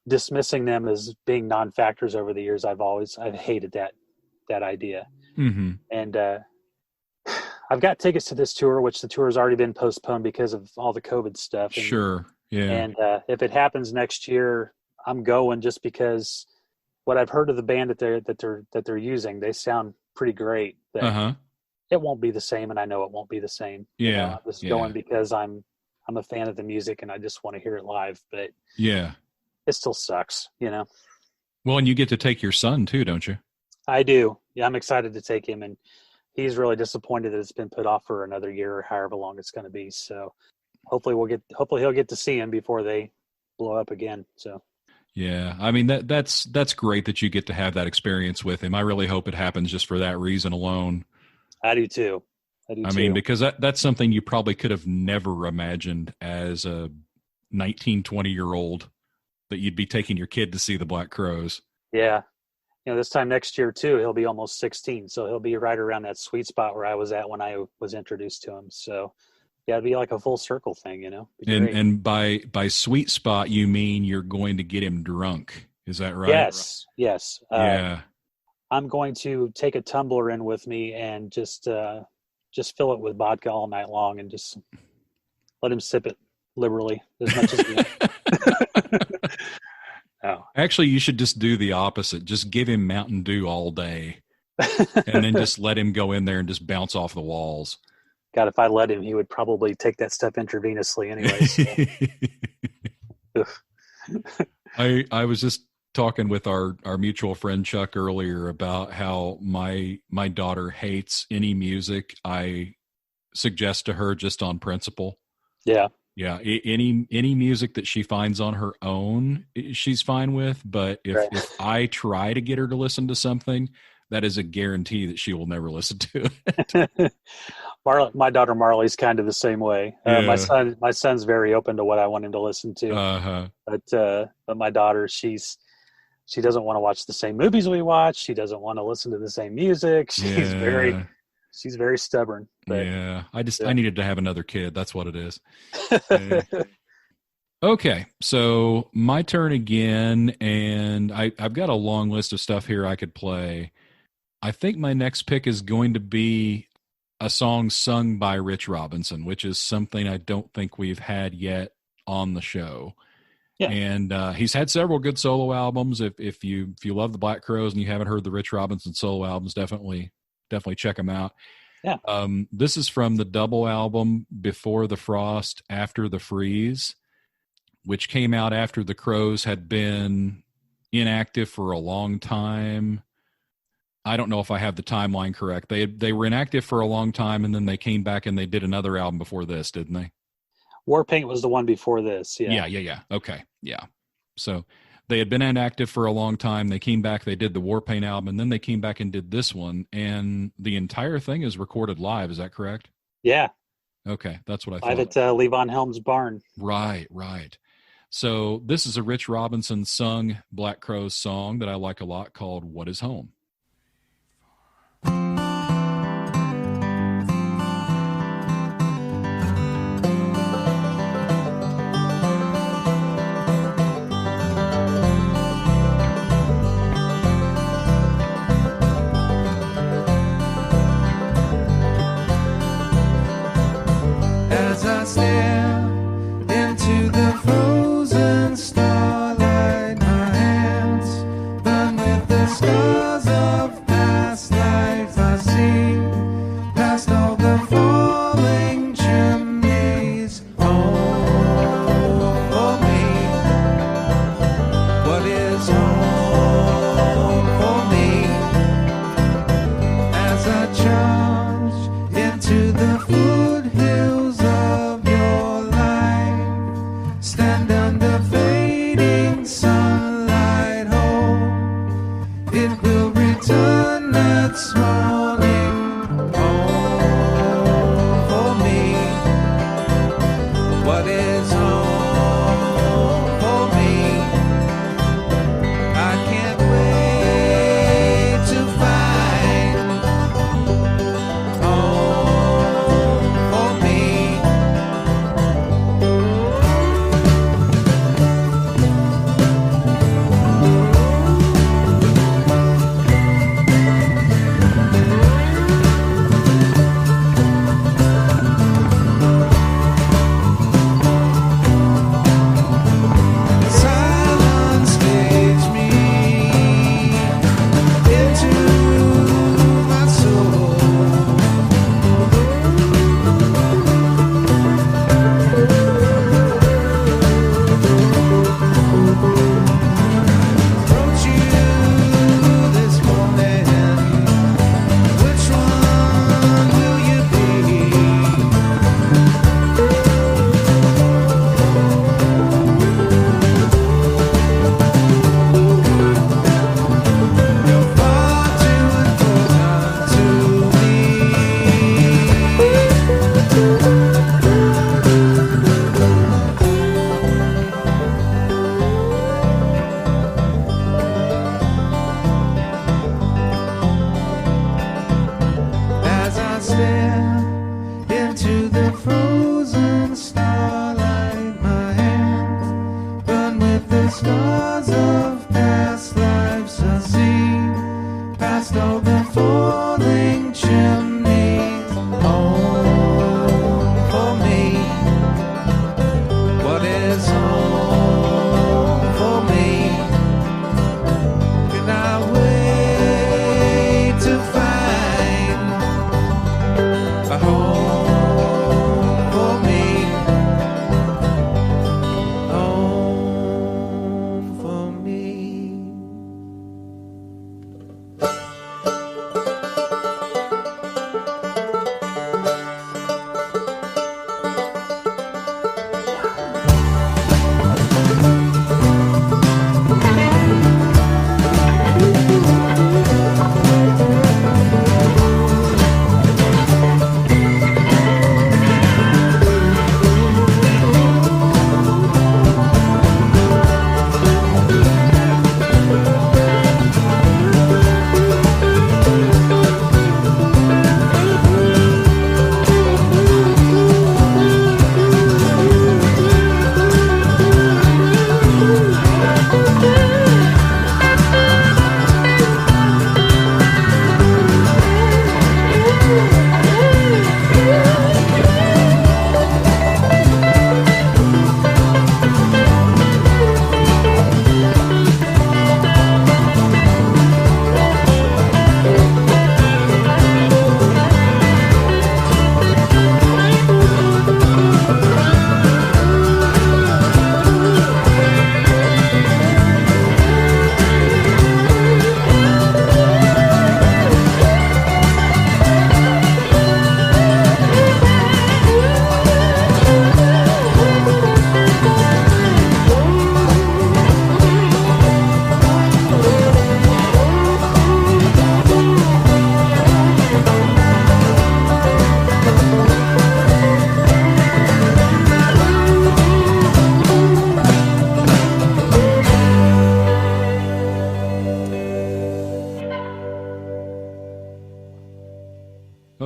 dismissing them as being non-factors over the years, I've hated that idea. Mm-hmm. And I've got tickets to this tour, which the tour has already been postponed because of all the COVID stuff. And, sure. Yeah. And if it happens next year, I'm going just because what I've heard of the band that they're using, they sound pretty great. But it won't be the same, and I know it won't be the same. Yeah. I'm just going because I'm a fan of the music and I just want to hear it live. But yeah, it still sucks, Well, and you get to take your son too, don't you? I do. Yeah, I'm excited to take him, and he's really disappointed that it's been put off for another year or however long it's going to be. So hopefully he'll get to see him before they blow up again. So yeah, I mean that's great that you get to have that experience with him. I really hope it happens just for that reason alone. I do too. I mean, because that's something you probably could have never imagined as a 19, 20-year-old, that you'd be taking your kid to see the Black Crowes. Yeah. This time next year too, he'll be almost 16. So he'll be right around that sweet spot where I was at when I was introduced to him. So yeah, it'd be like a full circle thing, And by sweet spot, you mean you're going to get him drunk. Is that right? Yes. Yeah. I'm going to take a tumbler in with me and just fill it with vodka all night long and just let him sip it liberally as much as he No. Actually, you should just do the opposite. Just give him Mountain Dew all day and then just let him go in there and just bounce off the walls. God, if I let him, he would probably take that stuff intravenously anyway. So. I was just talking with our mutual friend Chuck earlier about how my daughter hates any music I suggest to her just on principle. Yeah. Yeah. Any music that she finds on her own, she's fine with. But if I try to get her to listen to something, that is a guarantee that she will never listen to it. My daughter Marley's kind of the same way. Yeah. My son's very open to what I want him to listen to. Uh-huh. But my daughter, she doesn't want to watch the same movies we watch. She doesn't want to listen to the same music. She's very stubborn. But, yeah. I needed to have another kid. That's what it is. Yeah. Okay. So my turn again. And I've got a long list of stuff here I could play. I think my next pick is going to be a song sung by Rich Robinson, which is something I don't think we've had yet on the show. Yeah. And he's had several good solo albums. If you love the Black Crowes and you haven't heard the Rich Robinson solo albums, definitely check them out. Yeah. This is from the double album Before the Frost, After the Freeze, which came out after the Crowes had been inactive for a long time. I don't know if I have the timeline correct. They were inactive for a long time, and then they came back and they did another album before this, didn't they? Warpaint was the one before this. Yeah. Yeah. Okay. Yeah. So they had been inactive for a long time. They came back, they did the Warpaint album, and then they came back and did this one. And the entire thing is recorded live. Is that correct? Yeah. Okay. That's what I live thought. At Levon Helm's barn. Right. So this is a Rich Robinson sung Black Crowes song that I like a lot called What Is Home? As I stare into the frozen starlight, my hands burn with the scars of past life. I see past all the falling chimneys. Home for me. What is home for me? As I charge into the foothills of your life, stand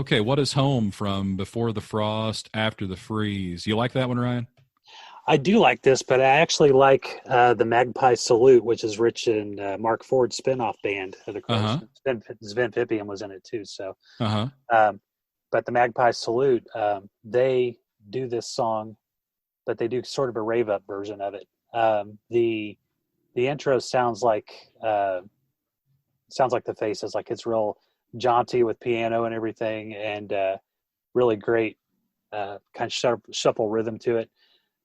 Okay, what is Home from Before the Frost, After the Freeze? You like that one, Ryan? I do like this, but I actually like the Magpie Salute, which is Rich and Mark Ford's spinoff band of the Crows. Sven Pippian was in it too. So, but the Magpie Salute, they do this song, but they do sort of a rave up version of it. The intro sounds like the Faces, like it's real jaunty with piano and everything, and really great kind of shuffle rhythm to it.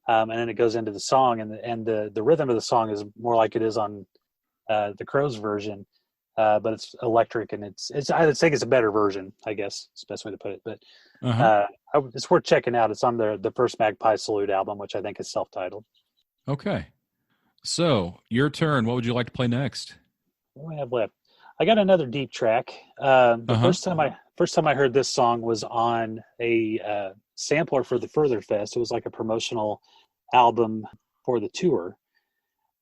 And then it goes into the song, and the rhythm of the song is more like it is on the Crows version, but it's electric, and it's I would think it's a better version, I guess is the best way to put it. But it's worth checking out. It's on the first Magpie Salute album, which I think is self-titled. Okay, so your turn. What would you like to play next? What do I have left? I got another deep track. The first time I heard this song was on a sampler for the Further Fest. It was like a promotional album for the tour,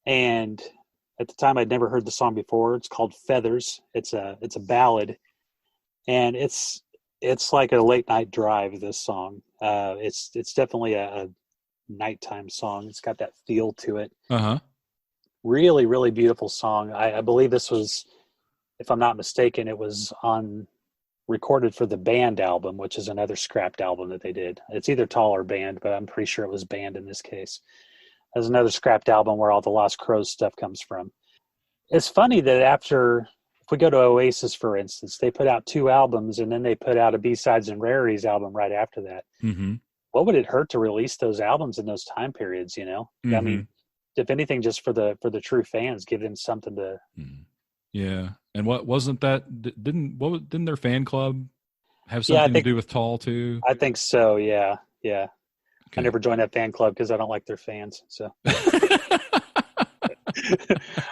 and at the time I'd never heard the song before. It's called Feathers. It's a ballad, and it's like a late night drive. This song, it's definitely a nighttime song. It's got that feel to it. Really, really beautiful song. I believe this was, if I'm not mistaken, it was recorded for the Band album, which is another scrapped album that they did. It's either Tall or Band, but I'm pretty sure it was Band in this case. There's another scrapped album where all the Lost Crows stuff comes from. It's funny that if we go to Oasis, for instance, they put out 2 albums, and then they put out a B-Sides and Rarities album right after that. What would it hurt to release those albums in those time periods, you know? I mean, if anything, just for the true fans, give them something to... Yeah, and what wasn't that? Didn't their fan club have something to do with Tall too? I think so. Yeah. Okay. I never joined that fan club because I don't like their fans. So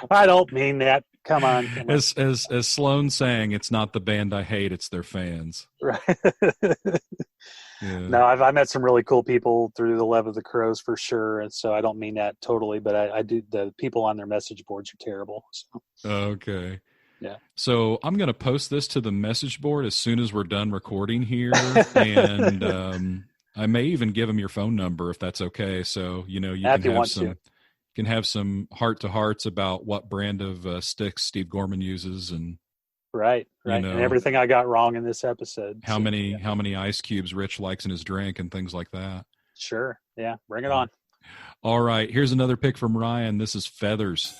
I don't mean that. Come on. As Sloan saying, it's not the band I hate; it's their fans. Right. No, I met some really cool people through the Love of the Crows for sure, and so I don't mean that totally, but I do. The people on their message boards are terrible. So. Okay. Yeah. So I'm going to post this to the message board as soon as we're done recording here, and I may even give them your phone number if that's okay. So you can have some heart to hearts about what brand of sticks Steve Gorman uses, and right, and everything I got wrong in this episode. How many ice cubes Rich likes in his drink and things like that. Sure. Yeah. Bring it on. All right. Here's another pick from Ryan. This is Feathers.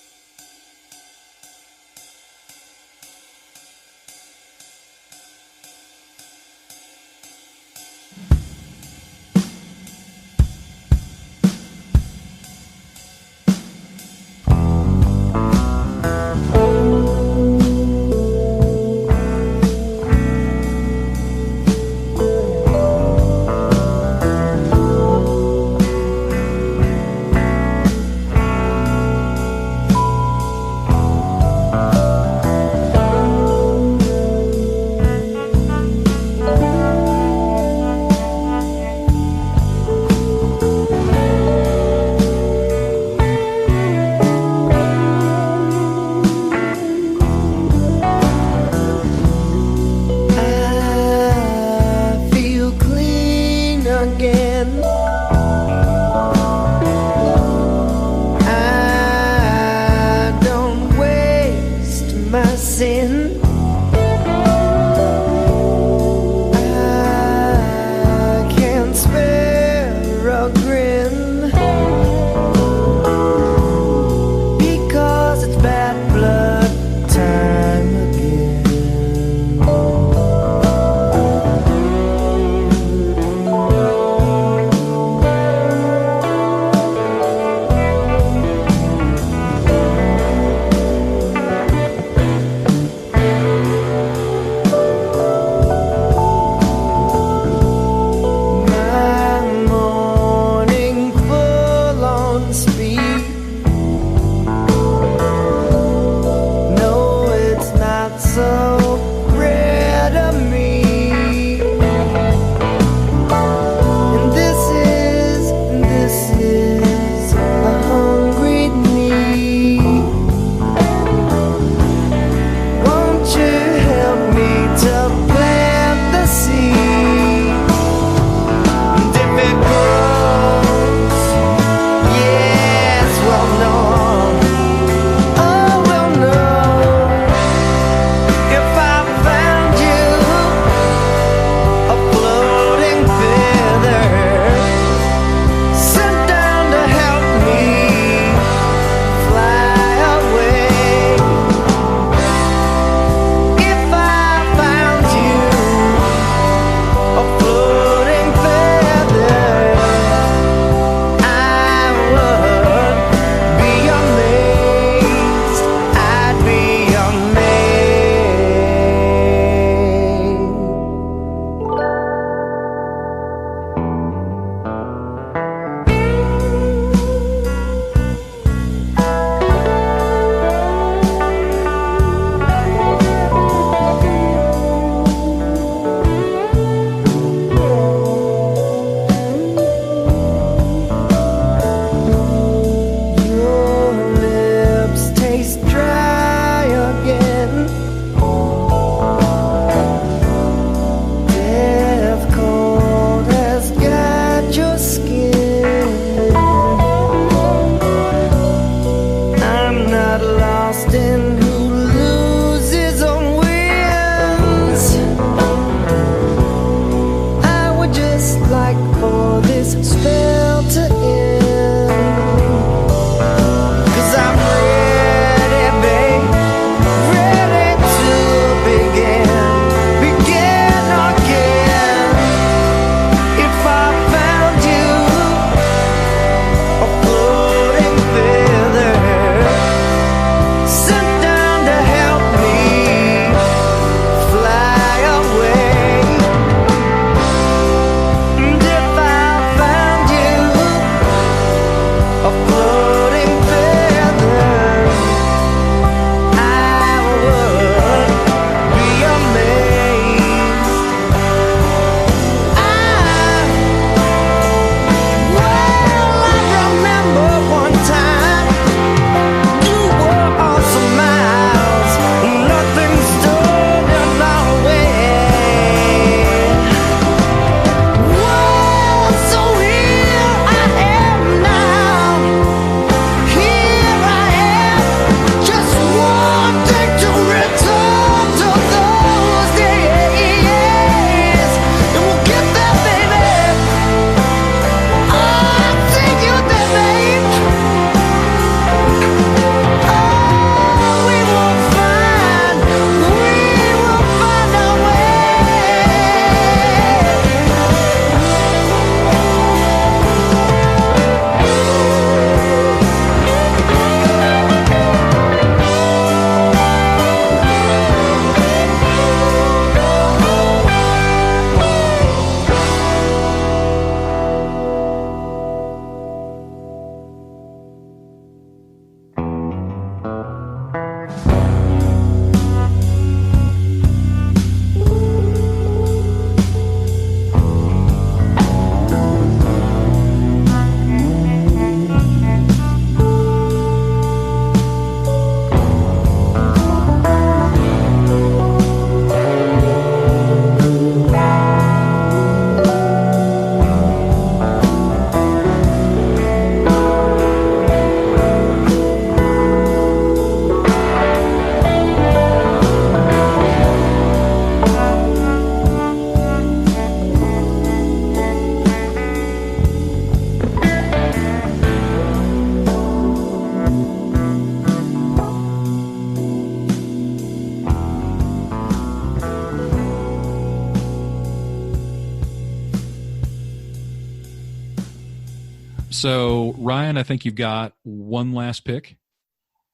So, Ryan, I think you've got one last pick.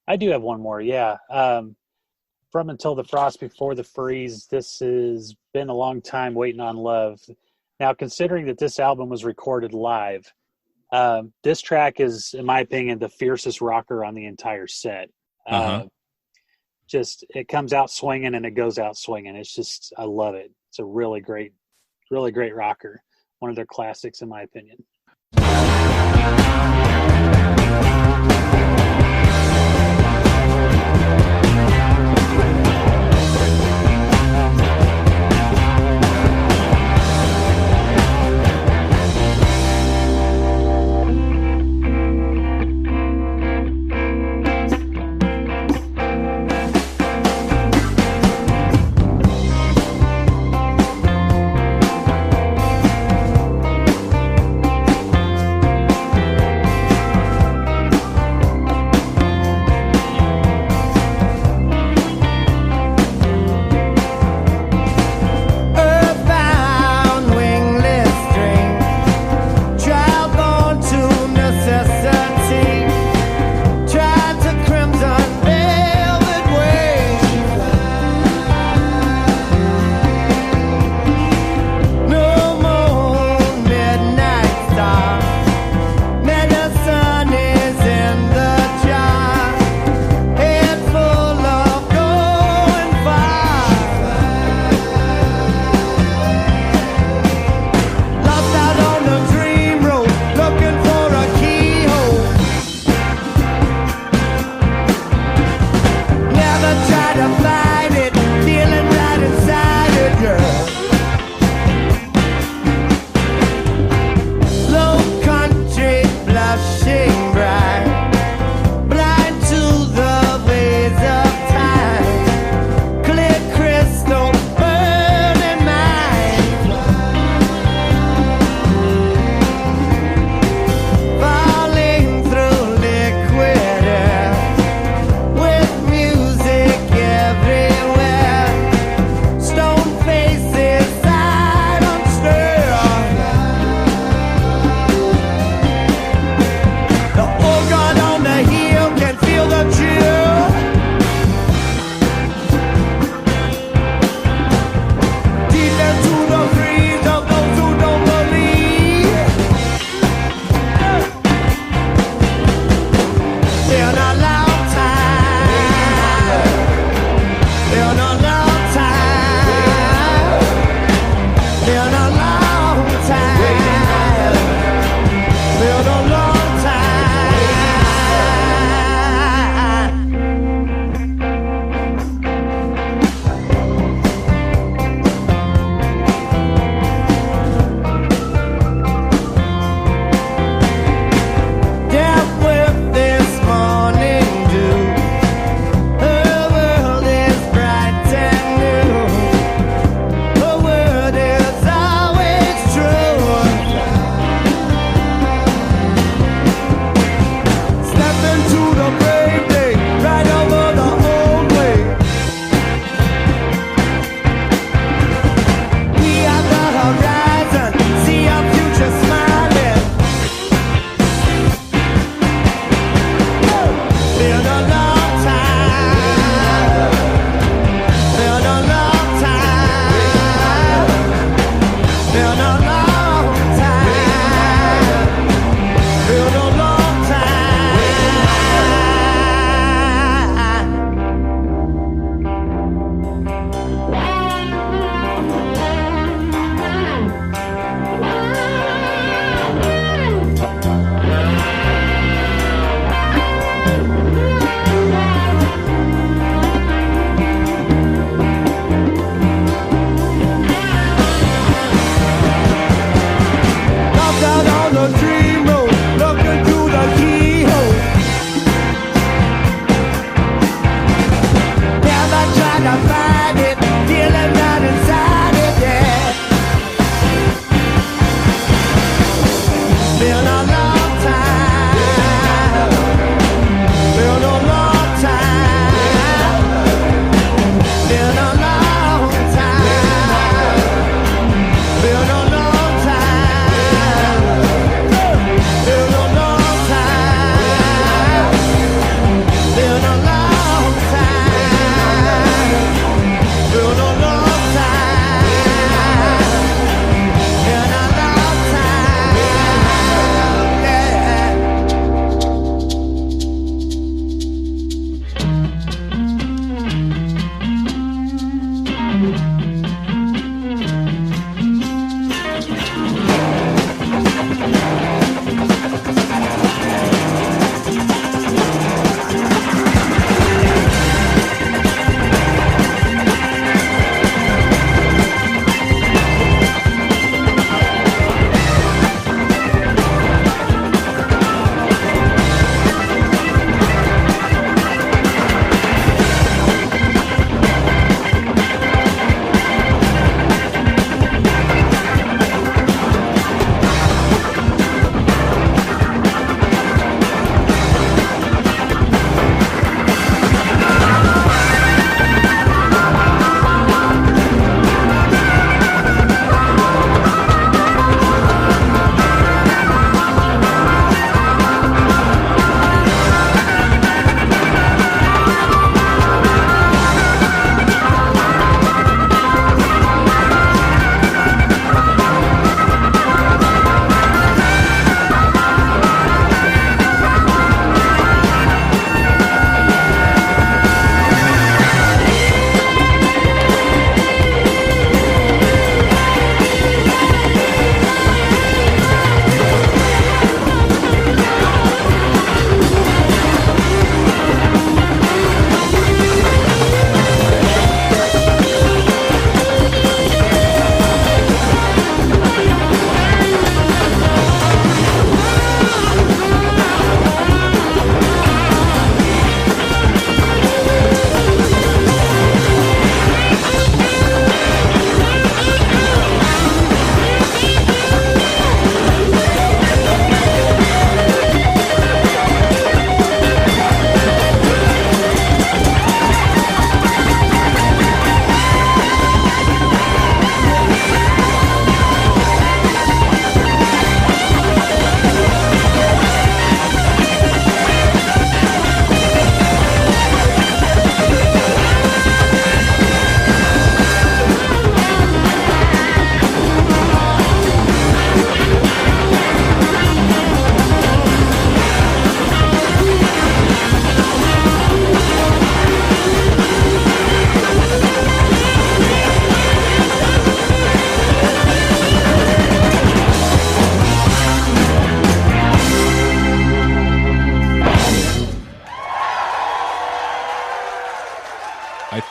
I do have one more, yeah. From Until the Frost Before the Freeze, this has been a long time waiting on love. Now, considering that this album was recorded live, this track is, in my opinion, the fiercest rocker on the entire set. Just, it comes out swinging and it goes out swinging. It's just, I love it. It's a really great rocker. One of their classics, in my opinion.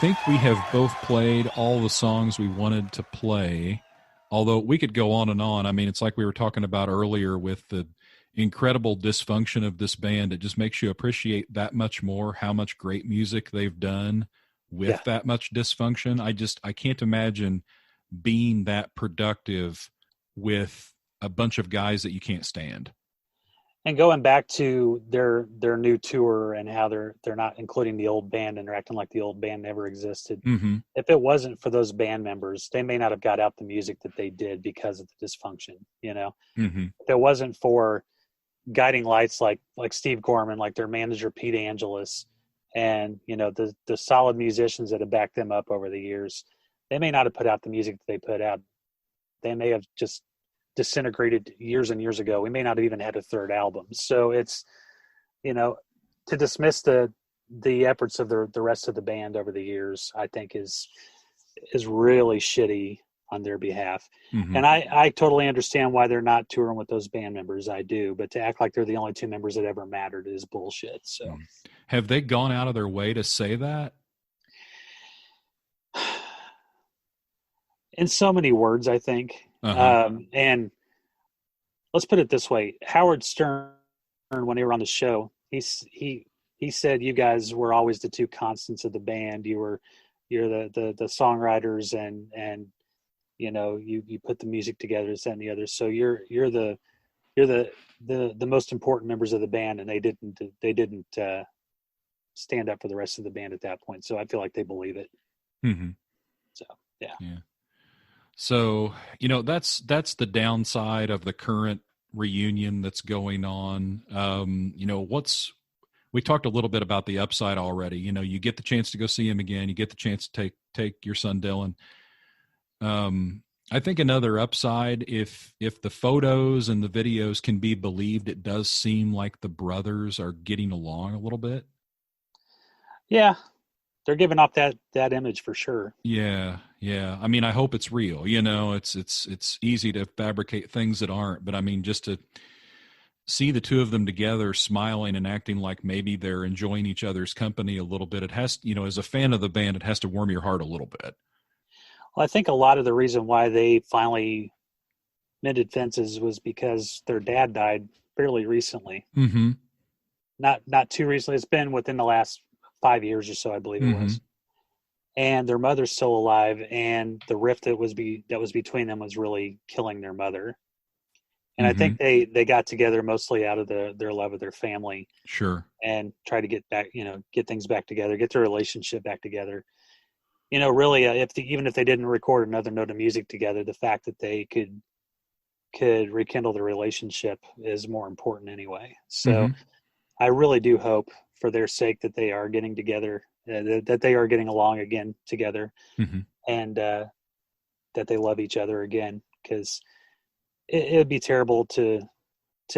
think we have both played all the songs we wanted to play, although we could go on and on. I mean, it's like we were talking about earlier with the incredible dysfunction of this band. It just makes you appreciate that much more how much great music they've done with that much dysfunction. I can't imagine being that productive with a bunch of guys that you can't stand. And going back to their new tour and how they're not including the old band and they're acting like the old band never existed. Mm-hmm. If it wasn't for those band members, they may not have got out the music that they did because of the dysfunction. You know, Mm-hmm. if it wasn't for guiding lights like Steve Gorman, like their manager Pete Angelus, and the solid musicians that have backed them up over the years, they may not have put out the music that they put out. They may have just disintegrated years and years ago. We may not have even had a third album. So it's, to dismiss the efforts of the rest of the band over the years, I think is really shitty on their behalf. Mm-hmm. And I totally understand why they're not touring with those band members. I do, but to act like they're the only two members that ever mattered is bullshit. So have they gone out of their way to say that? In so many words, I think. Uh-huh. And let's put it this way: Howard Stern, when they were on the show, he said you guys were always the two constants of the band. You're the songwriters, and you put the music together, this and the other. So you're the most important members of the band, and they didn't stand up for the rest of the band at that point. So I feel like they believe it. Mm-hmm. So yeah. So, that's the downside of the current reunion that's going on. We talked a little bit about the upside already. You get the chance to go see him again. You get the chance to take your son Dylan. I think another upside, if the photos and the videos can be believed, it does seem like the brothers are getting along a little bit. Yeah. They're giving off that image for sure. Yeah. I mean, I hope it's real. It's easy to fabricate things that aren't. But I mean, just to see the two of them together, smiling and acting like maybe they're enjoying each other's company a little bit. It has, as a fan of the band, it has to warm your heart a little bit. Well, I think a lot of the reason why they finally mended fences was because their dad died fairly recently. Mm-hmm. Not too recently. It's been within the last 5 years or so, I believe it was. And their mother's still alive, and the rift that was between them was really killing their mother. And I think they got together mostly out of their love of their family. Sure. And try to get back, get things back together, get their relationship back together. Really, even if they didn't record another note of music together, the fact that they could rekindle the relationship is more important anyway. So I really do hope, for their sake, that they are getting together, that they are getting along again together, and that they love each other again, because it would be terrible to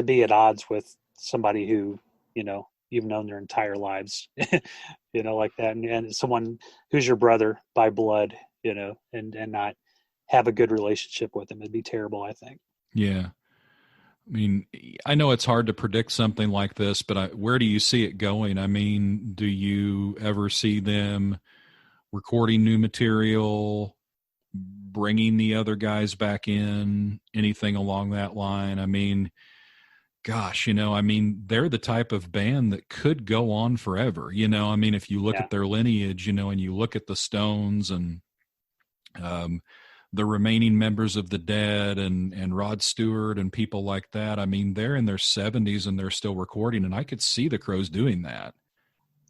be at odds with somebody who you've known their entire lives, like that, and someone who's your brother by blood, and not have a good relationship with them. It'd be terrible, I think. Yeah. I mean, I know it's hard to predict something like this, but where do you see it going? I mean, do you ever see them recording new material, bringing the other guys back in, anything along that line? I mean, gosh, they're the type of band that could go on forever. I mean, if you look at their lineage, and you look at the Stones and the remaining members of the Dead and Rod Stewart and people like that. I mean, they're in their 70s and they're still recording, and I could see the Crows doing that.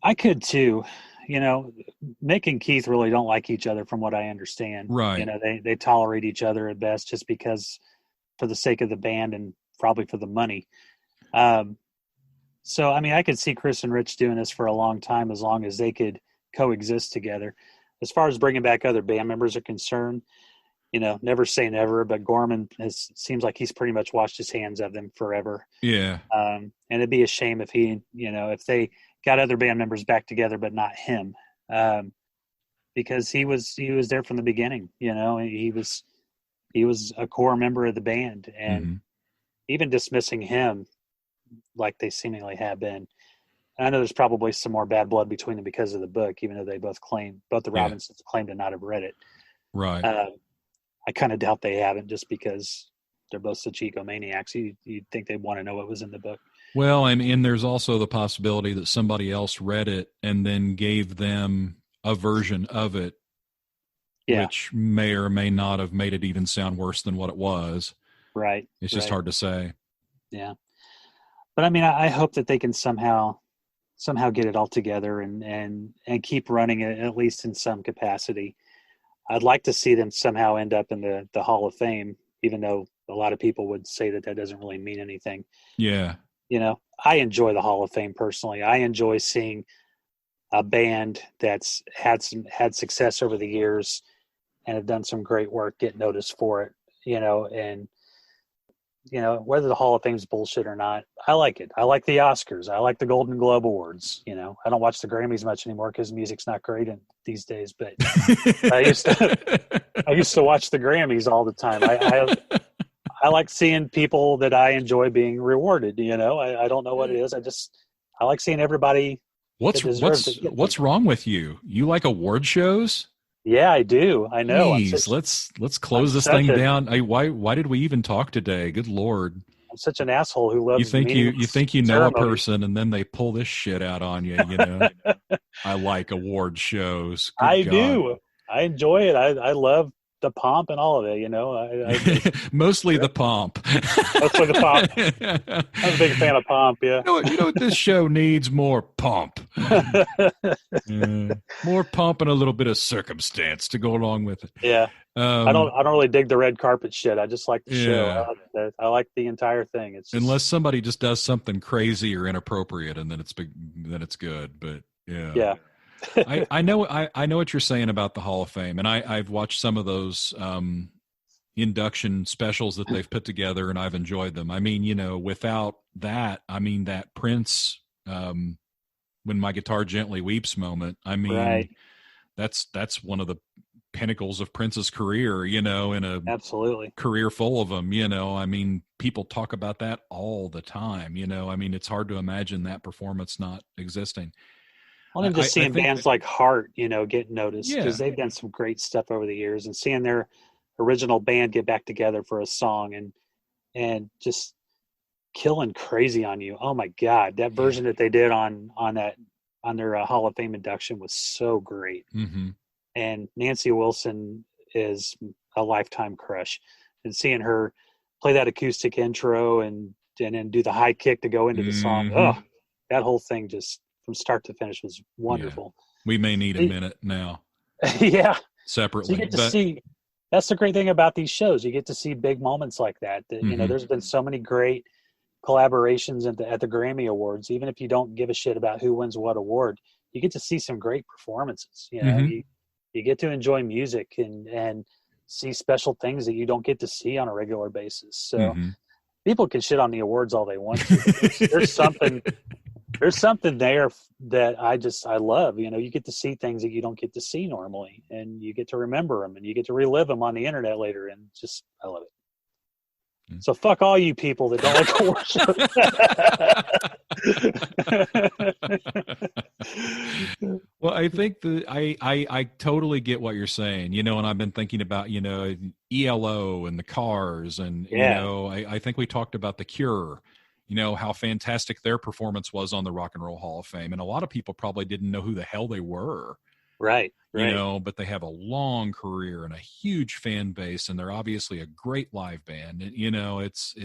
I could too. Mick and Keith really don't like each other, from what I understand. Right. They tolerate each other at best, just because, for the sake of the band and probably for the money. So, I mean, I could see Chris and Rich doing this for a long time, as long as they could coexist together. As far as bringing back other band members are concerned, never say never, but Gorman seems like he's pretty much washed his hands of them forever. Yeah. And it'd be a shame if if they got other band members back together, but not him, because he was there from the beginning. He was a core member of the band, and even dismissing him, like they seemingly have been, I know there's probably some more bad blood between them because of the book, even though they both the Robinsons claim to not have read it. Right. I kind of doubt they haven't, just because they're both such egomaniacs. You'd think they'd want to know what was in the book. Well, and there's also the possibility that somebody else read it and then gave them a version of it, which may or may not have made it even sound worse than what it was. Right. It's just hard to say. Yeah. But I mean, I hope that they can somehow get it all together and keep running it, at least in some capacity. I'd like to see them somehow end up in the Hall of Fame, even though a lot of people would say that doesn't really mean anything. Yeah. You know, I enjoy the Hall of Fame personally. I enjoy seeing a band that's had success over the years and have done some great work get noticed for it, you know, and you know, whether the Hall of Fame's bullshit or not, I like it. I like the Oscars. I like the Golden Globe Awards. You know, I don't watch the Grammys much anymore because music's not great these days. But I used to watch the Grammys all the time. I like seeing people that I enjoy being rewarded. You know, I don't know what it is. I like seeing everybody. What's wrong with you? You like award shows? Yeah, I do. I know. Jeez, let's close this thing down. Why did we even talk today? Good Lord. I'm such an asshole who loves. You think you know a person, and then they pull this shit out on you. You know, I like award shows. Good God. Do. I enjoy it. I love the pomp and all of it. You know, mostly the pomp. Mostly the pomp. I'm a big fan of pomp. Yeah. You know what this show needs? More pomp. More pomp and a little bit of circumstance to go along with it. Yeah. I don't really dig the red carpet shit. I just like the show. I like the entire thing. It's unless somebody just does something crazy or inappropriate, and then it's good. But yeah. I know what you're saying about the Hall of Fame, and I've watched some of those induction specials that they've put together, and I've enjoyed them. I mean, you know, without that, I mean, that Prince "When My Guitar Gently Weeps" moment, I mean, that's one of the pinnacles of Prince's career, you know, in a absolutely career full of them, you know. I mean, people talk about that all the time, you know. I mean, it's hard to imagine that performance not existing. Well, and just seeing bands like Heart, you know, get noticed because they've done some great stuff over the years, and seeing their original band get back together for a song and just killing crazy on you. Oh my God, that version that they did on their Hall of Fame induction was so great. Mm-hmm. And Nancy Wilson is a lifetime crush, and seeing her play that acoustic intro and then do the high kick to go into the song. Oh, that whole thing just from start to finish was wonderful. Yeah. We may need a minute now. Yeah. Separately. So you get to see, that's the great thing about these shows. You get to see big moments like that. You know, there's been so many great collaborations at the Grammy Awards. Even if you don't give a shit about who wins what award, you get to see some great performances. You know, you get to enjoy music and see special things that you don't get to see on a regular basis. So people can shit on the awards all they want to. There's something there that I love. You know, you get to see things that you don't get to see normally, and you get to remember them, and you get to relive them on the internet later. And just, I love it. So fuck all you people that don't like award shows. Well, I think I totally get what you're saying, you know, and I've been thinking about, you know, ELO and the Cars, and you know, I think we talked about the Cure. You know, how fantastic their performance was on the Rock and Roll Hall of Fame. And a lot of people probably didn't know who the hell they were. Right. You know, but they have a long career and a huge fan base, and they're obviously a great live band. And, you know, it's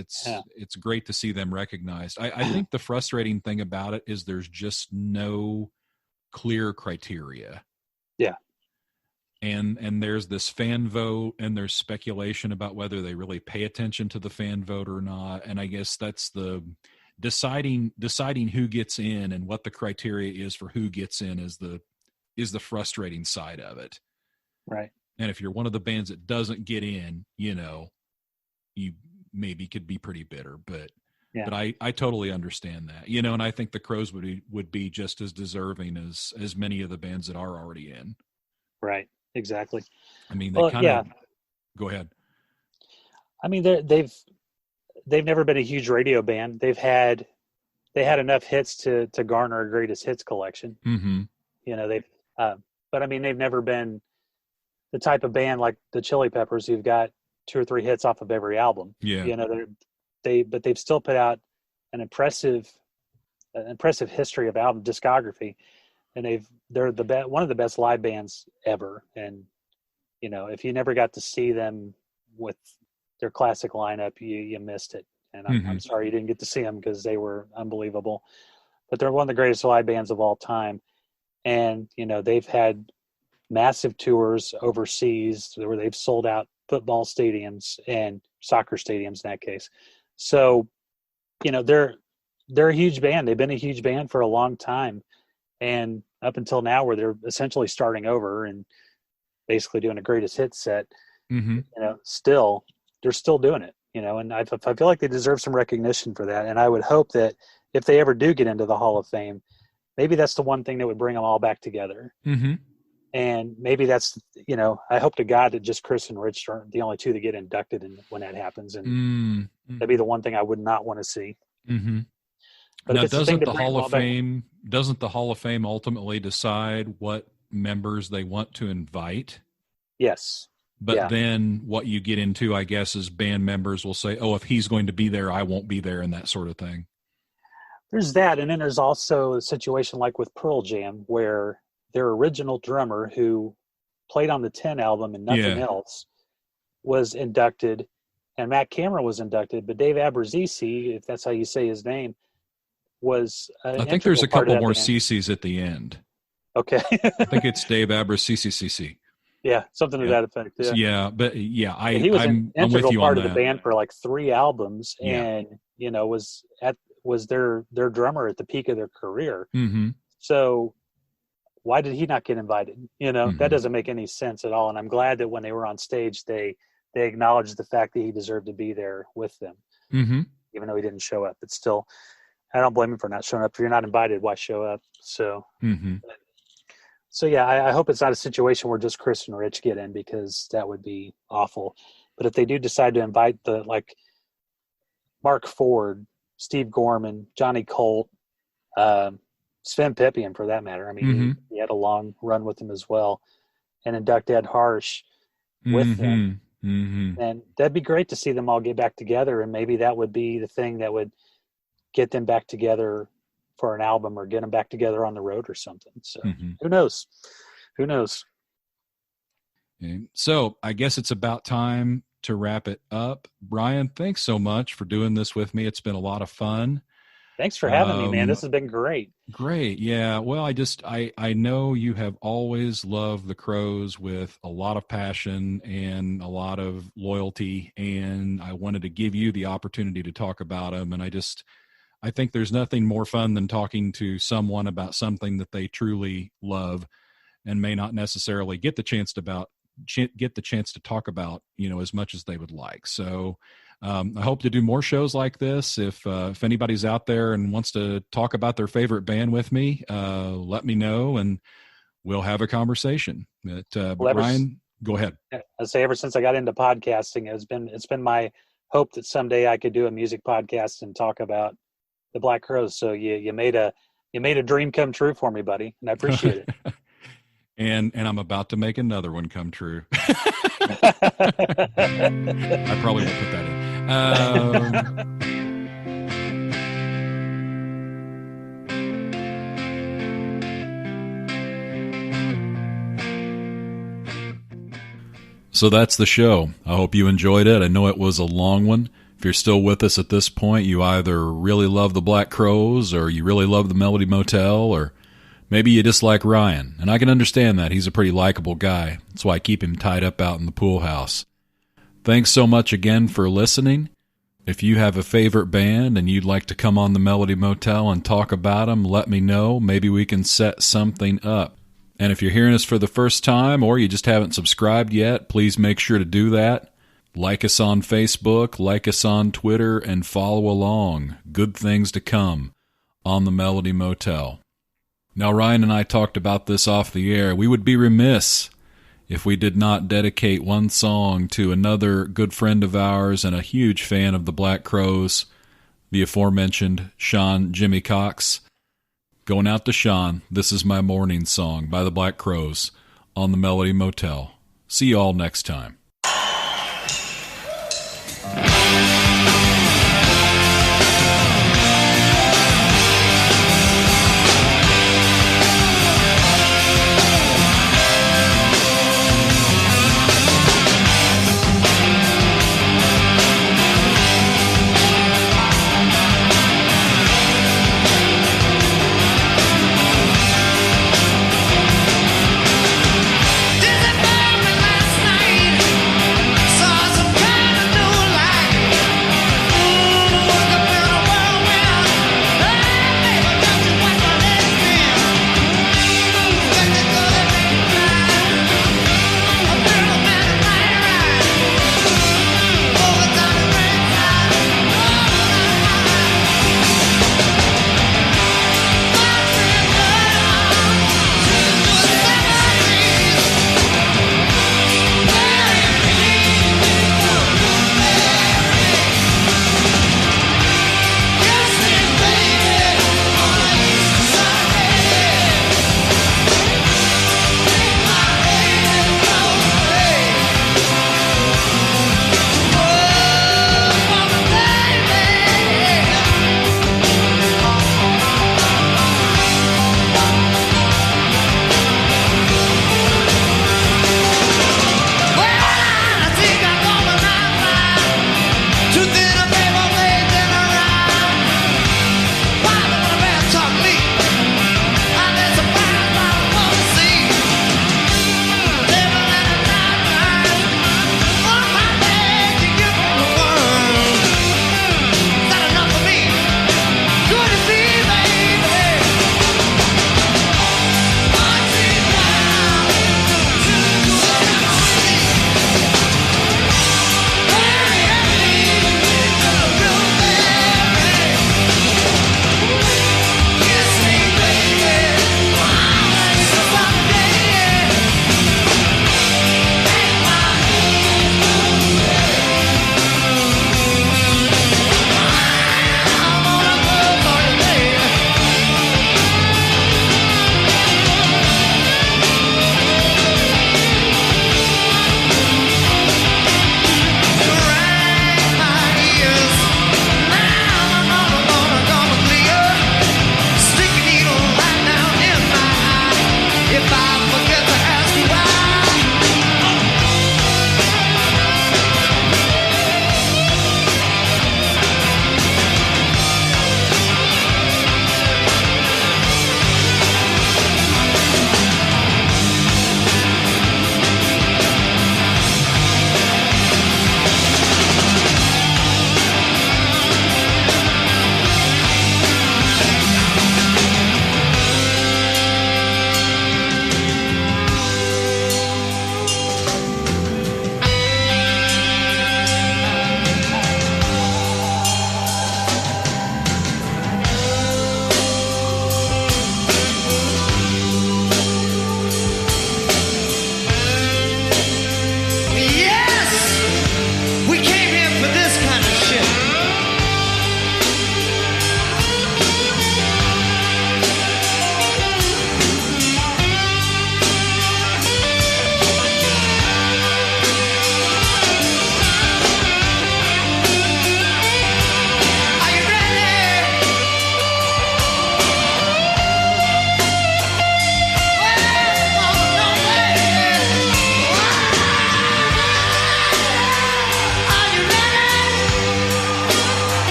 great to see them recognized. I think the frustrating thing about it is there's just no clear criteria. Yeah. And there's this fan vote, and there's speculation about whether they really pay attention to the fan vote or not. And I guess that's the deciding who gets in and what the criteria is for who gets in is the frustrating side of it. Right. And if you're one of the bands that doesn't get in, you know, you maybe could be pretty bitter, but I totally understand that, you know, and I think the Crows would be just as deserving as many of the bands that are already in. Right. Exactly. I mean, they kind of go ahead. I mean, they've never been a huge radio band. They've had they had enough hits to garner a greatest hits collection. Mm-hmm. You know, they've but I mean, they've never been the type of band like the Chili Peppers who've got 2 or 3 hits off of every album. Yeah. You know, but they've still put out an impressive history of album discography, and they're one of the best live bands ever. And you know, if you never got to see them with their classic lineup, you missed it. And I'm sorry you didn't get to see them because they were unbelievable. But they're one of the greatest live bands of all time. And you know, they've had massive tours overseas where they've sold out football stadiums and soccer stadiums in that case. So, you know, they're a huge band. They've been a huge band for a long time. And up until now where they're essentially starting over and basically doing a greatest hit set, you know, they're still doing it, you know, and I feel like they deserve some recognition for that. And I would hope that if they ever do get into the Hall of Fame, maybe that's the one thing that would bring them all back together. Mm-hmm. And maybe that's, you know, I hope to God that just Chris and Rich aren't the only two that get inducted when that happens. And that'd be the one thing I would not want to see. Mm-hmm. But now, doesn't the Hall of Fame ultimately decide what members they want to invite? Yes. But then what you get into, I guess, is band members will say, oh, if he's going to be there, I won't be there, and that sort of thing. There's that. And then there's also a situation like with Pearl Jam where their original drummer who played on the 10 album and nothing else was inducted, and Matt Cameron was inducted, but Dave Abruzzese, if that's how you say his name, was I think there's a couple more CCs at the end. Okay. I think it's Dave Abruzzese. Yeah, something to that effect. Yeah, he was an integral part of the band for like 3 albums, and you know was their drummer at the peak of their career. Mm-hmm. So why did he not get invited? You know, that doesn't make any sense at all. And I'm glad that when they were on stage, they acknowledged the fact that he deserved to be there with them, even though he didn't show up. But still, I don't blame him for not showing up. If you're not invited, why show up? So. So, yeah, I hope it's not a situation where just Chris and Rich get in, because that would be awful. But if they do decide to invite like Mark Ford, Steve Gorman, Johnny Colt, Sven Pippian for that matter. I mean, he had a long run with them as well, and induct Ed Harsh with them. And that'd be great to see them all get back together, and maybe that would be the thing that would get them back together for an album or get them back together on the road or something. So who knows? Okay. So I guess it's about time to wrap it up. Brian, thanks so much for doing this with me. It's been a lot of fun. Thanks for having me, man. This has been great. Great. Yeah. Well, I know you have always loved the Crowes with a lot of passion and a lot of loyalty, and I wanted to give you the opportunity to talk about them. And I think there's nothing more fun than talking to someone about something that they truly love and may not necessarily get the chance to talk about, you know, as much as they would like. So I hope to do more shows like this. If anybody's out there and wants to talk about their favorite band with me, let me know and we'll have a conversation. But Brian, go ahead. I say ever since I got into podcasting, it's been my hope that someday I could do a music podcast and talk about the Black Crowes. So you made a dream come true for me, buddy, and I appreciate it. And I'm about to make another one come true. I probably won't put that in. So that's the show. I hope you enjoyed it. I know it was a long one. If you're still with us at this point, you either really love the Black Crowes or you really love the Melody Motel, or maybe you dislike Ryan. And I can understand that. He's a pretty likable guy. That's why I keep him tied up out in the pool house. Thanks so much again for listening. If you have a favorite band and you'd like to come on the Melody Motel and talk about them, let me know. Maybe we can set something up. And if you're hearing us for the first time or you just haven't subscribed yet, please make sure to do that. Like us on Facebook, like us on Twitter, and follow along. Good things to come on the Melody Motel. Now, Ryan and I talked about this off the air. We would be remiss if we did not dedicate one song to another good friend of ours and a huge fan of the Black Crowes, the aforementioned Sean Jimmy Cox. Going out to Sean, this is My Morning Song by the Black Crowes on the Melody Motel. See you all next time.